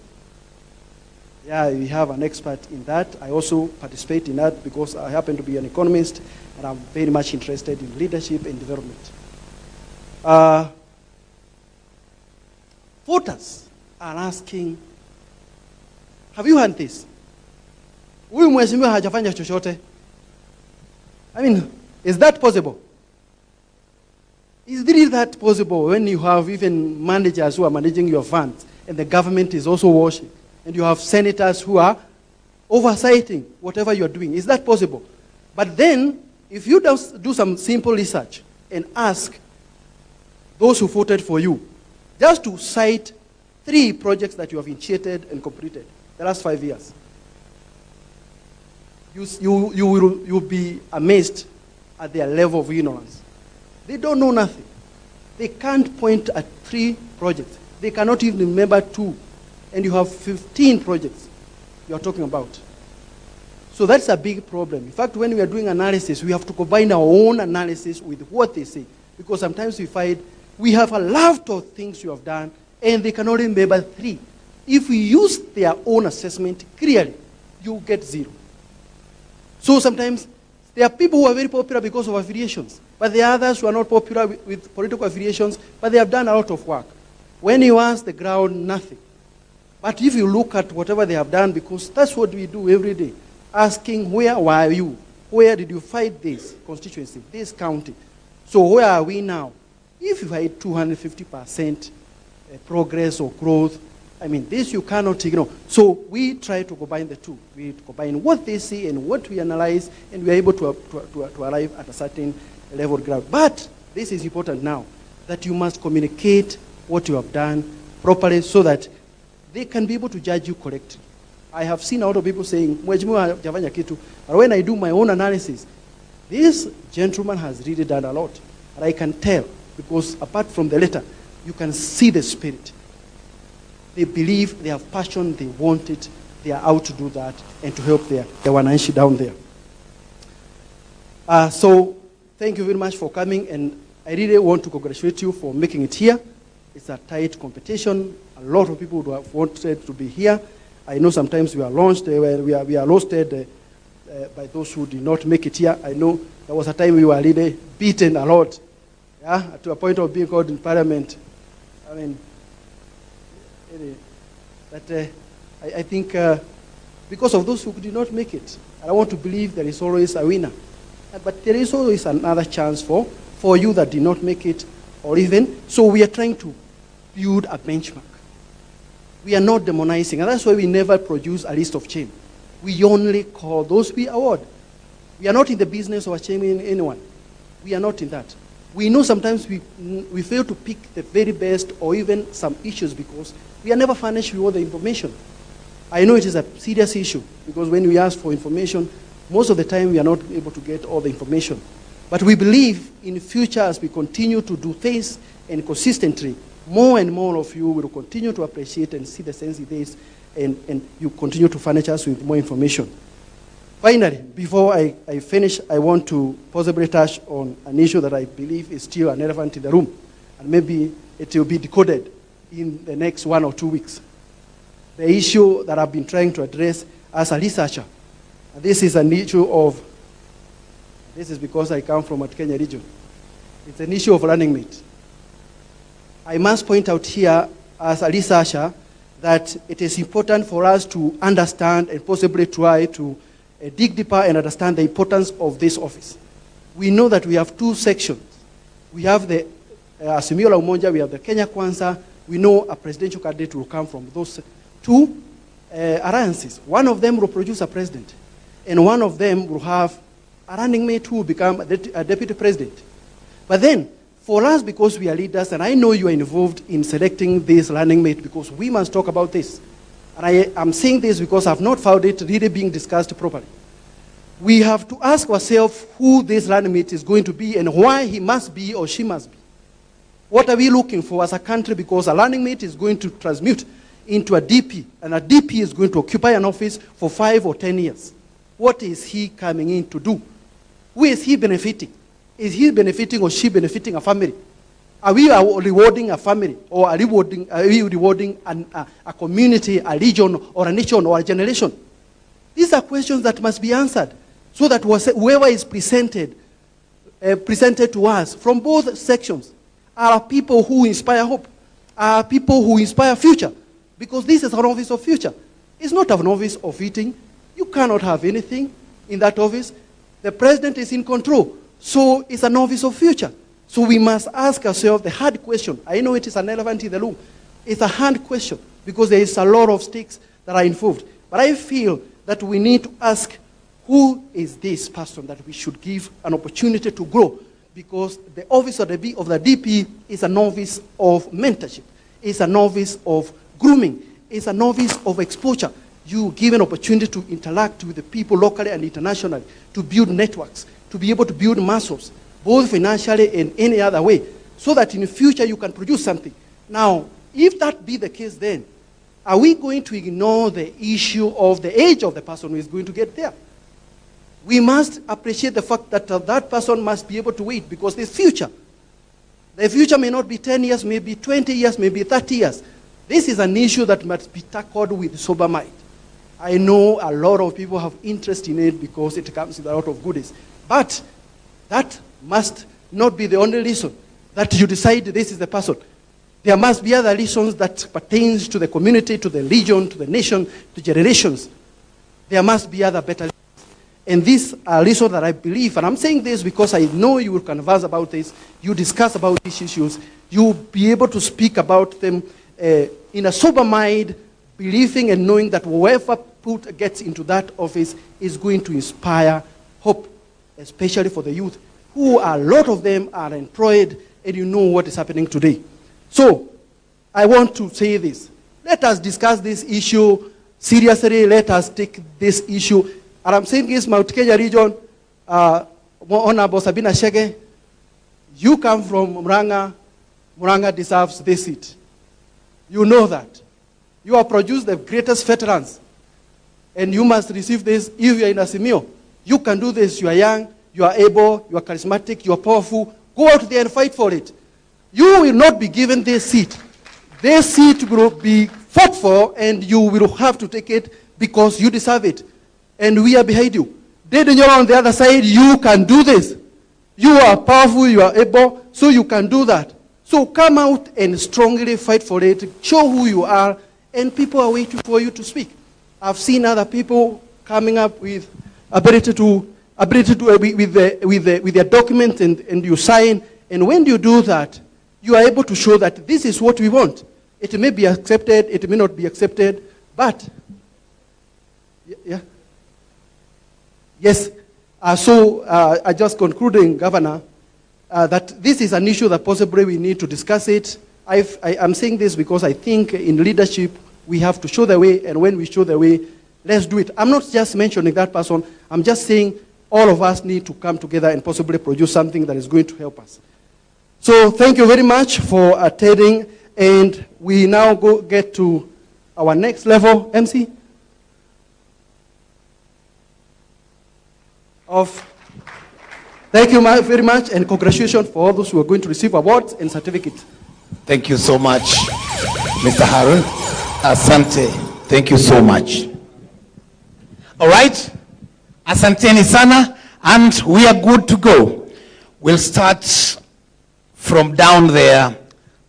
Yeah, we have an expert in that. I also participate in that because I happen to be an economist and I'm very much interested in leadership and development. Voters are asking, have you heard this? Huyu mheshimiwa hajafanya chochote. I mean, is that possible? Is really that possible when you have even managers who are managing your funds and the government is also watching, and you have senators who are oversighting whatever you're doing? Is that possible? But then, if you do some simple research and ask those who voted for you just to cite 3 projects that you have initiated and completed the last 5 years, you will be amazed at their level of ignorance. They don't know nothing. They can't point at 3 projects. They cannot even remember 2. And you have 15 projects you are talking about. So that's a big problem. In fact, when we are doing analysis, we have to combine our own analysis with what they say. Because sometimes we find we have a lot of things you have done, and they cannot remember 3. If we use their own assessment clearly, you get 0. So sometimes there are people who are very popular because of affiliations, but there are others who are not popular with political affiliations, but they have done a lot of work. When you ask the ground, nothing. But if you look at whatever they have done, because that's what we do every day, asking where were you? Where did you fight this constituency, this county? So where are we now? If you had 250% progress or growth, I mean, this you cannot ignore. So we try to combine the two. We combine what they see and what we analyze, and we are able to arrive at a certain level of ground. But this is important now, that you must communicate what you have done properly so that they can be able to judge you correctly. I have seen a lot of people saying, Mheshimiwa hajafanya kitu, but when I do my own analysis, this gentleman has really done a lot. And I can tell, because apart from the letter, you can see the spirit. They believe, they have passion, they want it, they are out to do that and to help their wananchi down there. So thank you very much for coming, and I really want to congratulate you for making it here. It's a tight competition. A lot of people who have wanted to be here. I know sometimes we are launched, we are roasted by those who did not make it here. I know there was a time we were really beaten a lot, yeah, to a point of being called in parliament. I mean, but I think because of those who did not make it, and I want to believe there is always a winner. But there is always another chance for you that did not make it, or even, so we are trying to build a benchmark. We are not demonizing, and that's why we never produce a list of shame. We only call those we award. We are not in the business of shaming anyone. We are not in that. We know sometimes we fail to pick the very best, or even some issues, because we are never furnished with all the information. I know it is a serious issue, because when we ask for information, most of the time we are not able to get all the information. But we believe in future, as we continue to do things and consistently, more and more of you will continue to appreciate and see the sense it is, and you continue to furnish us with more information. Finally, before I finish, I want to possibly touch on an issue that I believe is still an elephant in the room, and maybe it will be decoded in the next 1 or 2 weeks. The issue that I've been trying to address as a researcher. And this is an issue of, this is because I come from a Kenya region. It's an issue of running mate. I must point out here as a researcher that it is important for us to understand and possibly try to dig deeper and understand the importance of this office. We know that we have 2 sections. We have the Azimio la Umoja, we have the Kenya Kwanza. We know a presidential candidate will come from those 2 alliances. One of them will produce a president, and one of them will have a running mate who will become a deputy president. But then, for us, because we are leaders, and I know you are involved in selecting this running mate, because we must talk about this. And I am saying this because I've not found it really being discussed properly. We have to ask ourselves who this running mate is going to be and why he must be or she must be. What are we looking for as a country? Because a running mate is going to transmute into a DP, and a DP is going to occupy an office for 5 or 10 years. What is he coming in to do? Who is he benefiting? Is he benefiting or she benefiting a family? Are we rewarding a family, or are we rewarding a community, a region, or a nation, or a generation? These are questions that must be answered, so that whoever is presented to us from both sections are people who inspire hope, are people who inspire future, because this is an office of future. It's not an office of eating. You cannot have anything in that office. The president is in control, so it's an office of future. So we must ask ourselves the hard question. I know it is an elephant in the room. It's a hard question because there is a lot of stakes that are involved. But I feel that we need to ask, who is this person that we should give an opportunity to grow? Because the office of the DP is an office of mentorship. It's an office of grooming. It's an office of exposure. You give an opportunity to interact with the people locally and internationally, to build networks, to be able to build muscles. both financially and any other way, so that in the future you can produce something. Now, if that be the case, then are we going to ignore the issue of the age of the person who is going to get there? We must appreciate the fact that that person must be able to wait, because there's future. The future may not be 10 years, maybe 20 years, maybe 30 years. This is an issue that must be tackled with sober mind. I know a lot of people have interest in it because it comes with a lot of goodies. But that must not be the only reason that you decide this is the person. There must be other reasons that pertains to the community, to the region, to the nation, to generations. There must be other better reasons. And these are reasons that I believe, and I'm saying this because I know you will converse about this, you discuss about these issues, you'll be able to speak about them in a sober mind, believing and knowing that whoever gets into that office is going to inspire hope, especially for the youth, who a lot of them are employed, and you know what is happening today. So, I want to say this. Let us discuss this issue seriously. Let us take this issue. And I'm saying this, Mount Kenya region, Honorable Sabina Shege, you come from Muranga. Muranga deserves this seat. You know that. You have produced the greatest veterans. And you must receive this if you are in Asimio. You can do this. You are young, you are able, you are charismatic, you are powerful. Go out there and fight for it. You will not be given this seat. This seat will be fought for, and you will have to take it because you deserve it. And we are behind you. You're on the other side, you can do this. You are powerful, you are able, so you can do that. So come out and strongly fight for it. Show who you are, and people are waiting for you to speak. I've seen other people coming up with ability with their document, and you sign. And when you do that, you are able to show that this is what we want. It may be accepted, it may not be accepted, but yeah. Yes. I just concluding, Governor, that this is an issue that possibly we need to discuss it. I'm saying this because I think in leadership we have to show the way, and when we show the way, let's do it. I'm not just mentioning that person. I'm just saying all of us need to come together and possibly produce something that is going to help us. So thank you very much for attending, and we now get to our next level, MC. Thank you very much, and congratulations for all those who are going to receive awards and certificates. Thank you so much, Mr. Haron. Asante. Thank you so much. All right. Asanteni sana, and we are good to go. We'll start from down there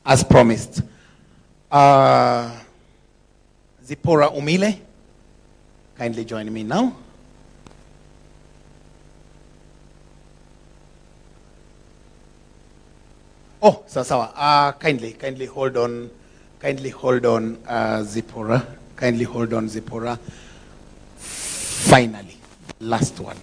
as promised. Zipporah Umile, kindly join me now. Oh, sawa. Kindly hold on. Zipporah. Kindly hold on, Zipporah. Finally, last one.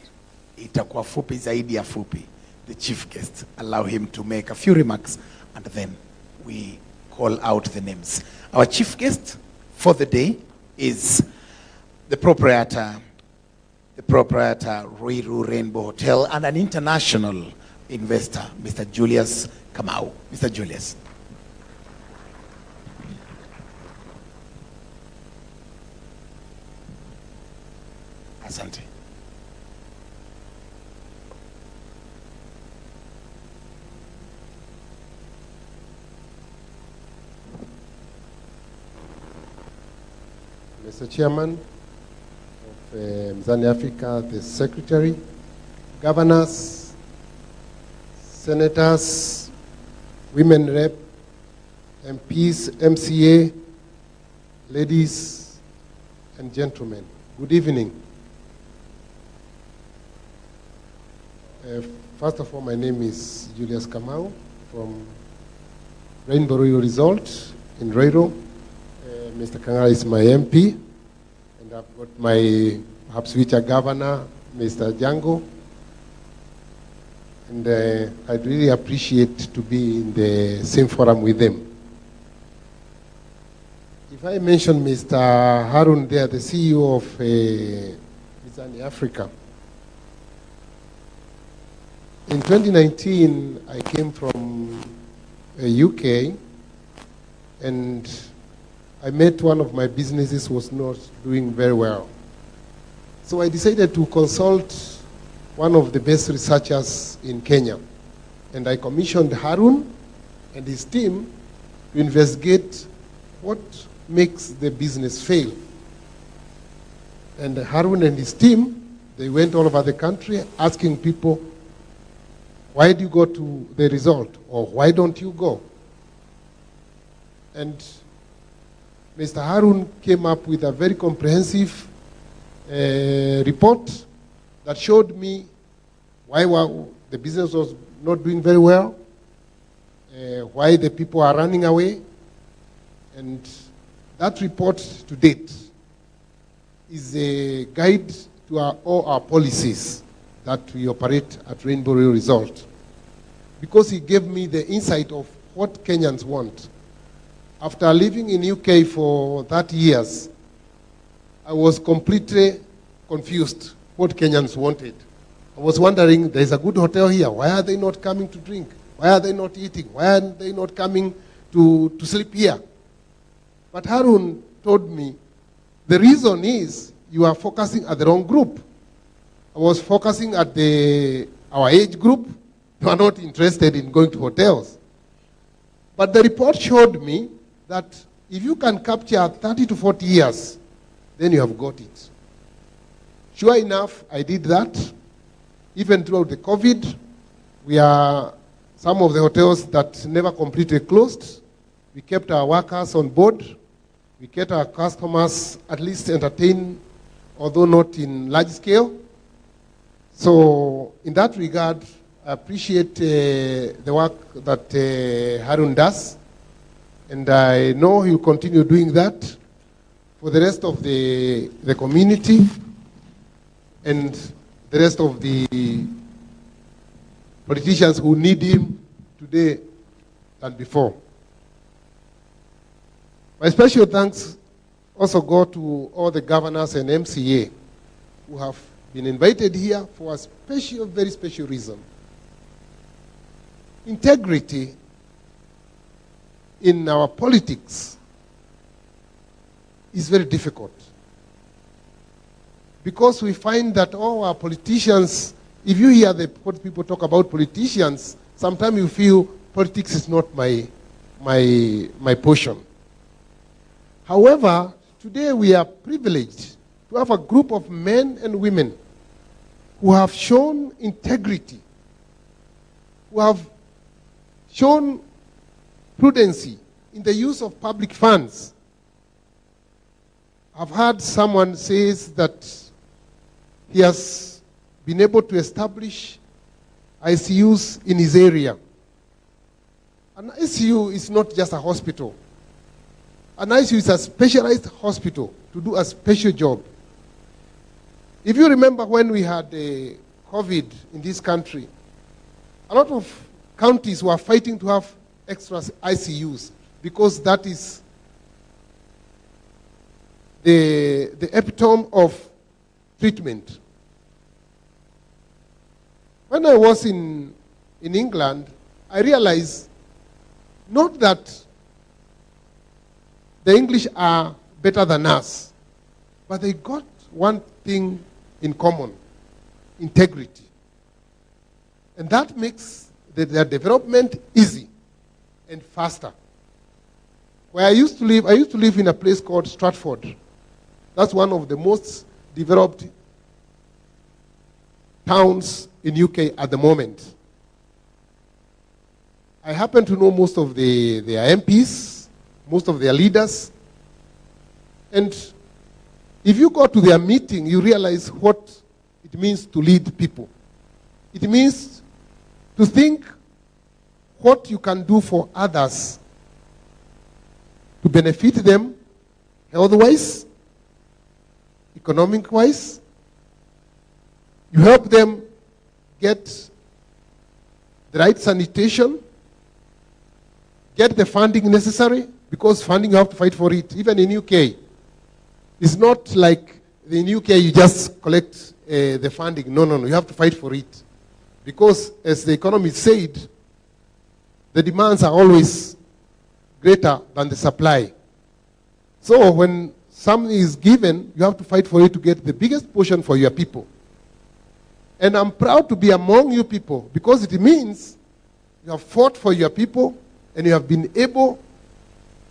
Itakuwa fupi zaidi ya fupi. The chief guest, allow him to make a few remarks, and then we call out the names. Our chief guest for the day is the proprietor Ruiru Rainbow Hotel, and an international investor, Mr. Julius Kamau. Mr. Julius. Asante. Mr. Chairman of Mizani Africa, the Secretary, Governors, Senators, Women Rep, MPs, MCA, ladies and gentlemen, good evening. First of all, my name is Julius Kamau from Rainbow Resort in Roiro. Mr. Kanga is my MP, and I've got my perhaps future governor, Mr. Django. And I'd really appreciate to be in the same forum with them. If I mention Mr. Haron there, the CEO of Mizani Africa, In 2019, I came from UK, and I met one of my businesses was not doing very well. So I decided to consult one of the best researchers in Kenya. And I commissioned Haron and his team to investigate what makes the business fail. And Haron and his team, they went all over the country asking people, why do you go to the result? Or why don't you go? And Mr. Haron came up with a very comprehensive report that showed me why the business was not doing very well, why the people are running away. And that report to date is a guide to all our policies that we operate at Rainbow Real Resort. Because he gave me the insight of what Kenyans want. After living in UK for 30 years, I was completely confused what Kenyans wanted. I was wondering, there's a good hotel here. Why are they not coming to drink? Why are they not eating? Why are they not coming to sleep here? But Haron told me, the reason is you are focusing at the wrong group. I was focusing at our age group. They are not interested in going to hotels. But the report showed me that if you can capture 30 to 40 years, then you have got it. Sure enough, I did that. Even throughout the COVID, some of the hotels that never completely closed, we kept our workers on board. We kept our customers at least entertained, although not in large scale. So in that regard, I appreciate the work that Haron does. And I know he'll continue doing that for the rest of the community and the rest of the politicians who need him today than before. My special thanks also go to all the governors and MCA who have been invited here for a special, very special reason. Integrity in our politics is very difficult. Because we find that all our politicians, if you hear what people talk about politicians, sometimes you feel politics is not my portion. However, today we are privileged to have a group of men and women who have shown integrity, who have shown prudency in the use of public funds. I've heard someone say that he has been able to establish ICUs in his area. An ICU is not just a hospital. An ICU is a specialized hospital to do a special job. If you remember when we had COVID in this country, a lot of counties were fighting to have extra ICUs because that is the epitome of treatment. When I was in England, I realized not that the English are better than us, but they got one thing in common: integrity. And that makes their development easy and faster. Where I used to live in a place called Stratford. That's one of the most developed towns in UK at the moment. I happen to know most of their MPs, most of their leaders. And if you go to their meeting, you realize what it means to lead people. It means to think what you can do for others to benefit them health-wise, economic-wise. You help them get the right sanitation, get the funding necessary, because funding you have to fight for it. Even in UK, it's not like in UK you just collect the funding. No, you have to fight for it. Because as the economist said, the demands are always greater than the supply. So when something is given, you have to fight for it to get the biggest portion for your people. And I'm proud to be among you people because it means you have fought for your people and you have been able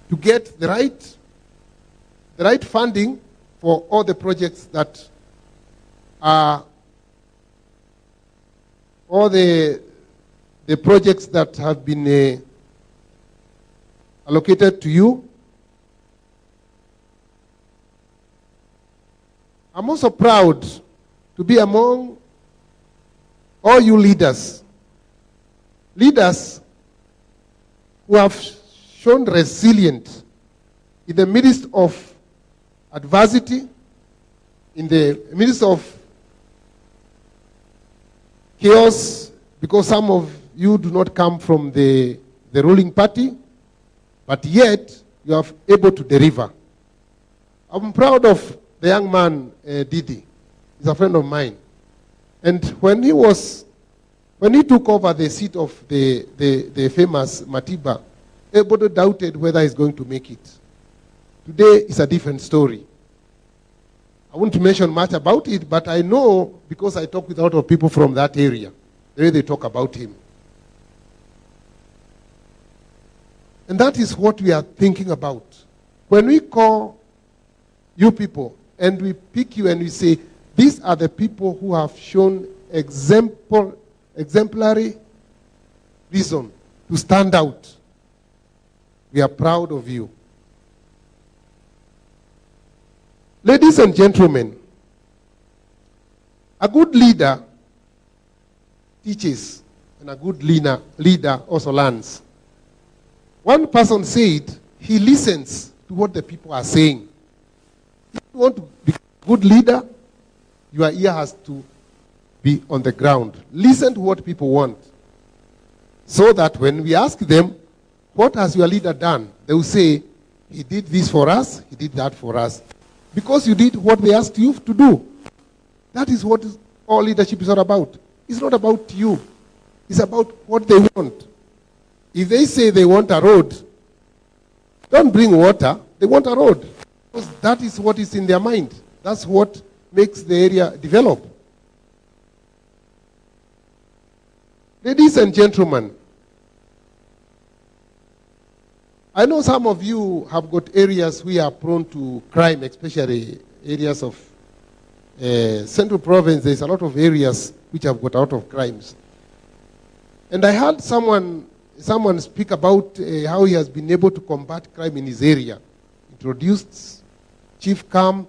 to get the right funding for all the projects that are all the projects that have been allocated to you. I'm also proud to be among all you leaders who have shown resilient in the midst of adversity, in the midst of chaos, because some of you do not come from the ruling party, but yet you are able to deliver. I'm proud of the young man, Didi. He's a friend of mine. And when he took over the seat of the famous Matiba, everybody doubted whether he's going to make it. Today is a different story. I won't mention much about it, but I know because I talk with a lot of people from that area, the way they talk about him. And that is what we are thinking about. When we call you people and we pick you and we say, these are the people who have shown exemplary reason to stand out. We are proud of you. Ladies and gentlemen, a good leader teaches, and a good leader also learns. One person said he listens to what the people are saying. If you want to be a good leader, your ear has to be on the ground. Listen to what people want. So that when we ask them, what has your leader done? They will say, he did this for us, he did that for us. Because you did what they asked you to do. That is what all leadership is all about. It's not about you. It's about what they want. If they say they want a road, don't bring water. They want a road. Because that is what is in their mind. That's what makes the area develop. Ladies and gentlemen, I know some of you have got areas we are prone to crime, especially areas of Central Province. There's a lot of areas which have got a lot of crimes. And I heard someone speak about how he has been able to combat crime in his area. Introduced chief camp,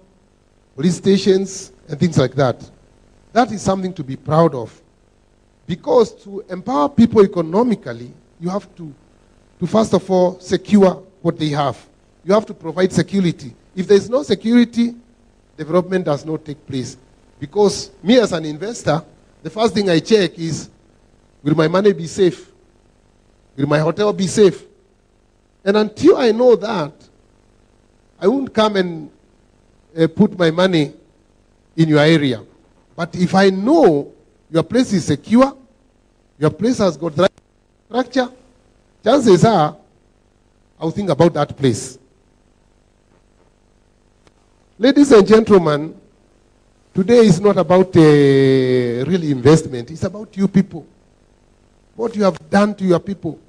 police stations, and things like that. That is something to be proud of. Because to empower people economically, you have to first of all secure what they have. You have to provide security. If there is no security, development does not take place. Because me as an investor, the first thing I check is, will my money be safe? Will my hotel be safe? And until I know that, I won't come and put my money in your area. But if I know your place is secure, your place has got the right structure, chances are, I'll think about that place. Ladies and gentlemen, today is not about a real investment. It's about you people. What you have done to your people.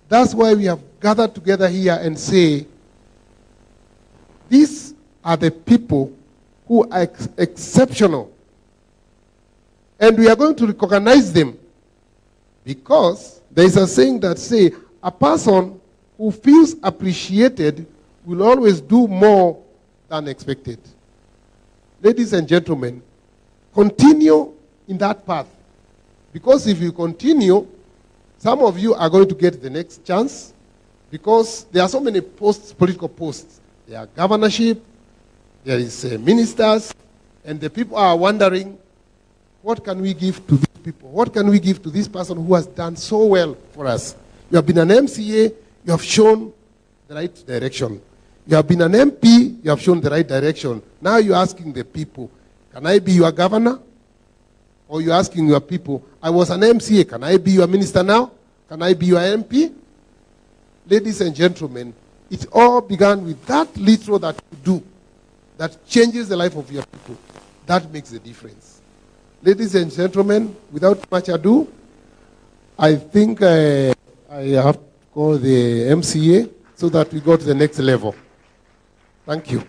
That's why we have gathered together here and say, these are the people who are exceptional. And we are going to recognize them because there is a saying that says, a person who feels appreciated will always do more than expected. Ladies and gentlemen, continue in that path. Because if you continue, some of you are going to get the next chance because there are so many posts, political posts. There are governorship, there is ministers, and the people are wondering, what can we give to these people? What can we give to this person who has done so well for us? You have been an MCA, you have shown the right direction. You have been an MP, you have shown the right direction. Now you're asking the people, can I be your governor? or you're asking your people, I was an MCA, can I be your minister now? Can I be your MP? Ladies and gentlemen, it all began with that little that you do that changes the life of your people. That makes the difference. Ladies and gentlemen, without much ado, I think I have to call the MCA so that we go to the next level. Thank you.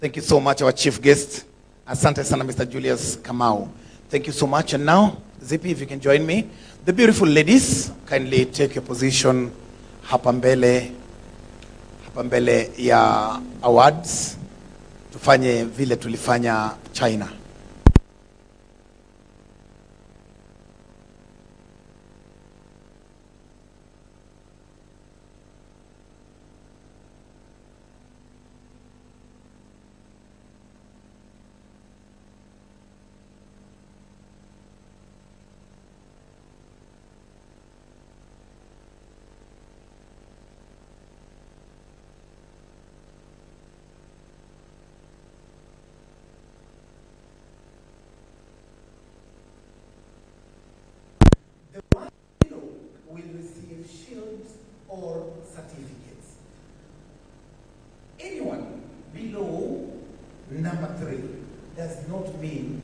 Thank you so much, our chief guest. Asante sana, Mr. Julius Kamau. Thank you so much. And now, Zippy, if you can join me. The beautiful ladies, kindly take your position hapa mbele ya awards. Tufanye vile tulifanya China. Will receive shields or certificates. Anyone below number 3 does not mean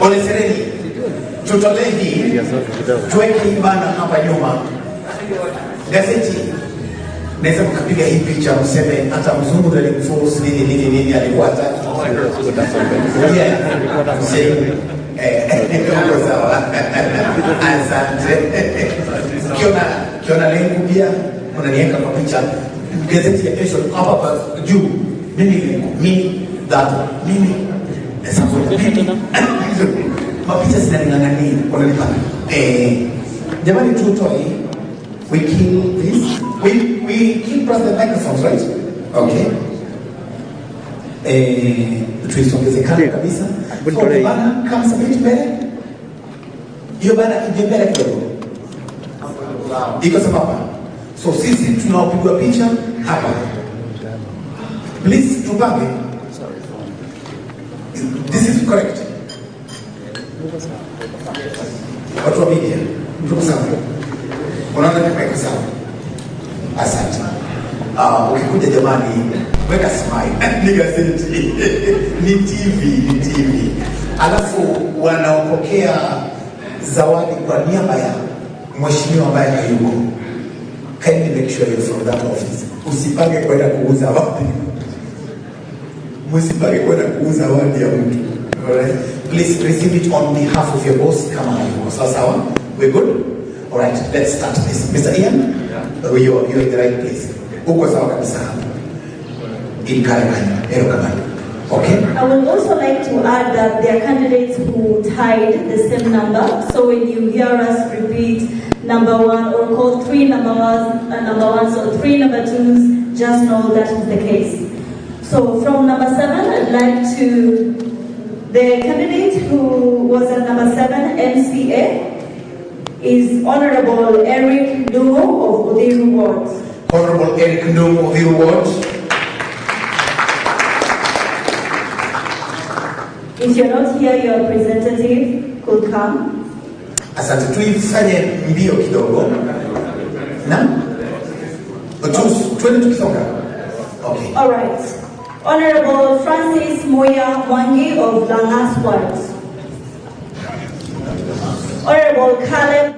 Ole Sereni, tutolee hii, tuweke ibana hapa nyuma. Gazeti, naweza kukapiga hii picha, mseme hata mzungu ndio alimforce nini alikuwa hataki. Kwa sawa. Asante. Kiona lengo pia, unaniweka kwa picha. Gazeti ya kesho hapa juu. Mimi mapicha zinaning'ang'ania wanalipa. Jamani, tutoe, we kill this, we kill plus the microphones, right? Okay. Tuisongezekana kabisa. Bana kama sabiti mbele. Hiyo bana ije mbele kidogo. Iko sawa. So sisi tunaopigwa picha hapa. Please tupange. This is correct. Watu wa media, tuko sawa. Unaona kama iko sawa. Asante. Ukikuja jamani, weka smile. Ni gazeti. Ni TV. Alafu wanaopokea zawadi kwa niaba ya mheshimiwa ambaye hayuko. Kindly make sure you're from that office. Usipange kwenda kuuza wapi. Msipange kwenda kuuza zawadi ya mtu. Alright. Please receive it on behalf of your boss. Kama hayuko. Sawa? We're good? Alright, let's start this. Mr. Ian? Yeah. You're in the right place. Uko sawa kabisa hapa. In Kega. Okay. I would also like to add that there are candidates who tied the same number. So when you hear us repeat number 1 or call 3 number ones or 3 number 2s, just know that is the case. So from number 7, I'd like to, the candidate who was at number 7, MCA, is Honorable Eric Ndumo of Uhuru Ward. Honorable Eric Ndumo of Uhuru Ward. If you're not here, your representative could come. Asante, tuifanye mbio kidogo. Na? Twende tukisonga. Okay. All right. Honorable Francis Moya Mwangi of Langas Ward. Honorable Caleb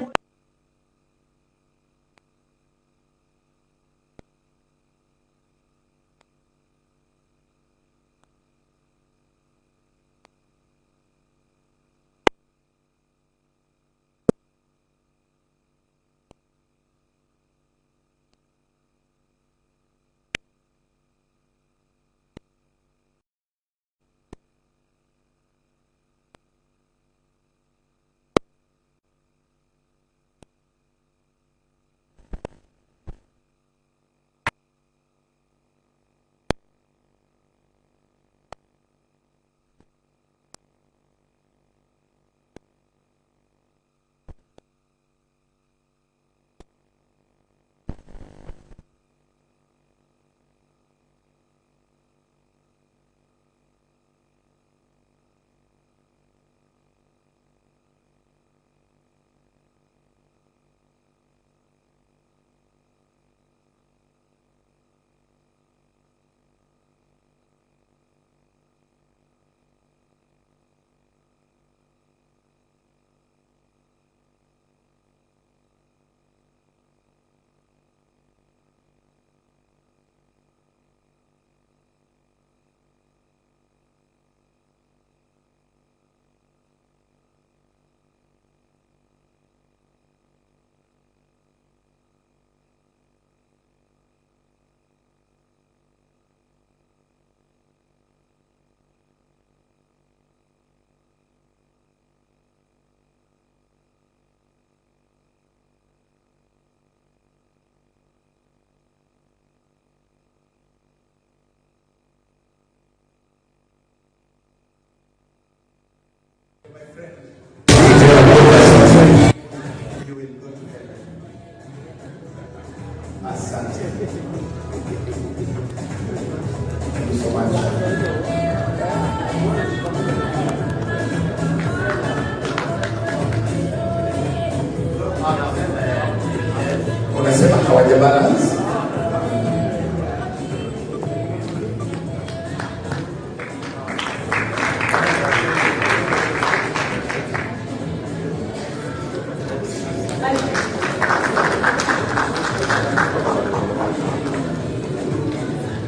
unasema hawaja balance.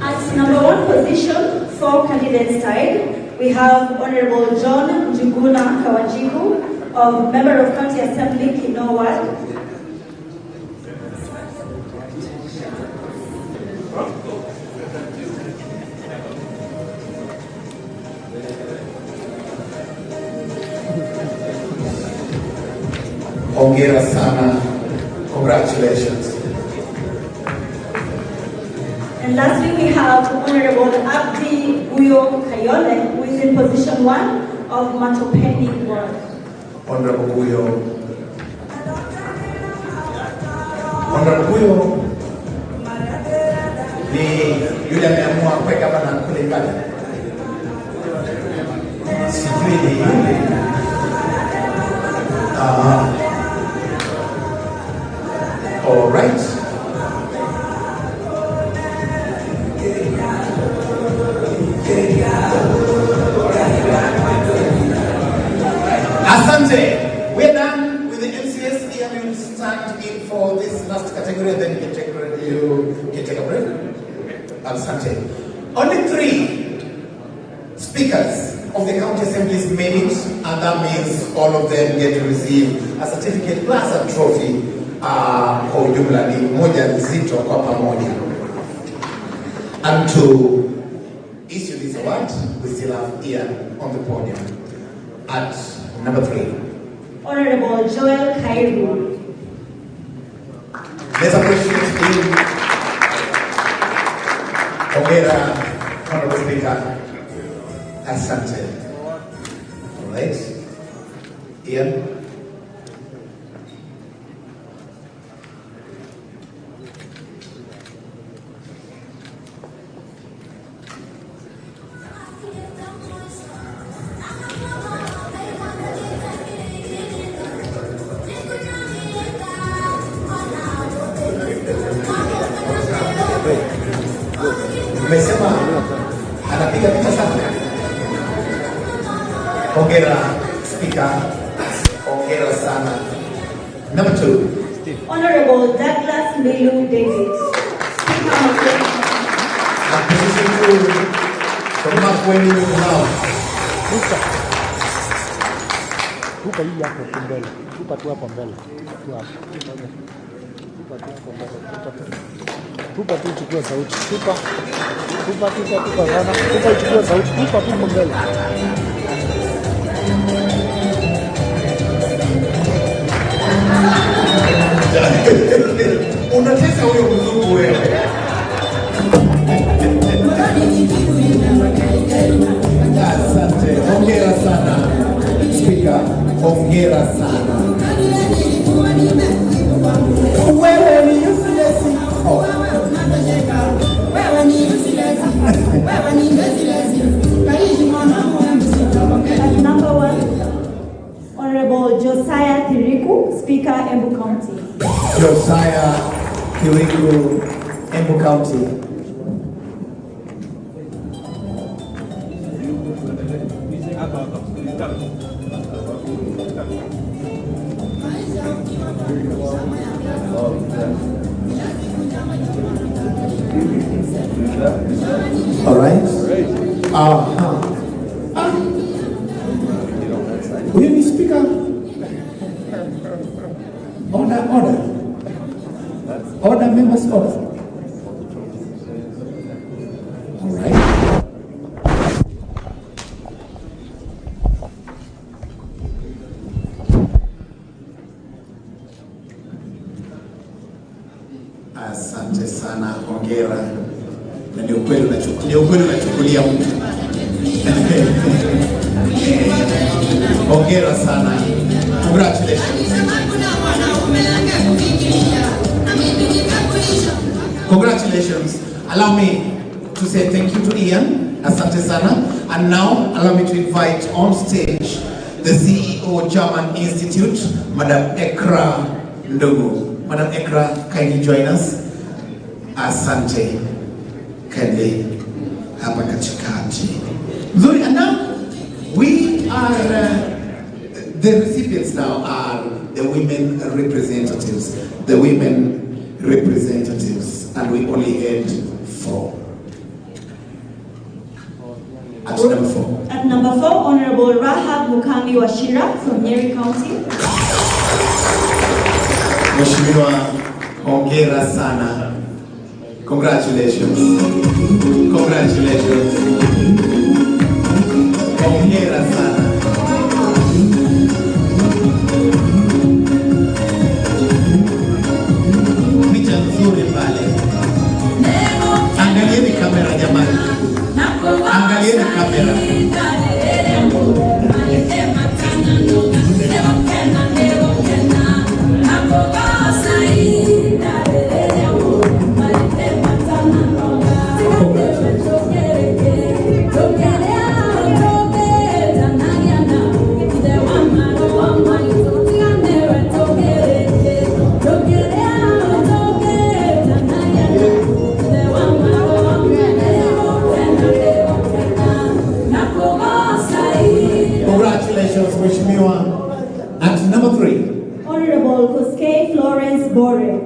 At number 1 position, 4 candidates tied. We have Honorable John Njuguna Kawanjiku, of Member of County Assembly, Kino Ward. Hongera sana. Congratulations. And lastly, we have Honorable Abdi Uyo Kayole, who is in position 1 of Matopeni Ward. Honorable Uyo. Honorable Uyo ni yule ameamua kuweka bana kule mbali. Sijui ni yule. All right. Asante. We're done with the MCS. Here we will stand in for this last category, then you can take a break. Asante. Only 3 speakers of the county assemblies made it, and that means all of them get to receive a certificate plus a trophy. Kwa ujumla ni moja nzito kwa pamoja. And to issue this award, we still have Ian on the podium. At number 3. Honorable Joel Kairu. Let's appreciate him. Hongera, Honorable Speaker. Asante. All right. Ian. Umesema anapiga picha sana. Hongera Speaker. Hongera sana. Number 2. Honorable Douglas Milu David. Speaker of the Position 2 from Makwiny now. Tupa hii yako mbele. Tupa tu hapo mbele. Tu hapo. Tupa tu hapo mbele. Tupa tu chukua sauti. Tupa sana. Tupa chukua sauti. Tupa tu mbele. Unatesa huyo mzungu wewe. Asante. Hongera sana. Speaker, hongera sana. Wewe ni useless. Number 1, Honorable Josiah Kiriku, Speaker, Embu County. Josiah Kiriku, Embu County. All right. Will you be Speaker? Order, members, order. All right. Asante sana, hongera. Na ni ukweli unachukulia mtu. Hongera sana. Congratulations. Congratulations. Allow me to say thank you to Ian. Asante sana. And now allow me to invite on stage the CEO German Institute, Madam Ekra Ndugu. Madam Ekra, kindly join us. Asante. Kindly hapa katikati. Nzuri, and now we are the recipients now are the women representatives. The women representatives, and we only had 4. At number 4. At number 4, Honorable Rahab Mukami Washira from Nyeri County. Mheshimiwa, hongera sana. Congratulations. Congratulations. Hongera sana. Picha nzuri pale. Angalieni kamera jamani. Angalieni kamera. At number 3, Honorable Koskei Florence Bore.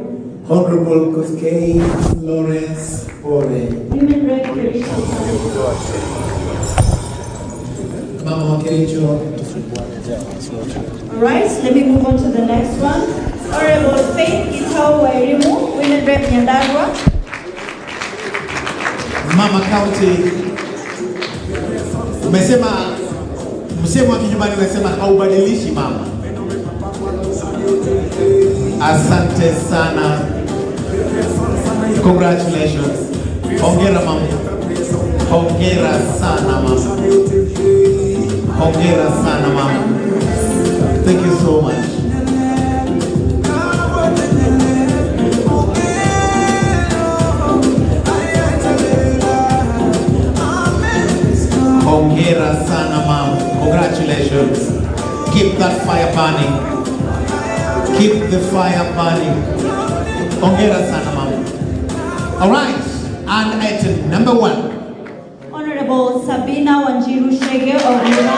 Honorable Koskei Florence Bore. Human Rights Commission. Mama Wakericho. All right, let me move on to the next one. Honorable Faith Itau Wairimu, Women Rep Nyandarua. Mama County. Umesema msemo wa kinyumbani unasema haubadilishi mama. Asante sana. Congratulations. Hongera mama. Hongera sana mama. Hongera sana mama. Thank you so much. Hongera sana mama. Congratulations. Keep that fire burning. Keep the fire burning. Hongera sana mama. All right. And item number 1. Honorable Sabina Wanjiru Shege of Uganda.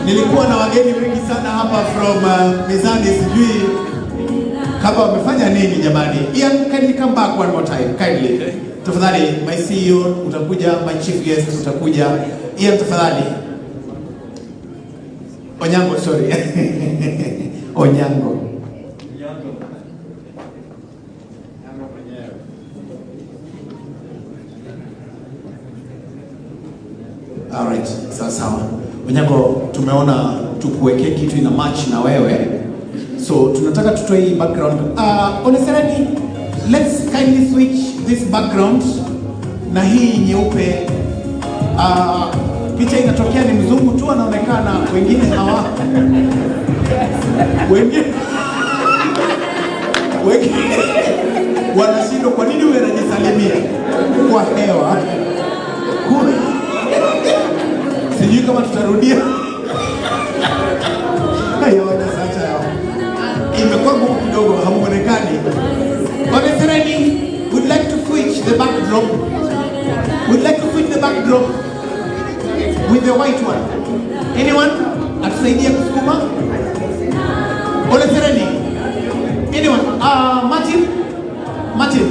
Nilikuwa na wageni wengi sana hapa from Mizani, sijui kama wamefanya nini jamani. Ian, can you come back one more time kindly? Tafadhali, my CEO utakuja, my chief guest utakuja. Ian tafadhali. Onyango, sorry. Onyango. All right, sawa. Onyango, tumeona tukuweke kitu ina match na wewe. So tunataka tutoe hii background. Honestly, let's kindly switch this background na hii nyeupe. Picha inatokea ni mzungu tu anaonekana, wengine hawa. Wengine wanashindwa kwa nini wewe unajisalimia kwa hewa. Sijui kama tutarudia. Hayo wanasacha yao. Imekuwa ngumu kidogo, hamuonekani. Honestly, we'd like to switch the backdrop. We'd like to switch the backdrop with the white one. Anyone? Atusaidia kusukuma? Honestly, anyone? Martin,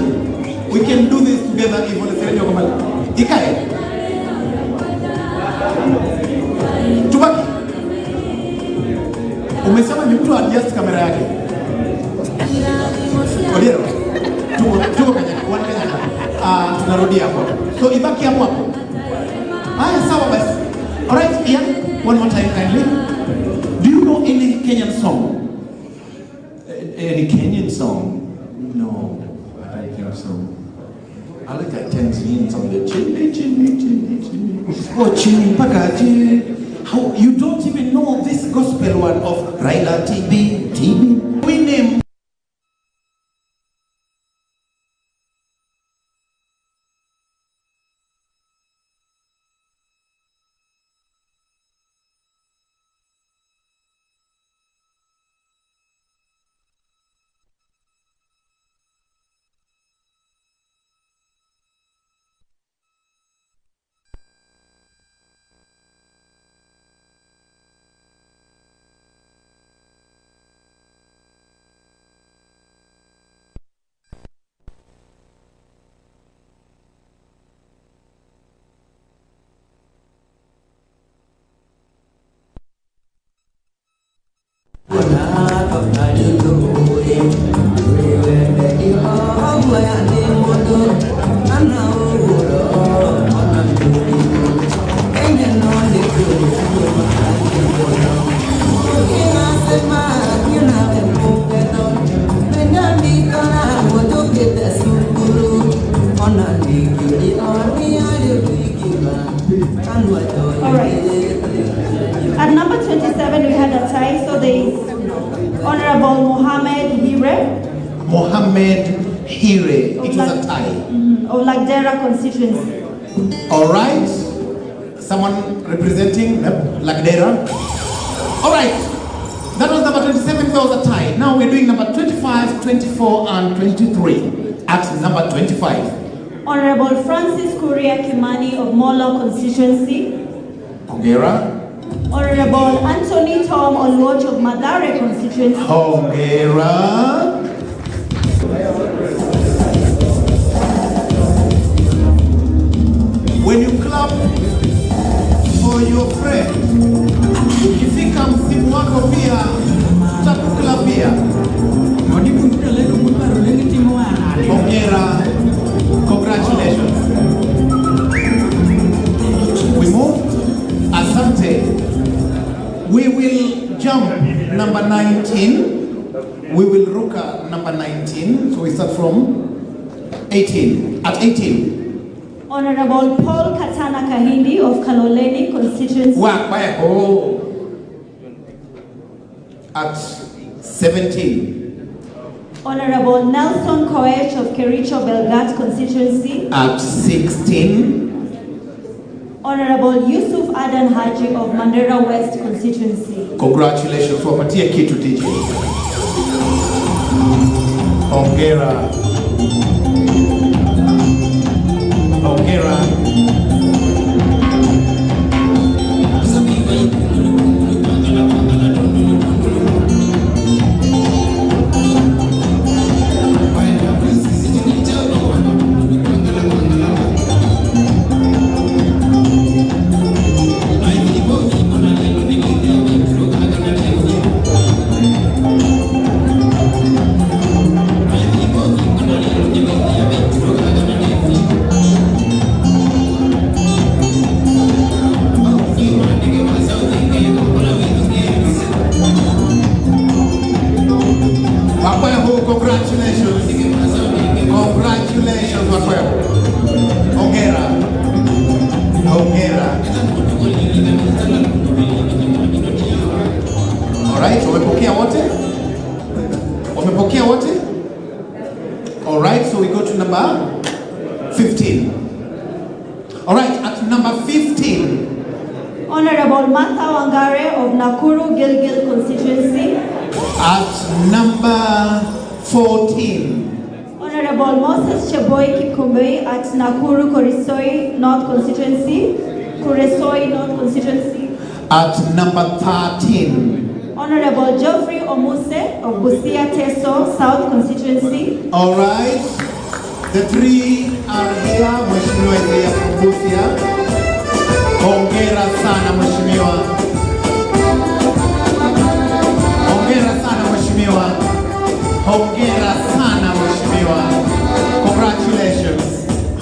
we can do this together if honestly you're coming. Ikae. Tubaki. Umesema ni mtu adjust kamera yake. Odiero. Tuko kanya, tunarudia hapo. So ibaki hapo hapo. Haya sawa basi. All right, Ian, one more time kindly. Do you know any Kenyan song? Any Kenyan song? No, I don't think so. I like that Tanzanian song, the chini, chini, chini, chini. Oh, chini mpaka chini. How you don't even know this gospel one of Raila TB. We name Mohammed Hire. Mohammed Hire. It was a tie. Of Lagdera constituency. All right. Someone representing Lagdera. All right. That was number 27. That was a tie. Now we're doing number 25, 24, and 23. At number 25. Honorable Francis Kuria Kimani of Molo constituency. Hongera. Honorable Anthony Tom Olwoch of Madare constituency. Hongera. When you clap for your friend, ukifika msimu wako pia utakuklapia. Hongera. Congratulations. We move. Asante. We will jump number 19. We will ruka number 19. So we start from 18. At 18. Honorable Paul Katana Kahindi of Kaloleni constituency. At 17. Honorable Nelson Koech of Kericho Belgat constituency. At 16. Honorable Yusuf Adan Haji of Mandera West constituency. Congratulations. Wapatie kitu DJ. Hongera. Hongera. Congratulations, Macau. Hongera. Hongera. All right, wamepokea wote? Wamepokea wote? All right, so we go to number 15. All right, at number 15. Honorable Martha Wangare of Nakuru Gilgil constituency. At number 14. Honorable Moses Cheboy Kikumbei at Nakuru Kuresoi North constituency. Kuresoi North constituency. At number 13. Honorable Geoffrey Omuse of Busia Teso South constituency. All right, the three are here. Mheshimiwa Elia from Busia. Hongera sana Mheshimiwa. Hongera sana Mheshimiwa. Hongera sana Mheshimiwa. Congratulations.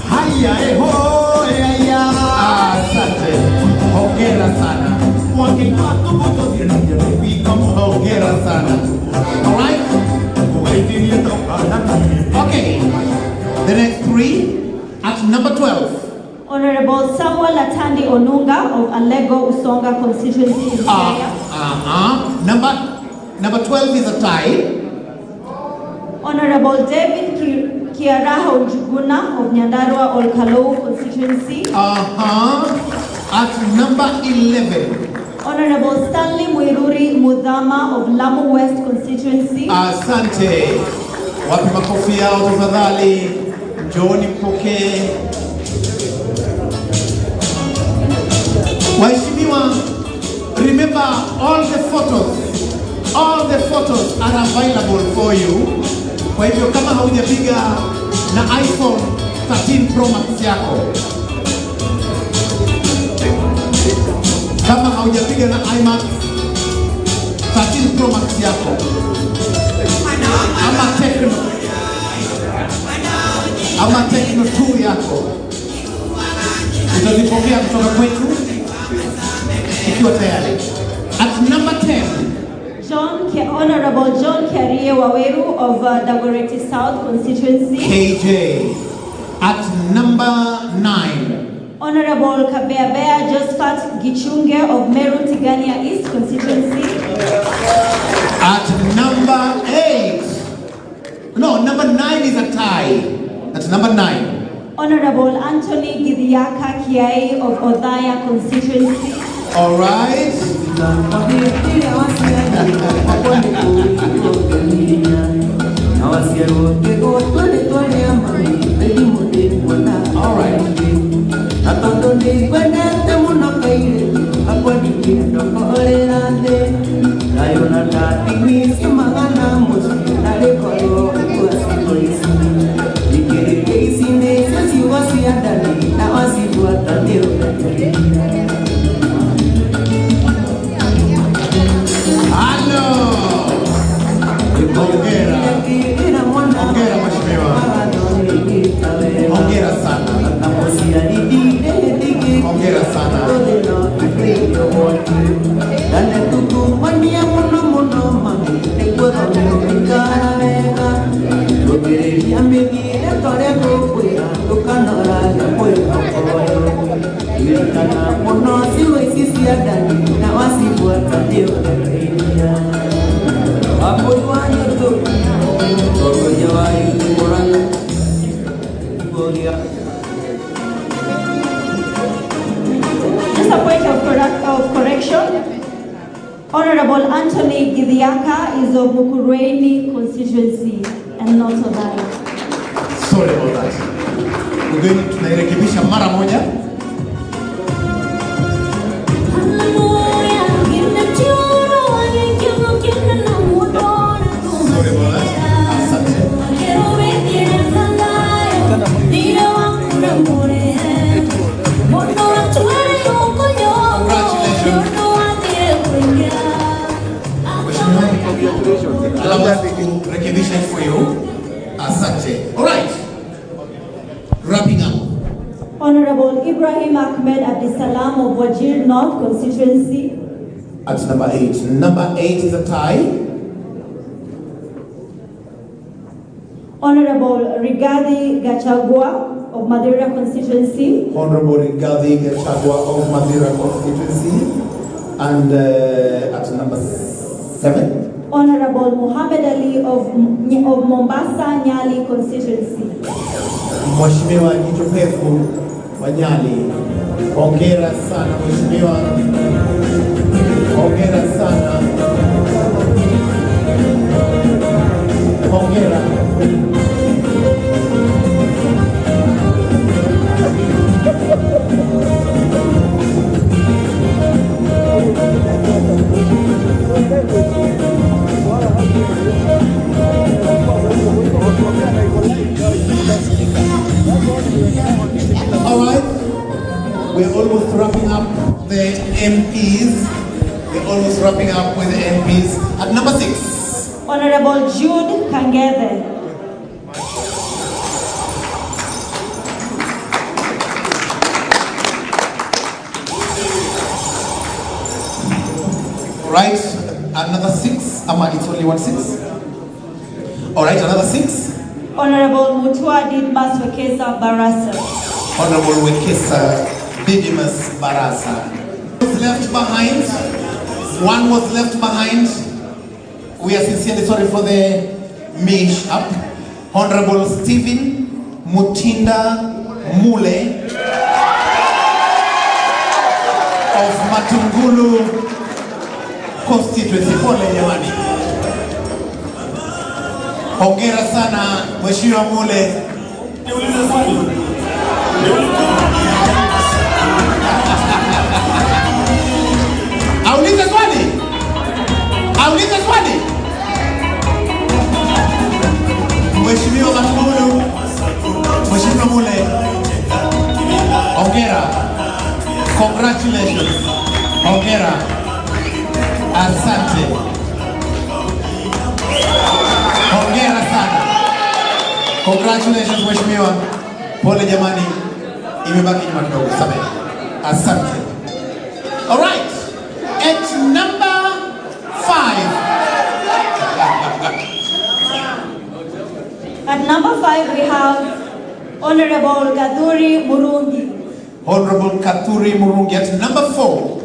Haya ho ya. Asante. Hongera sana. Hongera sana. All right. Okay. The next three at number 12. Honorable Samuel Atandi Onunga of Alego Usonga constituency in Kenya. Number 12 is a tie. Honorable David Kiaraha Njuguna of Nyandarua Olkalou constituency. At number 11. Honorable Stanley Muiruri Mudhama of Lamu West constituency. Asante. Wapi makofi yao tafadhali. Njooni mpokee. Waheshimiwa, remember all the photos are available for you. Kwa hivyo kama haujapiga na iPhone 13 Pro Max yako, kama haujapiga na iMac 13 Pro Max yako, ama Tecno 2 yako, utazipokea kutoka kwetu ikiwa tayari. At number 10. Honorable John Kiarie Waweru of Dagoretti South constituency. KJ. At number 9. Honorable Kabeabea Josephat Gichunge of Meru Tigania East constituency. At number 8. number 9. Honorable Anthony Gidiaka Kiai of Odaya constituency. All right. All right. Hongera sana. Hongera sana. Just a point of correction. Honorable Anthony Gidiaka is of Mukurweni constituency and not Odaya. Sorry about that. We're going to nairekebisha mara moja. Rekebisha for you. Asante. All right. Wrapping up. Honorable Ibrahim Ahmed Abdisalam of Wajir North constituency. At number 8. Number 8 is a tie. Honorable Rigathi Gachagua of Madeira constituency. Honorable Rigathi Gachagua of Madeira constituency. And at number 7. Honorable Muhammad Ali of Mombasa Nyali constituency. Mheshimiwa Jitopefu wa Nyali. Hongera sana Mheshimiwa. Hongera sana. Hongera. All right, we're almost wrapping up the MPs. We're almost wrapping up with the MPs. At number 6. Honorable Jude Kangeve. All right, another 6. It's only 1 6. All right, another 6. Honorable Mutua Dimas Wekesa Barasa. Honorable Wekesa Dimas Barasa. Was left behind. One was left behind. We are sincerely sorry for the mix-up. Honorable Stephen Mutinda Mule of Matungulu constituency. Pole jamani. Hongera sana Mheshimiwa Mule. Niulize swali. Aulize swali. Aulize swali. Mheshimiwa Matungulu. Mheshimiwa Mule. Hongera. Congratulations. Hongera. Asante. Hongera sana. Congratulations Mheshimiwa. Pole jamani. Imebaki nyuma kidogo. Samehe. Asante. All right. At number 5. At number 5 we have Honorable Kaduri Murungi. Honorable Katuri Murungi. At number 4.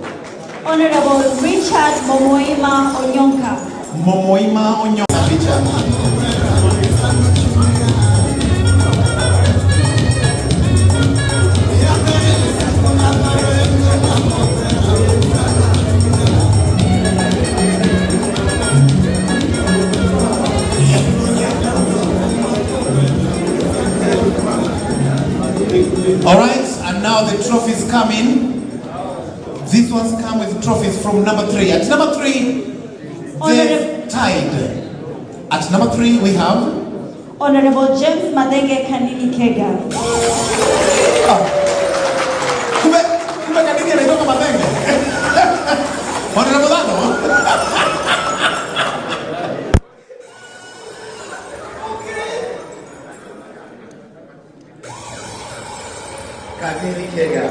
Honorable Richard Momoima Onyonka. Momoima Onyonka. Richard. the trophies come in. These ones come with trophies from number 3. At number 3, they tied. At number 3, we have Honorable James Madenge Kini Kega. Kumbe Kini anatoka Madenge. Honorable Dano. Kini Kega.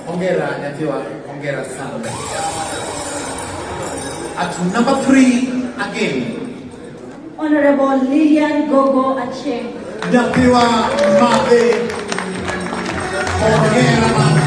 Hongera nyatiwa, hongera sana. At number 3 again. Honorable Lilian Gogo Acheng. Nyatiwa Mabe. Hongera Mabe.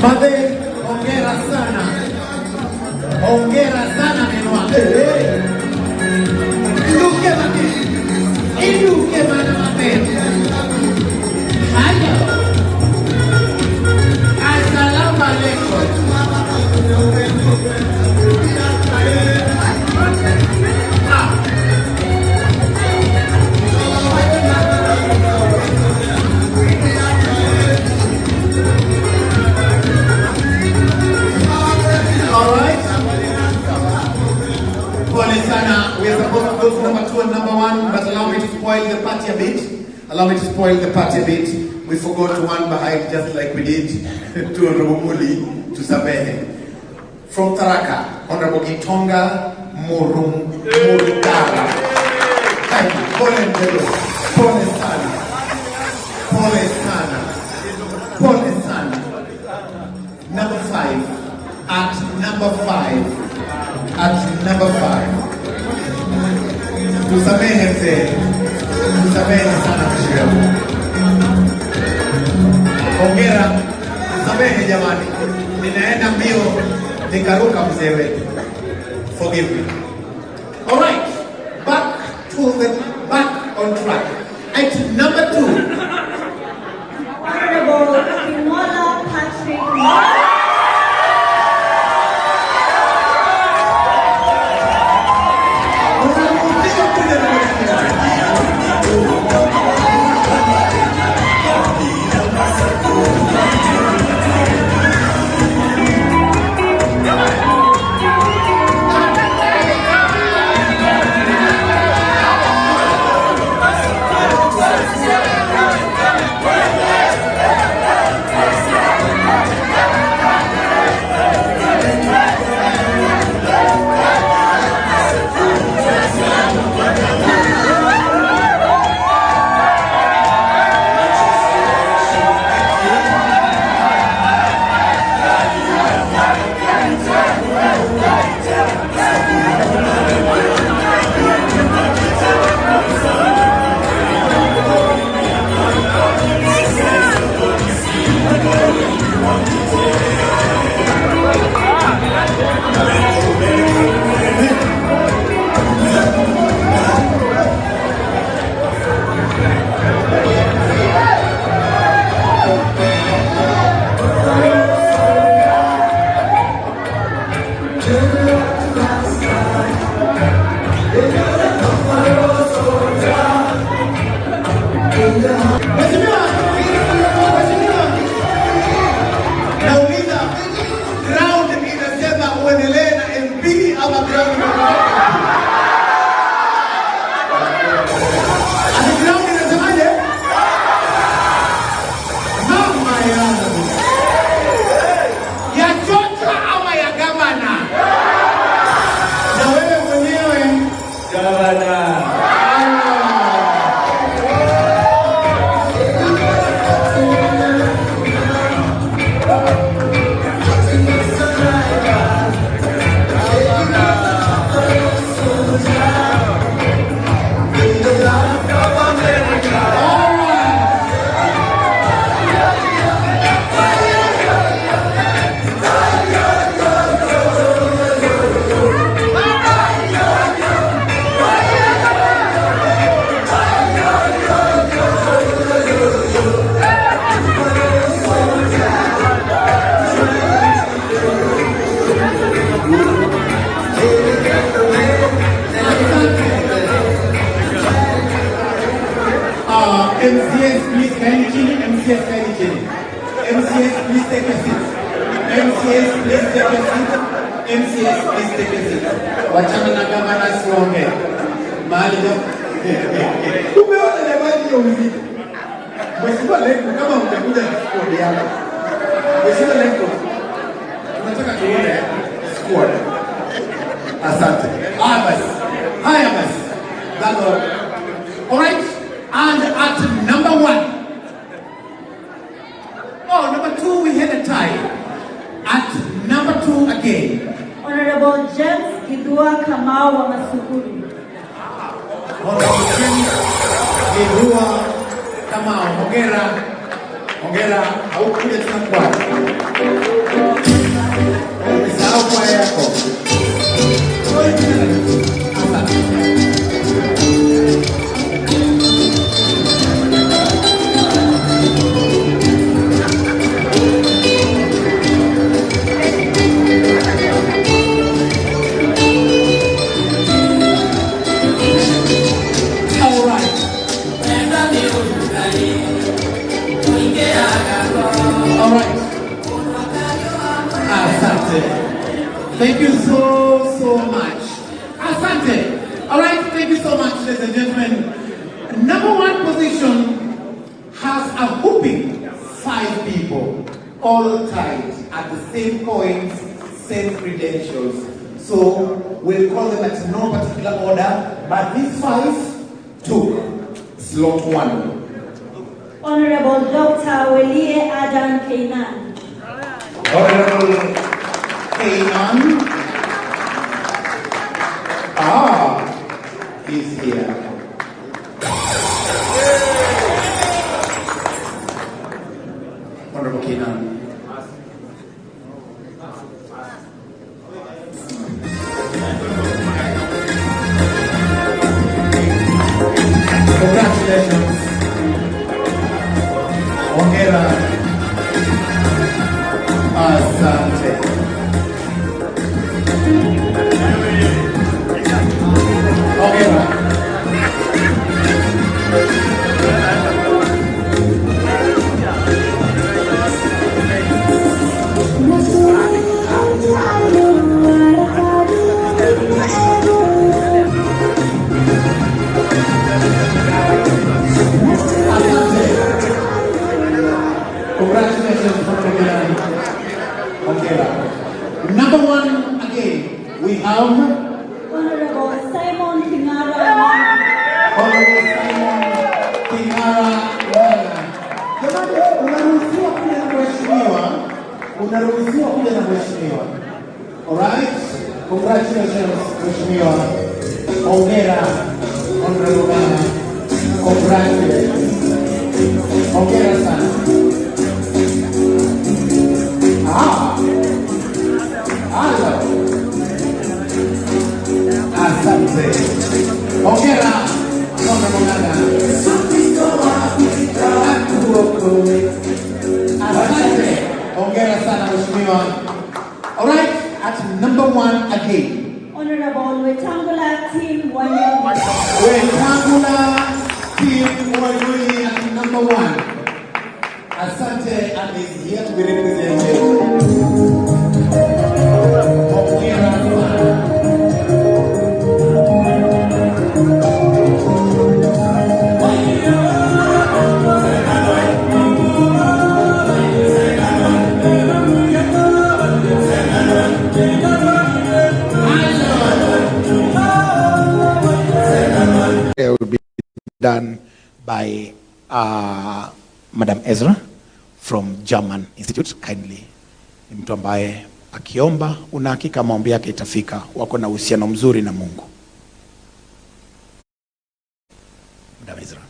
Made, hongera sana. Hongera sana menwa. Inuke made. Inuke mana made. Haya. Assalamu alaikum. We are supposed to go to number 2 and number 1, but allow me to spoil the party a bit. Allow me to spoil the party a bit. We forgot one behind, just like we did to Rumuli, to Sabehe. From Taraka, Honorable Gitonga Murutara. Thank you. Pole Ndelo. Pole sana. Pole sana. Pole sana. Number 5. At number 5. At number 5. Tusamehe mzee. Tusamehe sana mshirika. Hongera. Tusamehe jamani. Ninaenda mbio nikaruka mzee wetu. Forgive me. All right. Back on track. At number 2. Honorable Kimola Patrick. gavana siongee. Mahali umeona jamani hiyo mziki. Mheshimiwa Lengo, kama utakuja na squad yako. Mheshimiwa Lengo, tunataka tuone squad. Asante. Basi. Haya basi. That's all. All right. And at number 1. Oh, number 2 we had a tie. At number 2 again. Honorable James Kidua Kamau wa Masukuru. Honorable James Kidua Kamau. Hongera. Haukuja tena kwa. Umesahau kwa yako. Thank you so much. Asante. All right, thank you so much, ladies and gentlemen. Number 1 position has a whooping 5 people, all tied at the same points, same credentials. So we'll call them at no particular order, but these 5 took slot 1. Honorable Dr. Welie Adam Kainan. Honorable Kainan. He's here. Honorable Kainan. Congratulations. Hongera. Asante. Congratulations, Number 1 again, we have Honorable Simon Tingara. Honorable Simon Tingara. Jamani, unaruhusiwa kuja na mheshimiwa. Unaruhusiwa kuja na mheshimiwa. Alright? Congratulations, mheshimiwa. Hongera, Honorable Ghana. Congratulations. Hongera sana. Hello. Asante. Hongera, Honorable Ghana. Asante. Hongera sana mheshimiwa. All right, at number 1 again. Honorable Wetangula Team Wanyonyi. Wetangula Team Wanyonyi at number 1. Asante, and is here to be represented. It will be done by Madam Ezra from German Institute. Kindly, ni mtu ambaye akiomba una hakika maombi yake itafika. Wako na uhusiano mzuri na Mungu. Madam Ezra.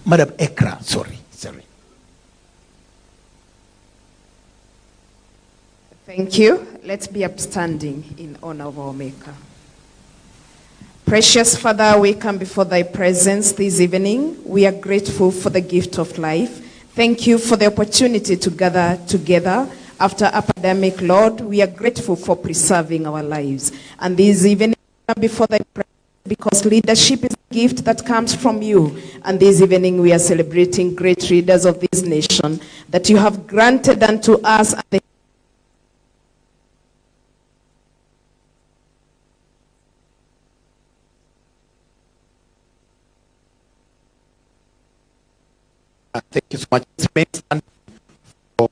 Madam Ekra, sorry. Thank you. Let's be upstanding in honor of our Maker. Precious Father, we come before thy presence this evening. We are grateful for the gift of life. Thank you for the opportunity to gather together after a pandemic, Lord. We are grateful for preserving our lives. And this evening, we come before thy presence because leadership is a gift that comes from you. And this evening, we are celebrating great leaders of this nation that you have granted unto us. Thank you so much. For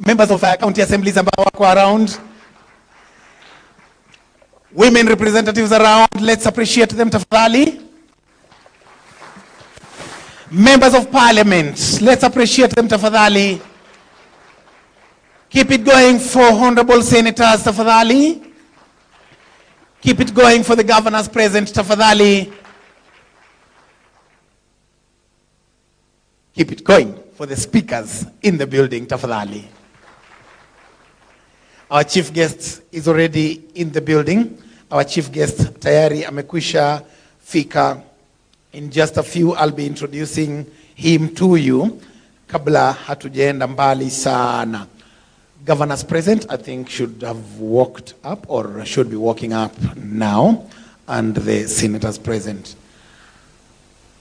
members of our county assemblies ambao wako around, women representatives around, let's appreciate them tafadhali. Members of parliament, let's appreciate them tafadhali. Keep it going for honorable senators tafadhali. Keep it going for the governors present tafadhali. Keep it going for the speakers in the building tafadhali. Our chief guest is already in the building. Our chief guest tayari amekwisha fika. In just a few, I'll be introducing him to you. Kabla hatujaenda mbali sana. Governors present, I think, should have walked up or should be walking up now. And the senators present.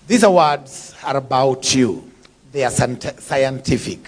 These awards are about you. They are scientific.